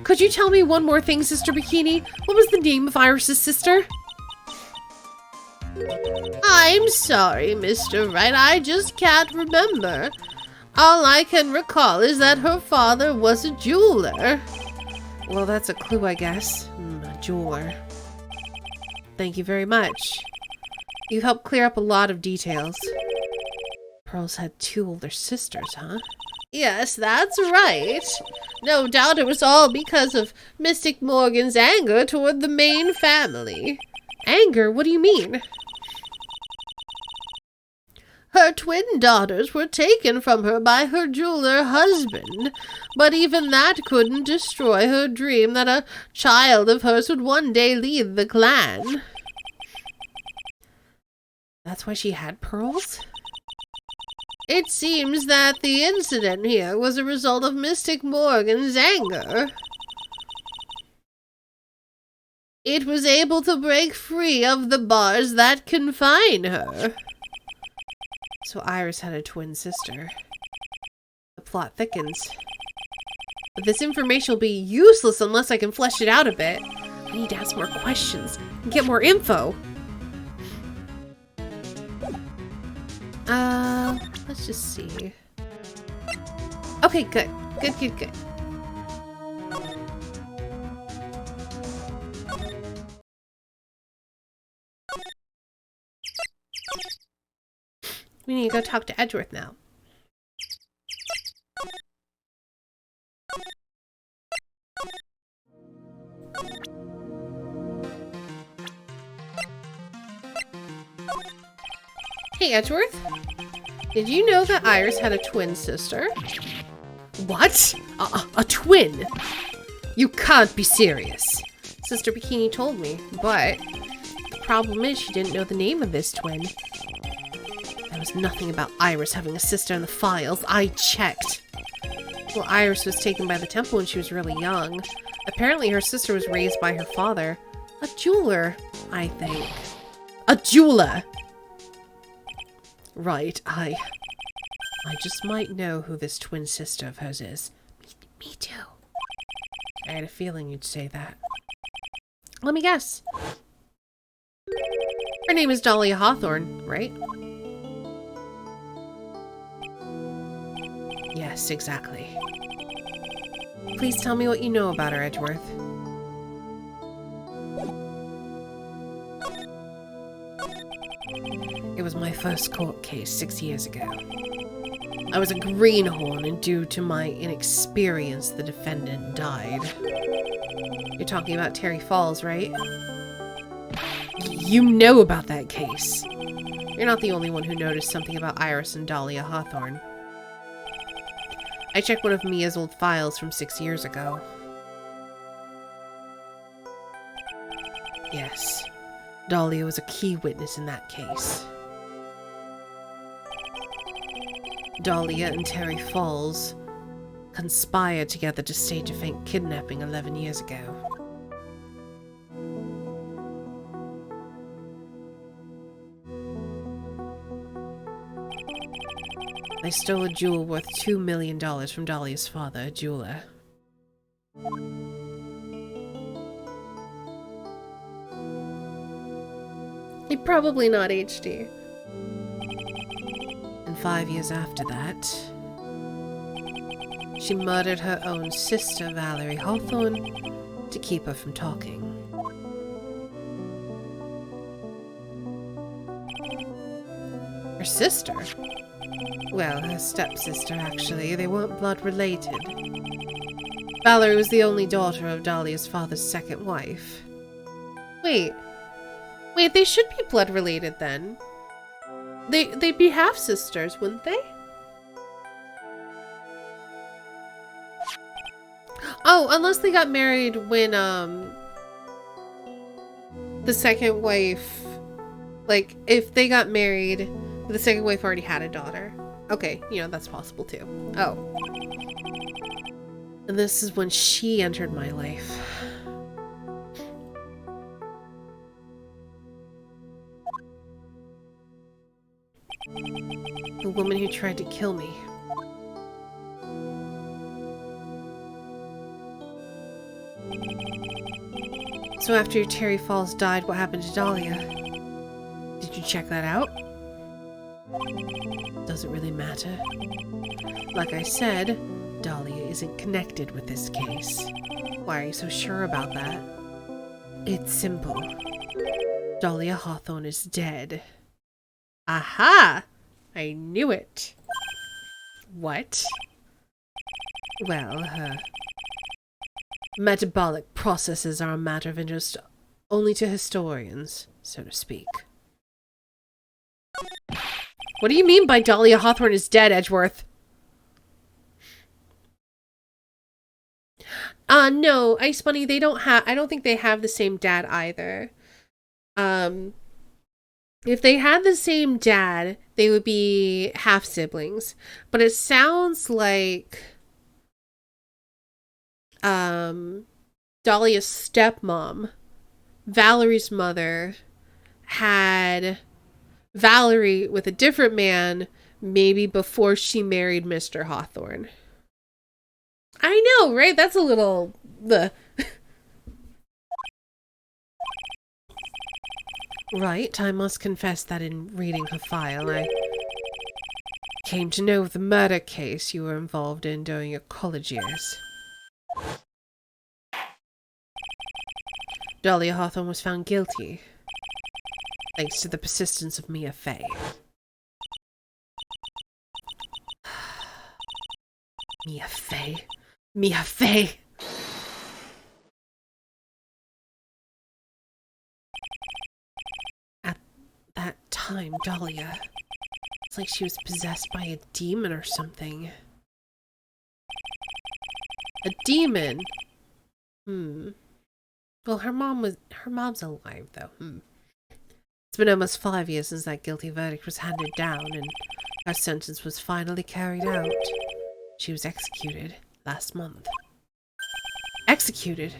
Could you tell me one more thing, Sister Bikini? What was the name of Iris's sister? I'm sorry, Mr. Wright, I just can't remember. All I can recall is that her father was a jeweler. Well, that's a clue, I guess. A jeweler. Thank you very much. You helped clear up a lot of details. Pearls had 2 older sisters, huh? Yes, that's right. No doubt it was all because of Mystic Morgan's anger toward the main family. Anger? What do you mean? Her twin daughters were taken from her by her jeweler husband, but even that couldn't destroy her dream that a child of hers would one day lead the clan. That's why she had pearls? It seems that the incident here was a result of Mystic Morgan's anger. It was able to break free of the bars that confine her. So Iris had a twin sister. The plot thickens. But this information will be useless unless I can flesh it out a bit. I need to ask more questions and get more info. Let's just see. Okay, good. Good. We need to go talk to Edgeworth now. Hey, Edgeworth. Did you know that Iris had a twin sister? What? A twin? You can't be serious. Sister Bikini told me, but the problem is she didn't know the name of this twin. There was nothing about Iris having a sister in the files. I checked. Well, Iris was taken by the temple when she was really young. Apparently her sister was raised by her father. A jeweler, I think. A jeweler! Right, I just might know who this twin sister of hers is. Me too. I had a feeling you'd say that. Let me guess. Her name is Dahlia Hawthorne, right? Yes, exactly. Please tell me what you know about her, Edgeworth. It was my first court case 6 years ago. I was a greenhorn, and due to my inexperience, the defendant died. You're talking about Terry Falls, right? You know about that case. You're not the only one who noticed something about Iris and Dahlia Hawthorne. I checked one of Mia's old files from 6 years ago. Yes, Dahlia was a key witness in that case. Dahlia and Terry Falls conspired together to stage a fake kidnapping 11 years ago. They stole a jewel worth $2 million from Dahlia's father, a jeweler. Probably not HD. And 5 years after that, she murdered her own sister, Valerie Hawthorne, to keep her from talking. Her sister? Well, her stepsister, actually. They weren't blood related. Valerie was the only daughter of Dahlia's father's second wife. Wait, they should be blood related then. They'd be half sisters, wouldn't they? Oh, unless they got married when the second wife, like if they got married, the second wife already had a daughter. Okay, you know, that's possible too. Oh. And this is when she entered my life. The woman who tried to kill me. So after Terry Falls died, what happened to Dahlia? Did you check that out? Does it really matter? Like I said, Dahlia isn't connected with this case. Why are you so sure about that? It's simple. Dahlia Hawthorne is dead. Aha! I knew it. What? Well, her metabolic processes are a matter of interest only to historians, so to speak. What do you mean by Dahlia Hawthorne is dead, Edgeworth? No, Ice Bunny, they don't have, I don't think they have the same dad either. If they had the same dad, they would be half siblings. But it sounds like Dahlia's stepmom, Valerie's mother, had Valerie with a different man maybe before she married Mr. Hawthorne. I know, right? That's a little... Right, I must confess that in reading her file, I came to know of the murder case you were involved in during your college years. Dahlia Hawthorne was found guilty, thanks to the persistence of Mia Fey. Mia Fey. Mia Fey! At that time, Dahlia, it's like she was possessed by a demon or something. A demon? Well, her mom's alive, though. It's been almost 5 years since that guilty verdict was handed down, and her sentence was finally carried out. She was executed last month. Executed?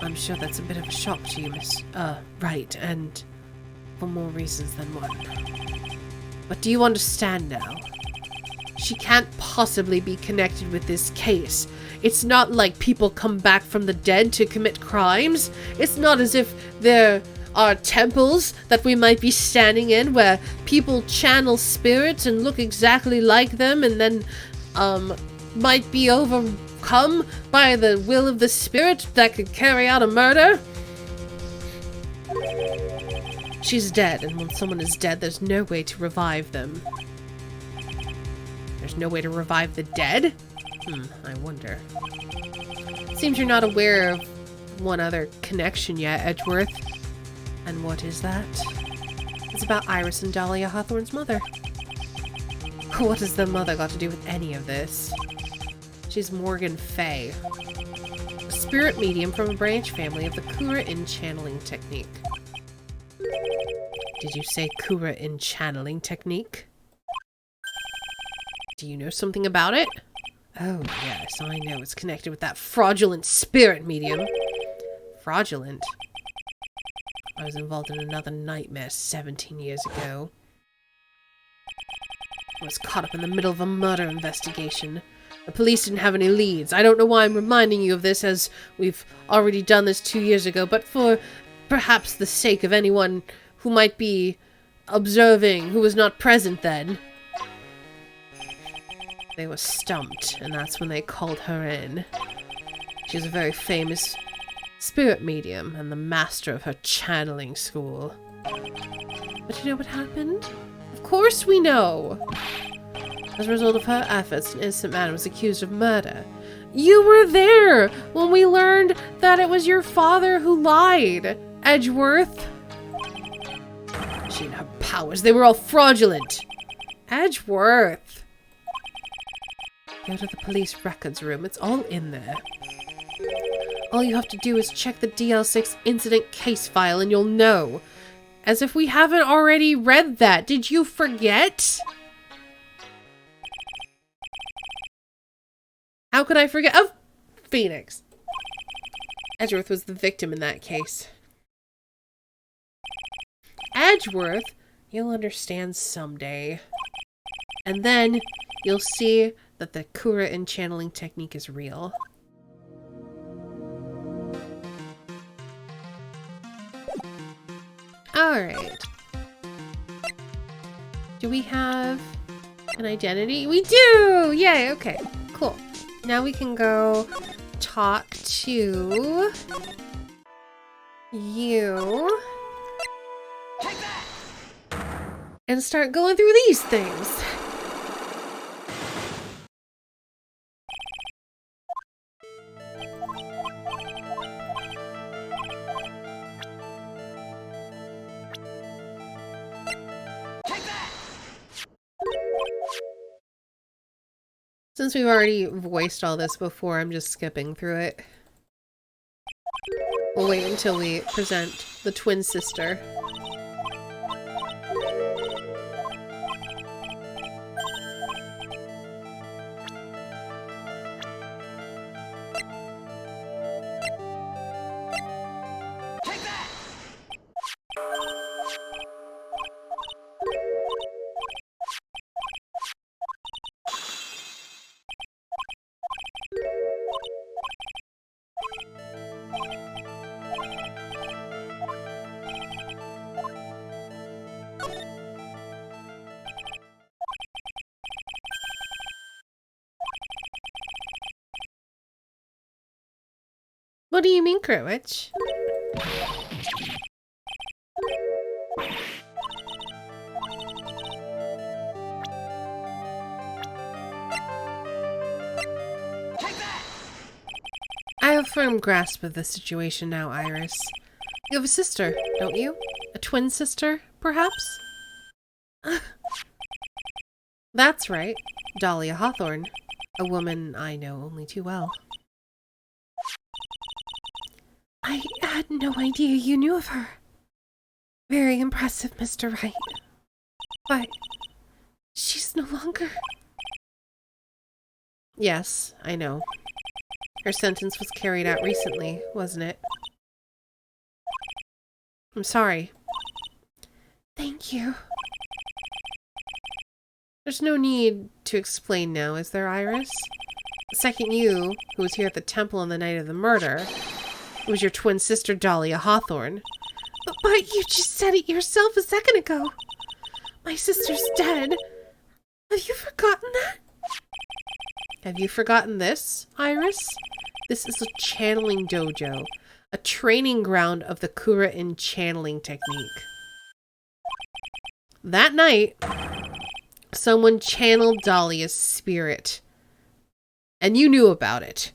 I'm sure that's a bit of a shock to you, Miss, Wright, and for more reasons than one. But do you understand now? She can't possibly be connected with this case. It's not like people come back from the dead to commit crimes. It's not as if there are temples that we might be standing in where people channel spirits and look exactly like them and then might be overcome by the will of the spirit that could carry out a murder? She's dead, and when someone is dead, there's no way to revive them. There's no way to revive the dead? I wonder. Seems you're not aware of one other connection yet, Edgeworth. And what is that? It's about Iris and Dahlia Hawthorne's mother. What has the mother got to do with any of this? She's Morgan Fay, a spirit medium from a branch family of the Kura-in channeling technique. Did you say Kura-in channeling technique? Do you know something about it? Oh, yes, I know. It's connected with that fraudulent spirit medium. Fraudulent? I was involved in another nightmare 17 years ago. I was caught up in the middle of a murder investigation. The police didn't have any leads. I don't know why I'm reminding you of this, as we've already done this 2 years ago, but for perhaps the sake of anyone who might be observing who was not present then. They were stumped, and that's when they called her in. She's a very famous spirit medium and the master of her channeling school. But you know what happened? Of course we know! As a result of her efforts, an innocent man was accused of murder. You were there when we learned that it was your father who lied, Edgeworth. She and her powers, they were all fraudulent. Edgeworth. Go to the police records room. It's all in there. All you have to do is check the DL6 incident case file and you'll know. As if we haven't already read that. Did you forget? How could I forget? Oh, Phoenix. Edgeworth was the victim in that case. Edgeworth? You'll understand someday. And then you'll see that the Kura-in channeling technique is real. Alright. Do we have an identity? We do! Yay, okay. Cool. Now we can go talk to you. Take that! And start going through these things. Take that! Since we've already voiced all this before, I'm just skipping through it. We'll wait until we present the twin sister. Take that! What do you mean, Crowitch? Take that! I have a firm grasp of the situation now, Iris. You have a sister, don't you? A twin sister, perhaps? That's right, Dahlia Hawthorne. A woman I know only too well. I had no idea you knew of her. Very impressive, Mr. Wright. But she's no longer... Yes, I know. Her sentence was carried out recently, wasn't it? I'm sorry. Thank you. There's no need to explain now, is there, Iris? The second you, who was here at the temple on the night of the murder, it was your twin sister, Dahlia Hawthorne. But you just said it yourself a second ago. My sister's dead. Have you forgotten that? Have you forgotten this, Iris? This is a channeling dojo, a training ground of the Kura-in channeling technique. That night, someone channeled Dahlia's spirit, and you knew about it.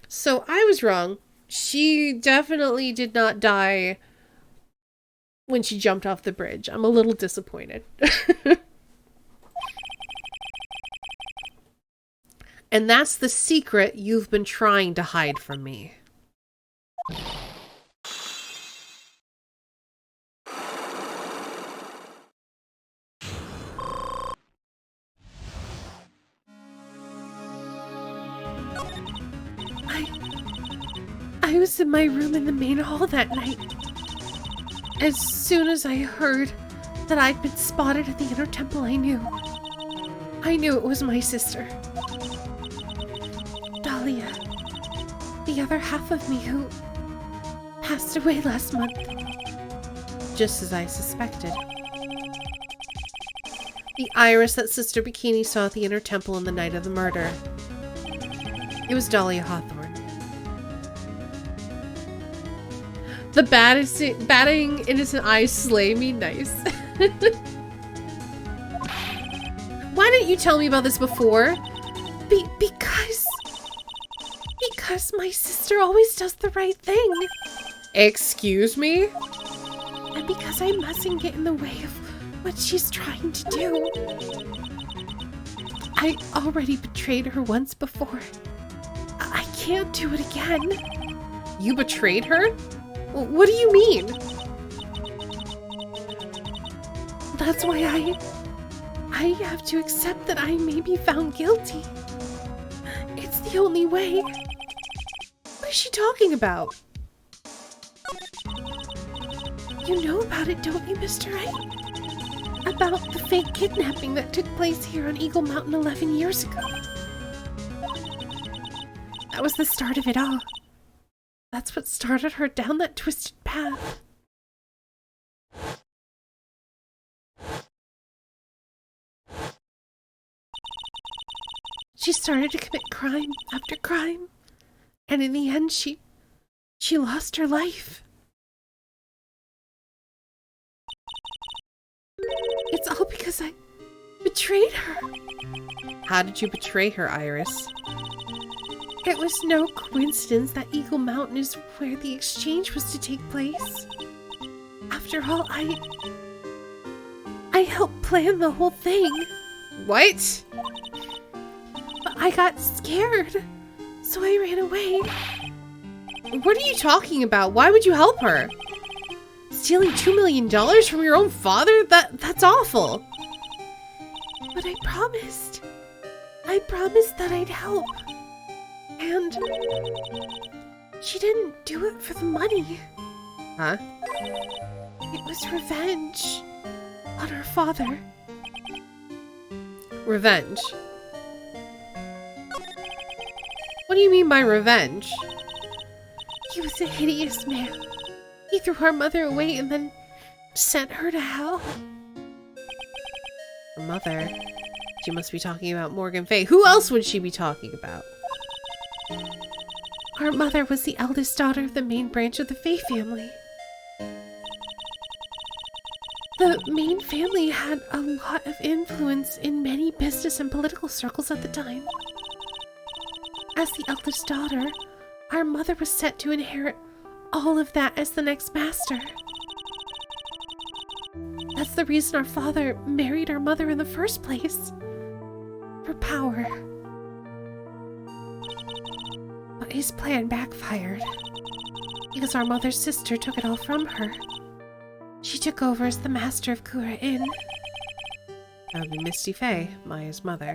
So I was wrong. She definitely did not die when she jumped off the bridge. I'm a little disappointed. And that's the secret you've been trying to hide from me. I was in my room in the main hall that night. As soon as I heard that I'd been spotted at the inner temple, I knew. I knew it was my sister. Dahlia. The other half of me who passed away last month. Just as I suspected. The Iris that Sister Bikini saw at the inner temple on the night of the murder. It was Dahlia Hawthorne. The batting innocent eyes slay me nice. Why didn't you tell me about this before? Because my sister always does the right thing. Excuse me? And because I mustn't get in the way of what she's trying to do. I already betrayed her once before. I can't do it again. You betrayed her? What do you mean? That's why I have to accept that I may be found guilty. It's the only way. What is she talking about? You know about it, don't you, Mr. Wright? About the fake kidnapping that took place here on Eagle Mountain 11 years ago. That was the start of it all. That's what started her down that twisted path. She started to commit crime after crime, and in the end, she lost her life. It's all because I betrayed her. How did you betray her, Iris? It was no coincidence that Eagle Mountain is where the exchange was to take place. After all, I helped plan the whole thing. What? But I got scared, so I ran away. What are you talking about? Why would you help her? Stealing $2 million from your own father? That's awful. But I promised. I promised that I'd help. And she didn't do it for the money. Huh? It was revenge on her father. Revenge? What do you mean by revenge? He was a hideous man. He threw our mother away and then sent her to hell. Her mother? She must be talking about Morgan Fay. Who else would she be talking about? Our mother was the eldest daughter of the main branch of the Fay family. The main family had a lot of influence in many business and political circles at the time. As the eldest daughter, our mother was set to inherit all of that as the next master. That's the reason our father married our mother in the first place. For power. But his plan backfired. Because our mother's sister took it all from her. She took over as the master of Kura-in. That would be Misty Fay, Maya's mother.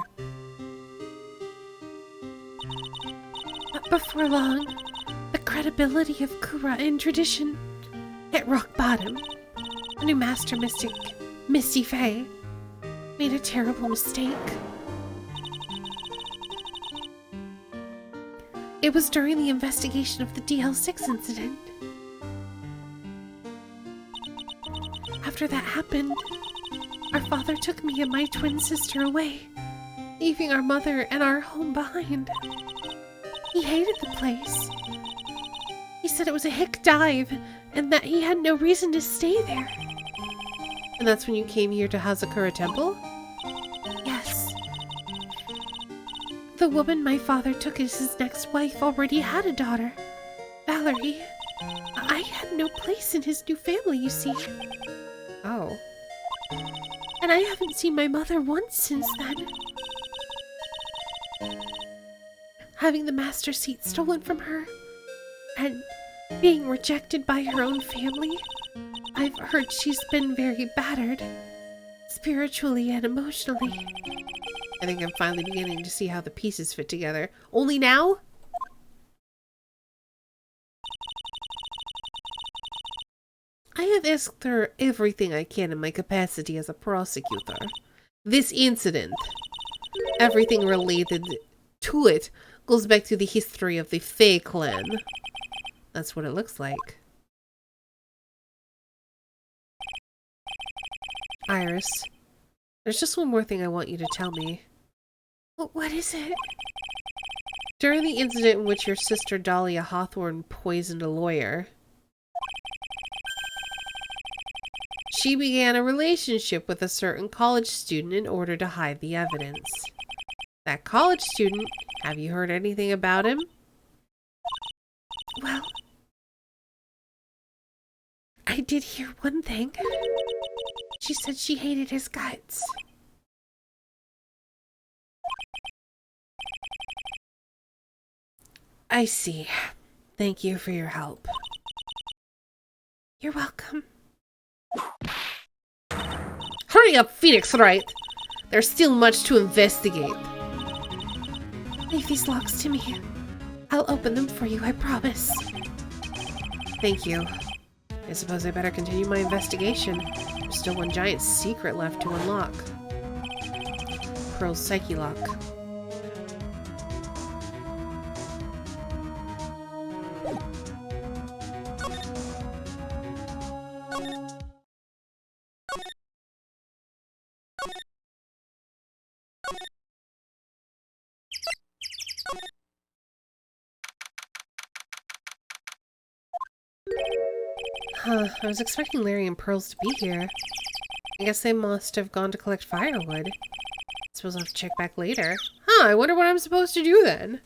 But before long, the credibility of Kura-in tradition hit rock bottom. A new master mystic, Misty Fay, made a terrible mistake. It was during the investigation of the DL6 incident. After that happened, our father took me and my twin sister away leaving our mother and our home behind. He hated the place. He said it was a hick dive and that he had no reason to stay there. And that's when you came here to Hazakura Temple? Yes. The woman my father took as his next wife already had a daughter, Valerie. I had no place in his new family, you see. Oh. And I haven't seen my mother once since then. Having the master seat stolen from her, and being rejected by her own family, I've heard she's been very battered, spiritually and emotionally. I think I'm finally beginning to see how the pieces fit together. Only now? I have asked her everything I can in my capacity as a prosecutor. This incident, everything related to it, goes back to the history of the Fae clan. That's what it looks like. Iris, there's just one more thing I want you to tell me. What is it? During the incident in which your sister Dahlia Hawthorne poisoned a lawyer, she began a relationship with a certain college student in order to hide the evidence. That college student, have you heard anything about him? Well, I did hear one thing. She said she hated his guts. I see. Thank you for your help. You're welcome. Hurry up, Phoenix Wright! There's still much to investigate. Leave these locks to me. I'll open them for you, I promise. Thank you. I suppose I better continue my investigation. There's still one giant secret left to unlock. Pearl's Psyche Lock. Huh, I was expecting Larry and Pearls to be here. I guess they must have gone to collect firewood. I suppose I'll have to check back later. Huh, I wonder what I'm supposed to do then.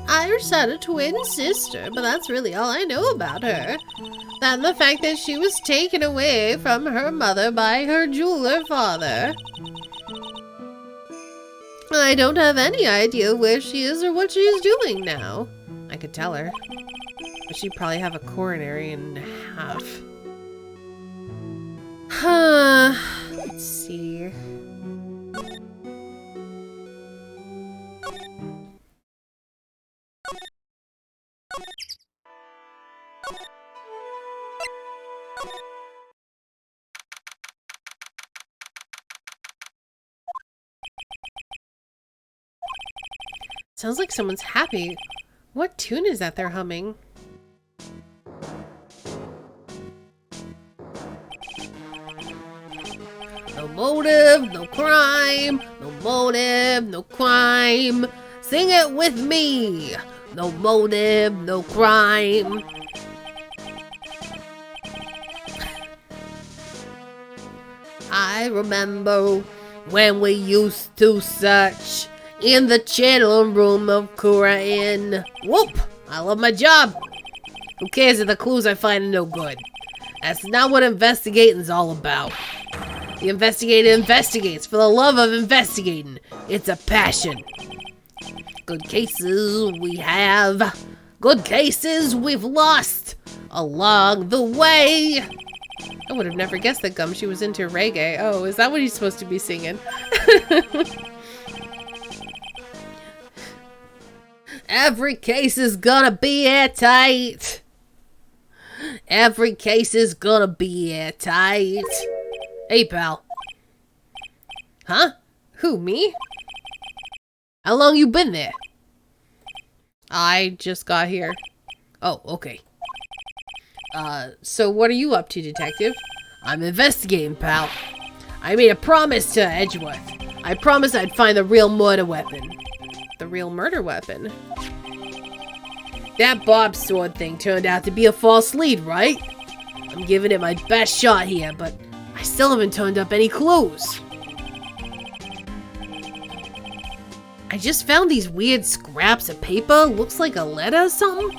Iris had a twin sister, but that's really all I know about her. And the fact that she was taken away from her mother by her jeweler father. I don't have any idea where she is or what she is doing now. I could tell her. But she'd probably have a coronary and a half. Let's see. Sounds like someone's happy. What tune is that they're humming? No motive, no crime. No motive, no crime. Sing it with me. No motive, no crime. I remember when we used to search in the channel room of Kura Inn. Whoop! I love my job. Who cares if the clues I find are no good? That's not what investigating's all about. The investigator investigates for the love of investigating. It's a passion. Good cases we have. Good cases we've lost along the way. I would have never guessed that Gumshoe was into reggae. Oh, is that what he's supposed to be singing? Every case is gonna be airtight. Every case is gonna be airtight. Hey, pal. Huh? Who, me? How long you been there? I just got here. Oh, okay. So what are you up to, detective? I'm investigating, pal. I made a promise to Edgeworth. I promised I'd find the real murder weapon. The real murder weapon? That Bob sword thing turned out to be a false lead, right? I'm giving it my best shot here, but I still haven't turned up any clues. I just found these weird scraps of paper. Looks like a letter or something.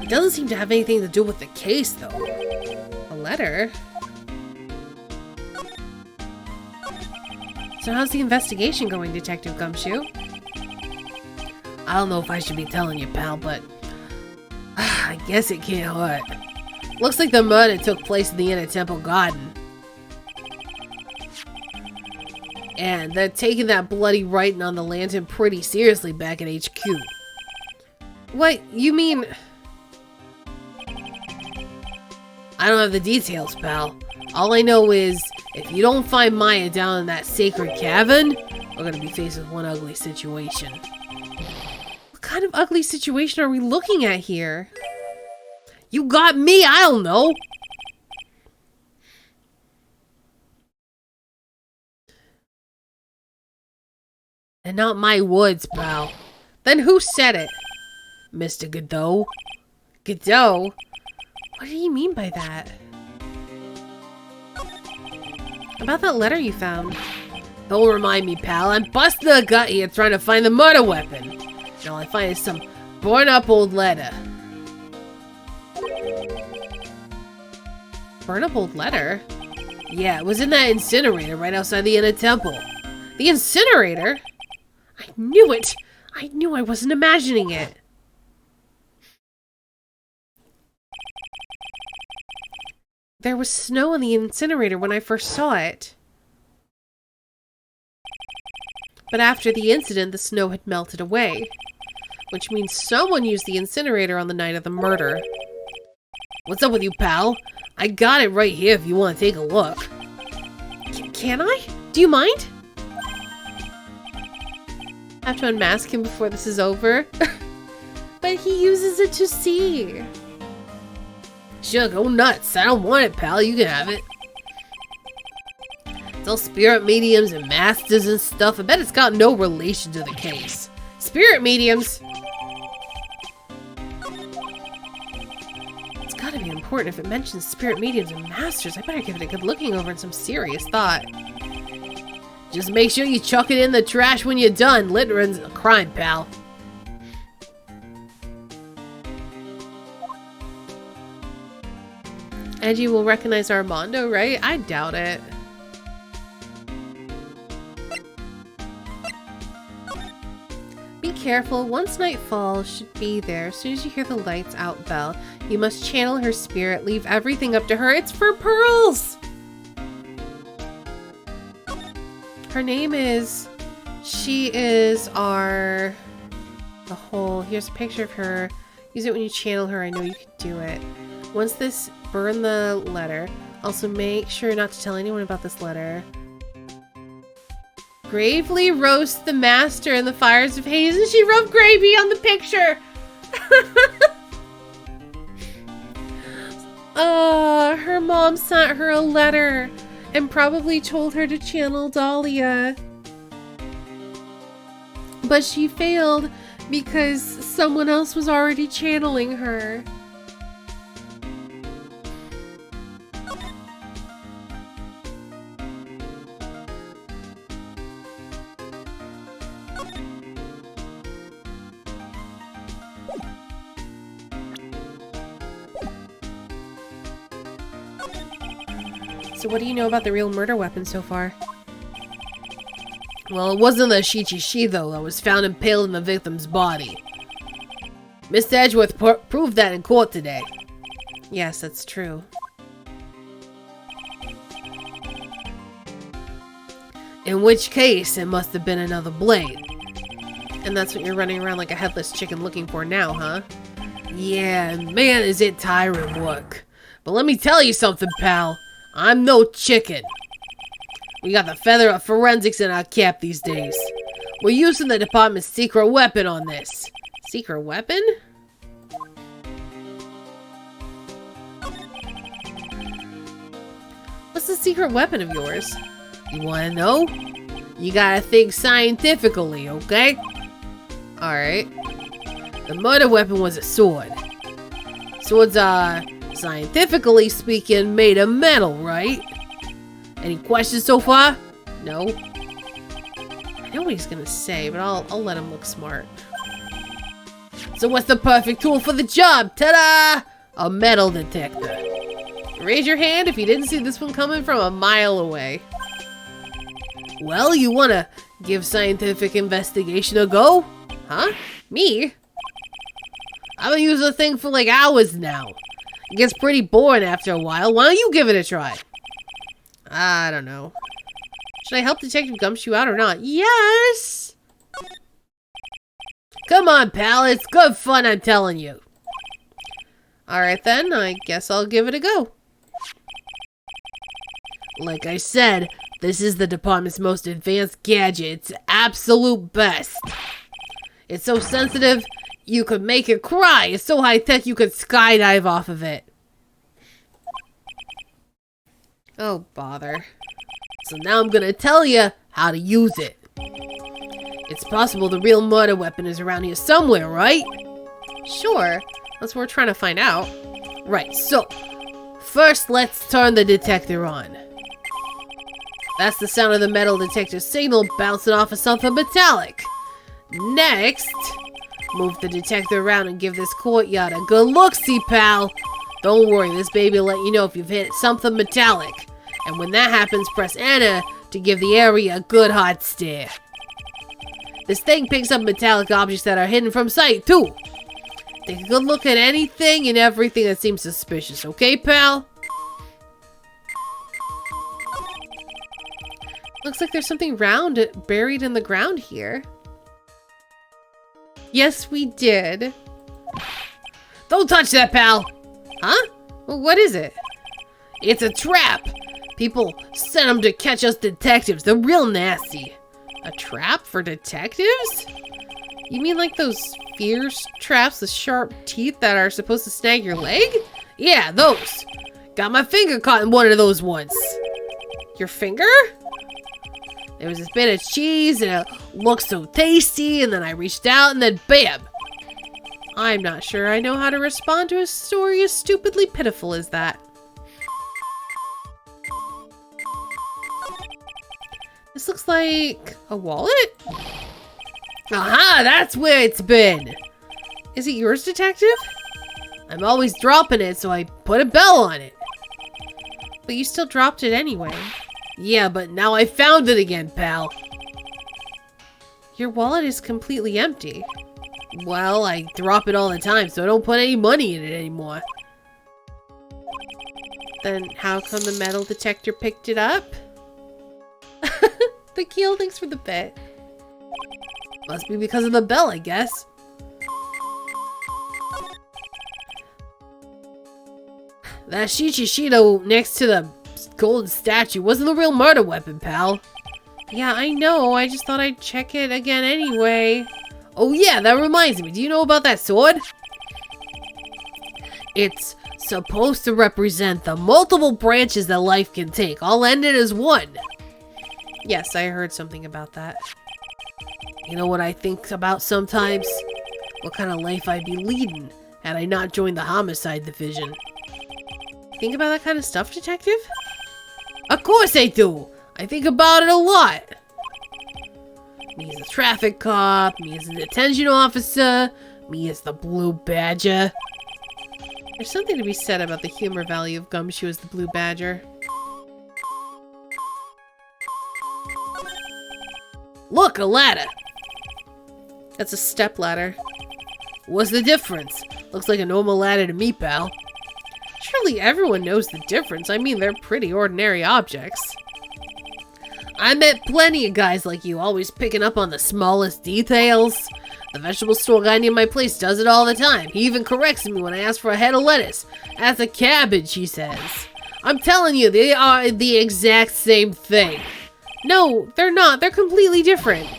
It doesn't seem to have anything to do with the case, though. A letter? So how's the investigation going, Detective Gumshoe? I don't know if I should be telling you, pal, but I guess it can't hurt. Looks like the murder took place in the Inner Temple Garden. And they're taking that bloody writing on the lantern pretty seriously back at HQ. What? You mean... I don't have the details, pal. All I know is, if you don't find Maya down in that sacred cavern, we're gonna be faced with one ugly situation. What kind of ugly situation are we looking at here? You got me, I don't know! And not my words, pal. Then who said it? Mr. Godot. Godot? What do you mean by that? About that letter you found. Don't remind me, pal. I'm busting a gut here trying to find the murder weapon. And all I find is some torn up old letter. Burn up old letter? Yeah, it was in that incinerator right outside the Inner Temple. The incinerator? I knew it! I knew I wasn't imagining it. There was snow in the incinerator when I first saw it. But after the incident, the snow had melted away. Which means someone used the incinerator on the night of the murder. What's up with you, pal? I got it right here if you want to take a look. Can I? Do you mind? I have to unmask him before this is over. But he uses it to see. Sure, go nuts. I don't want it, pal. You can have it. It's all spirit mediums and masters and stuff. I bet it's got no relation to the case. Spirit mediums? It's gotta be important if it mentions spirit mediums and masters. I better give it a good looking over and some serious thought. Just make sure you chuck it in the trash when you're done. Littering's a crime, pal. Edgy will recognize Armando, right? I doubt it. Be careful. Once night falls, should be there. As soon as you hear the lights out bell, you must channel her spirit. Leave everything up to her. It's for pearls! Her name is... She is our... The whole... Here's a picture of her. Use it when you channel her. I know you can do it. Once this... Burn the letter. Also make sure not to tell anyone about this letter. Gravely roast the master in the fires of Hades, and she wrote gravy on the picture! Her mom sent her a letter and probably told her to channel Dahlia. But she failed because someone else was already channeling her. So what do you know about the real murder weapon so far? Well, it wasn't the Shichishi, though, that was found impaled in the victim's body. Mr. Edgeworth proved that in court today. Yes, that's true. In which case, it must have been another blade. And that's what you're running around like a headless chicken looking for now, huh? Yeah, man, is it tiring work. But let me tell you something, pal. I'm no chicken. We got the feather of forensics in our cap these days. We're using the department's secret weapon on this. Secret weapon? What's the secret weapon of yours? You wanna know? You gotta think scientifically, okay? Alright. The murder weapon was a sword. Swords are, scientifically speaking, made of metal, right? Any questions so far? No? I know what he's gonna say, but I'll let him look smart. So what's the perfect tool for the job? Ta-da! A metal detector. Raise your hand if you didn't see this one coming from a mile away. Well, you wanna give scientific investigation a go? Huh? Me? I've been using the thing for like hours now. It gets pretty boring after a while. Why don't you give it a try? I don't know. Should I help Detective Gumshoe out or not? Yes! Come on, pal. It's good fun, I'm telling you. Alright then, I guess I'll give it a go. Like I said, this is the department's most advanced gadget. It's the absolute best. It's so sensitive, you could make it cry. It's so high-tech, you could skydive off of it. Oh, bother. So now I'm gonna tell you how to use it. It's possible the real murder weapon is around here somewhere, right? Sure. That's what we're trying to find out. Right, so first let's turn the detector on. That's the sound of the metal detector signal bouncing off of something metallic. Next, move the detector around and give this courtyard a good look-see, pal. Don't worry, this baby will let you know if you've hit something metallic. And when that happens, press enter to give the area a good hot stare. This thing picks up metallic objects that are hidden from sight, too. Take a good look at anything and everything that seems suspicious, okay, pal? Looks like there's something round buried in the ground here. Yes, we did. Don't touch that, pal! Huh? Well, what is it? It's a trap! People sent them to catch us detectives. They're real nasty. A trap for detectives? You mean like those fierce traps with sharp teeth that are supposed to snag your leg? Yeah, those. Got my finger caught in one of those once. Your finger? There was this bit of cheese and it looked so tasty, and then I reached out and then bam! I'm not sure I know how to respond to a story as stupidly pitiful as that. This looks like a wallet? Aha! That's where it's been! Is it yours, detective? I'm always dropping it, so I put a bell on it. But you still dropped it anyway. Yeah, but now I found it again, pal. Your wallet is completely empty. Well, I drop it all the time, so I don't put any money in it anymore. Then how come the metal detector picked it up? The keel, thanks for the bit. Must be because of the bell, I guess. That Shichishito next to the golden statue wasn't the real murder weapon, pal. Yeah, I know. I just thought I'd check it again anyway. Oh yeah, that reminds me. Do you know about that sword? It's supposed to represent the multiple branches that life can take, all ended as one. Yes, I heard something about that. You know what I think about sometimes? What kind of life I'd be leading had I not joined the homicide division. Think about that kind of stuff, detective? Of course I do! I think about it a lot! Me as a traffic cop, me as a detention officer, me as the Blue Badger. There's something to be said about the humor value of Gumshoe as the Blue Badger. Look, a ladder! That's a step ladder. What's the difference? Looks like a normal ladder to me, pal. Surely everyone knows the difference. I mean, they're pretty ordinary objects. I met plenty of guys like you, always picking up on the smallest details. The vegetable store guy near my place does it all the time. He even corrects me when I ask for a head of lettuce. That's a cabbage, he says. I'm telling you, they are the exact same thing. No, they're not. They're completely different.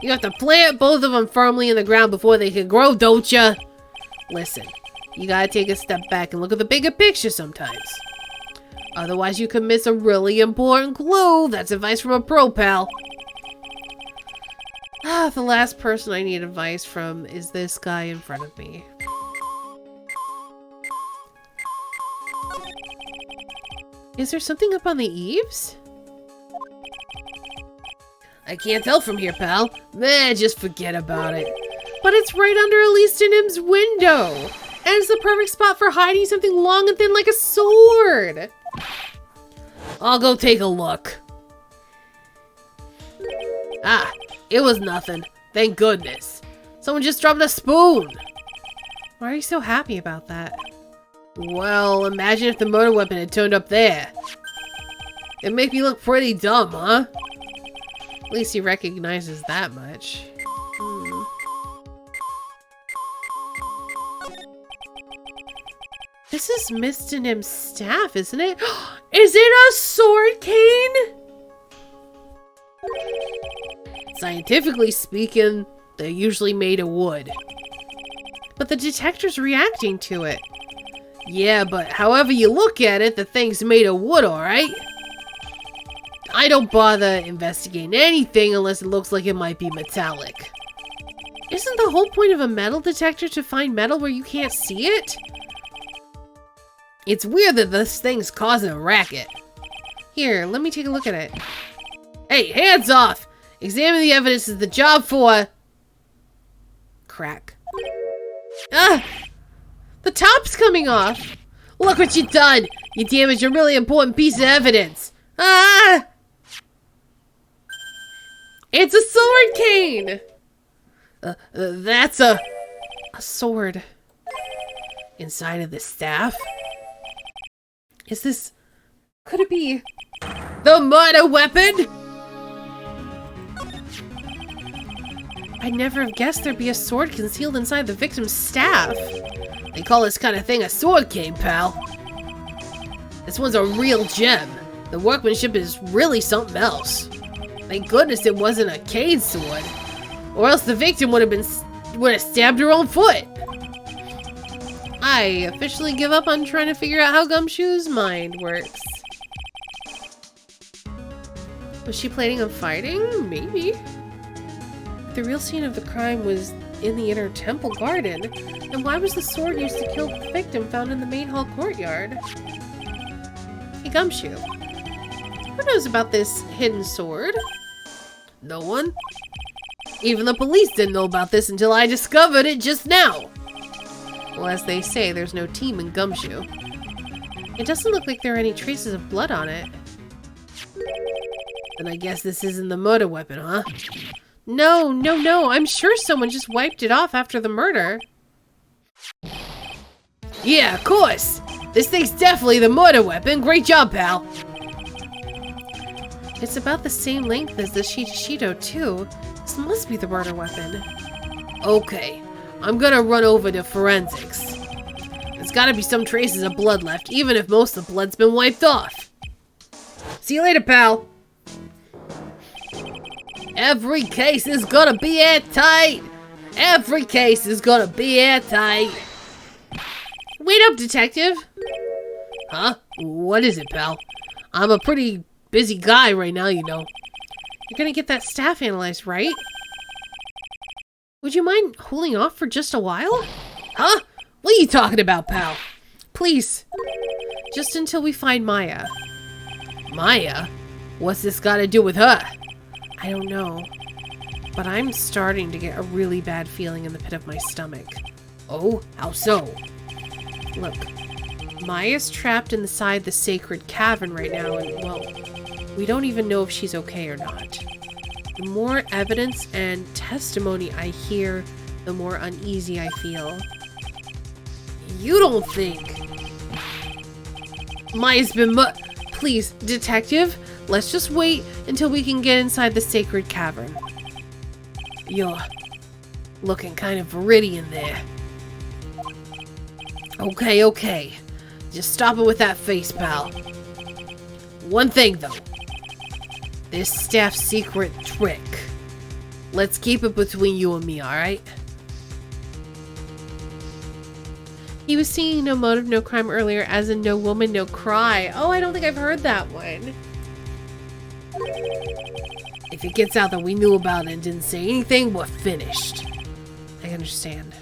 You have to plant both of them firmly in the ground before they can grow, don't ya? Listen, you gotta take a step back and look at the bigger picture sometimes. Otherwise, you could miss a really important clue. That's advice from a pro, pal. The last person I need advice from is this guy in front of me. Is there something up on the eaves? I can't tell from here, pal. Just forget about it. But it's right under Elise and Im's window. And it's the perfect spot for hiding something long and thin like a sword. I'll go take a look. Ah, it was nothing. Thank goodness. Someone just dropped a spoon. Why are you so happy about that? Well, imagine if the murder weapon had turned up there. It'd make me look pretty dumb, huh? At least he recognizes that much. This is Mist and Im's staff, isn't it? Is it a sword cane? Scientifically speaking, they're usually made of wood. But the detector's reacting to it. Yeah, but however you look at it, the thing's made of wood, alright? I don't bother investigating anything unless it looks like it might be metallic. Isn't the whole point of a metal detector to find metal where you can't see it? It's weird that this thing's causing a racket. Here, let me take a look at it. Hey, hands off! Examine the evidence is the job for... Crack. Ah! The top's coming off! Look what you done! You damaged a really important piece of evidence! Ah! It's a sword cane! That's a sword. inside of the staff? Is this... Could it be... the murder weapon? I'd never have guessed there'd be a sword concealed inside the victim's staff. They call this kind of thing a sword cane, pal. This one's a real gem. The workmanship is really something else. Thank goodness it wasn't a cane sword. Or else the victim would have stabbed her own foot. I officially give up on trying to figure out how Gumshoe's mind works. Was she planning on fighting? Maybe. The real scene of the crime was in the inner temple garden. And why was the sword used to kill the victim found in the main hall courtyard? Hey, Gumshoe. Who knows about this hidden sword? No one? Even the police didn't know about this until I discovered it just now. Well, as they say, there's no team in Gumshoe. It doesn't look like there are any traces of blood on it. Then I guess this isn't the murder weapon, huh? No. I'm sure someone just wiped it off after the murder. Yeah, of course. This thing's definitely the murder weapon. Great job, pal. It's about the same length as the Shido, too. This must be the murder weapon. Okay, I'm gonna run over to forensics. There's gotta be some traces of blood left, even if most of the blood's been wiped off. See you later, pal. Every case is gonna be airtight. Every case is gonna be airtight. Wait up, detective. Huh? What is it, pal? I'm a pretty busy guy right now, you know. You're gonna get that staff analyzed, right? Would you mind holding off for just a while? Huh? What are you talking about, pal? Please. Just until we find Maya. Maya? What's this got to do with her? I don't know. But I'm starting to get a really bad feeling in the pit of my stomach. Oh? How so? Look. Maya's trapped inside the sacred cavern right now, and, well, we don't even know if she's okay or not. The more evidence and testimony I hear, the more uneasy I feel. You don't think Maya's been Please, detective, let's just wait until we can get inside the sacred cavern. You're looking kind of viridian there. Okay, okay. Just stop it with that face, pal. One thing, though. This staff's secret trick. Let's keep it between you and me, alright? He was singing No Motive, No Crime earlier, as in No Woman, No Cry. Oh, I don't think I've heard that one. If it gets out that we knew about it and didn't say anything, we're finished. I understand.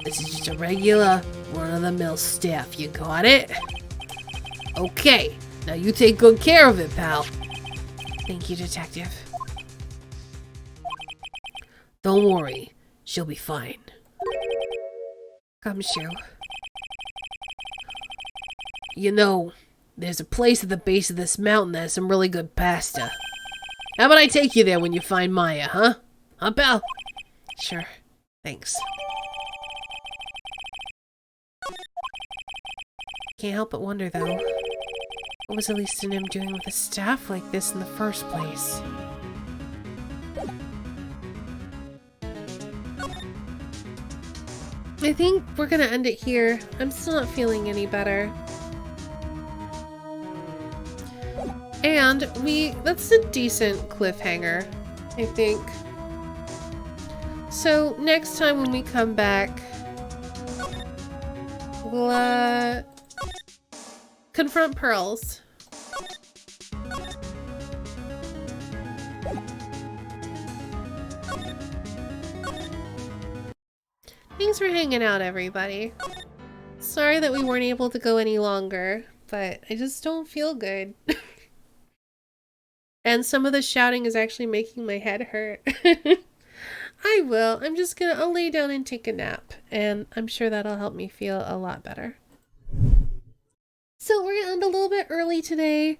This is just a regular, run-of-the-mill staff. You got it? Okay. Now you take good care of it, pal. Thank you, Detective. Don't worry. She'll be fine. Gumshoe. You know, there's a place at the base of this mountain that has some really good pasta. How about I take you there when you find Maya, huh? Huh, pal? Sure. Thanks. Can't help but wonder, though, what was Elise and him doing with a staff like this in the first place? I think we're gonna end it here. I'm still not feeling any better. And that's a decent cliffhanger, I think. So next time when we come back, we'll confront Pearls. Thanks for hanging out, everybody. Sorry that we weren't able to go any longer, but I just don't feel good. And some of the shouting is actually making my head hurt. I will. I'll lay down and take a nap, and I'm sure that'll help me feel a lot better. So we're gonna end a little bit early today.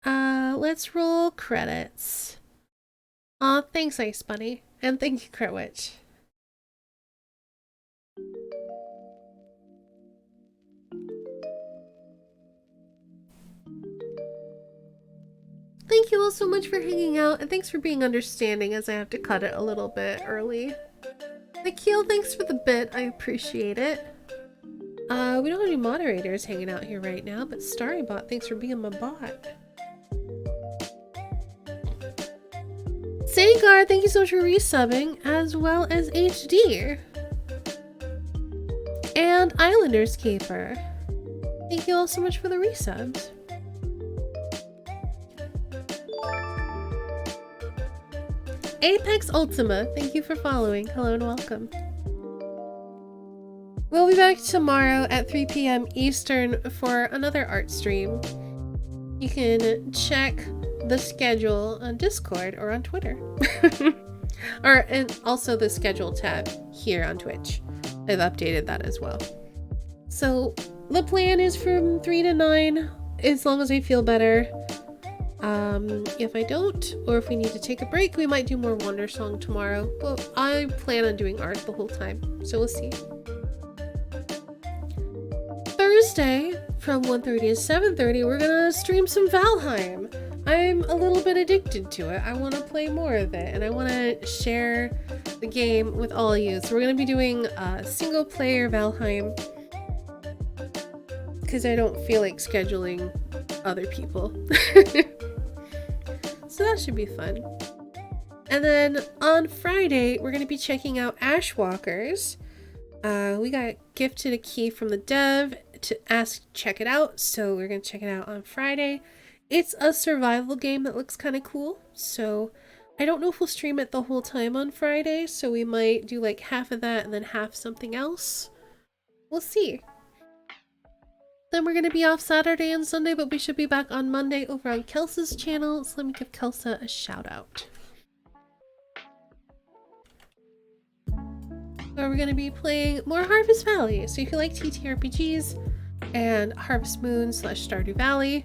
Let's roll credits. Aw, thanks, Ice Bunny. And thank you, Critwitch. Thank you all so much for hanging out, and thanks for being understanding as I have to cut it a little bit early. Akil, thanks for the bit. I appreciate it. We don't have any moderators hanging out here right now, but Starrybot, thanks for being my bot. Sangar, thank you so much for resubbing, as well as HD. And Islanders Caper. Thank you all so much for the resubs. Apex Ultima, thank you for following. Hello and welcome. We'll be back tomorrow at 3 p.m. Eastern for another art stream. You can check the schedule on Discord or on Twitter. And also the schedule tab here on Twitch. I've updated that as well. So the plan is from 3 to 9, as long as I feel better. If I don't, or if we need to take a break, we might do more Wonder Song tomorrow. But I plan on doing art the whole time, so we'll see. Thursday, from 1:30 to 7:30, we're gonna stream some Valheim. I'm a little bit addicted to it. I want to play more of it, and I want to share the game with all of you. So we're gonna be doing single player Valheim, because I don't feel like scheduling other people. So that should be fun. And then on Friday, we're going to be checking out Ashwalkers. We got gifted a key from the dev to check it out, so we're going to check it out on Friday. It's a survival game that looks kind of cool, so I don't know if we'll stream it the whole time on Friday, so we might do like half of that and then half something else. We'll see. Then we're going to be off Saturday and Sunday, but we should be back on Monday over on Kelsa's channel, so let me give Kelsa a shout out. Where we're going to be playing more Harvest Valley. So if you like TTRPGs and Harvest Moon / Stardew Valley,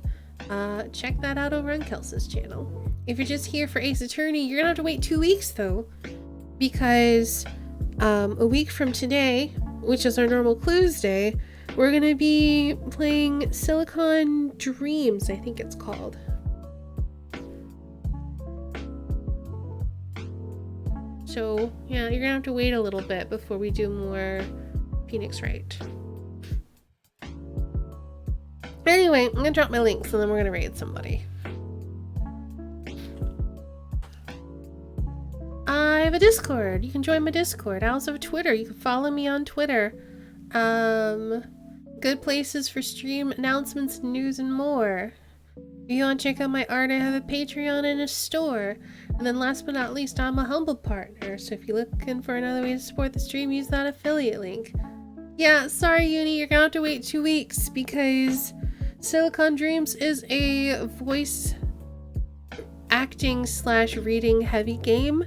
check that out over on Kelsa's channel. If you're just here for Ace Attorney, you're going to have to wait 2 weeks though, because a week from today, which is our normal Clues Day, we're going to be playing Silicon Dreams, I think it's called, So, yeah, you're gonna have to wait a little bit before we do more Phoenix Wright. Anyway, I'm gonna drop my links and then we're gonna raid somebody. I have a Discord. You can join my Discord. I also have Twitter. You can follow me on Twitter. Good places for stream announcements, news, and more. If you want to check out my art, I have a Patreon and a store. And then last but not least, I'm a humble partner. So if you're looking for another way to support the stream, use that affiliate link. Yeah, sorry Uni, you're gonna have to wait 2 weeks because Silicon Dreams is a voice acting / reading heavy game.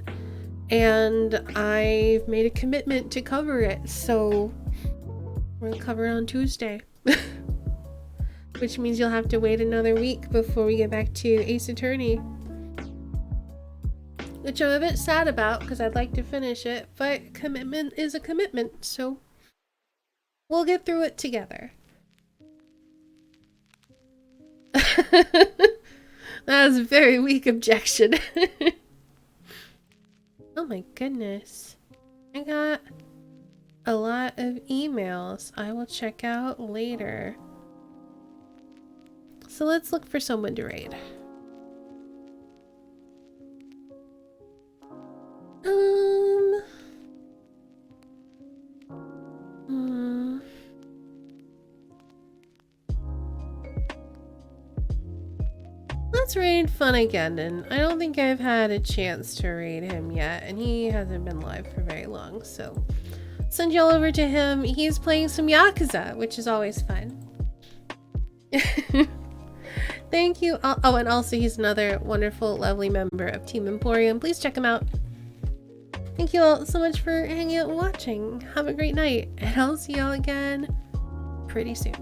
And I've made a commitment to cover it, so we're gonna cover it on Tuesday. Which means you'll have to wait another week before we get back to Ace Attorney. Which I'm a bit sad about because I'd like to finish it, but commitment is a commitment, so we'll get through it together. That was a very weak objection. Oh my goodness. I got a lot of emails I will check out later. So let's look for someone to raid. Let's raid Fun again, and I don't think I've had a chance to raid him yet, and he hasn't been live for very long, so send y'all over to him. He's playing some Yakuza, which is always fun. Thank you. Oh, and also he's another wonderful, lovely member of Team Emporium. Please check him out. Thank you all so much for hanging out and watching. Have a great night, and I'll see y'all again pretty soon.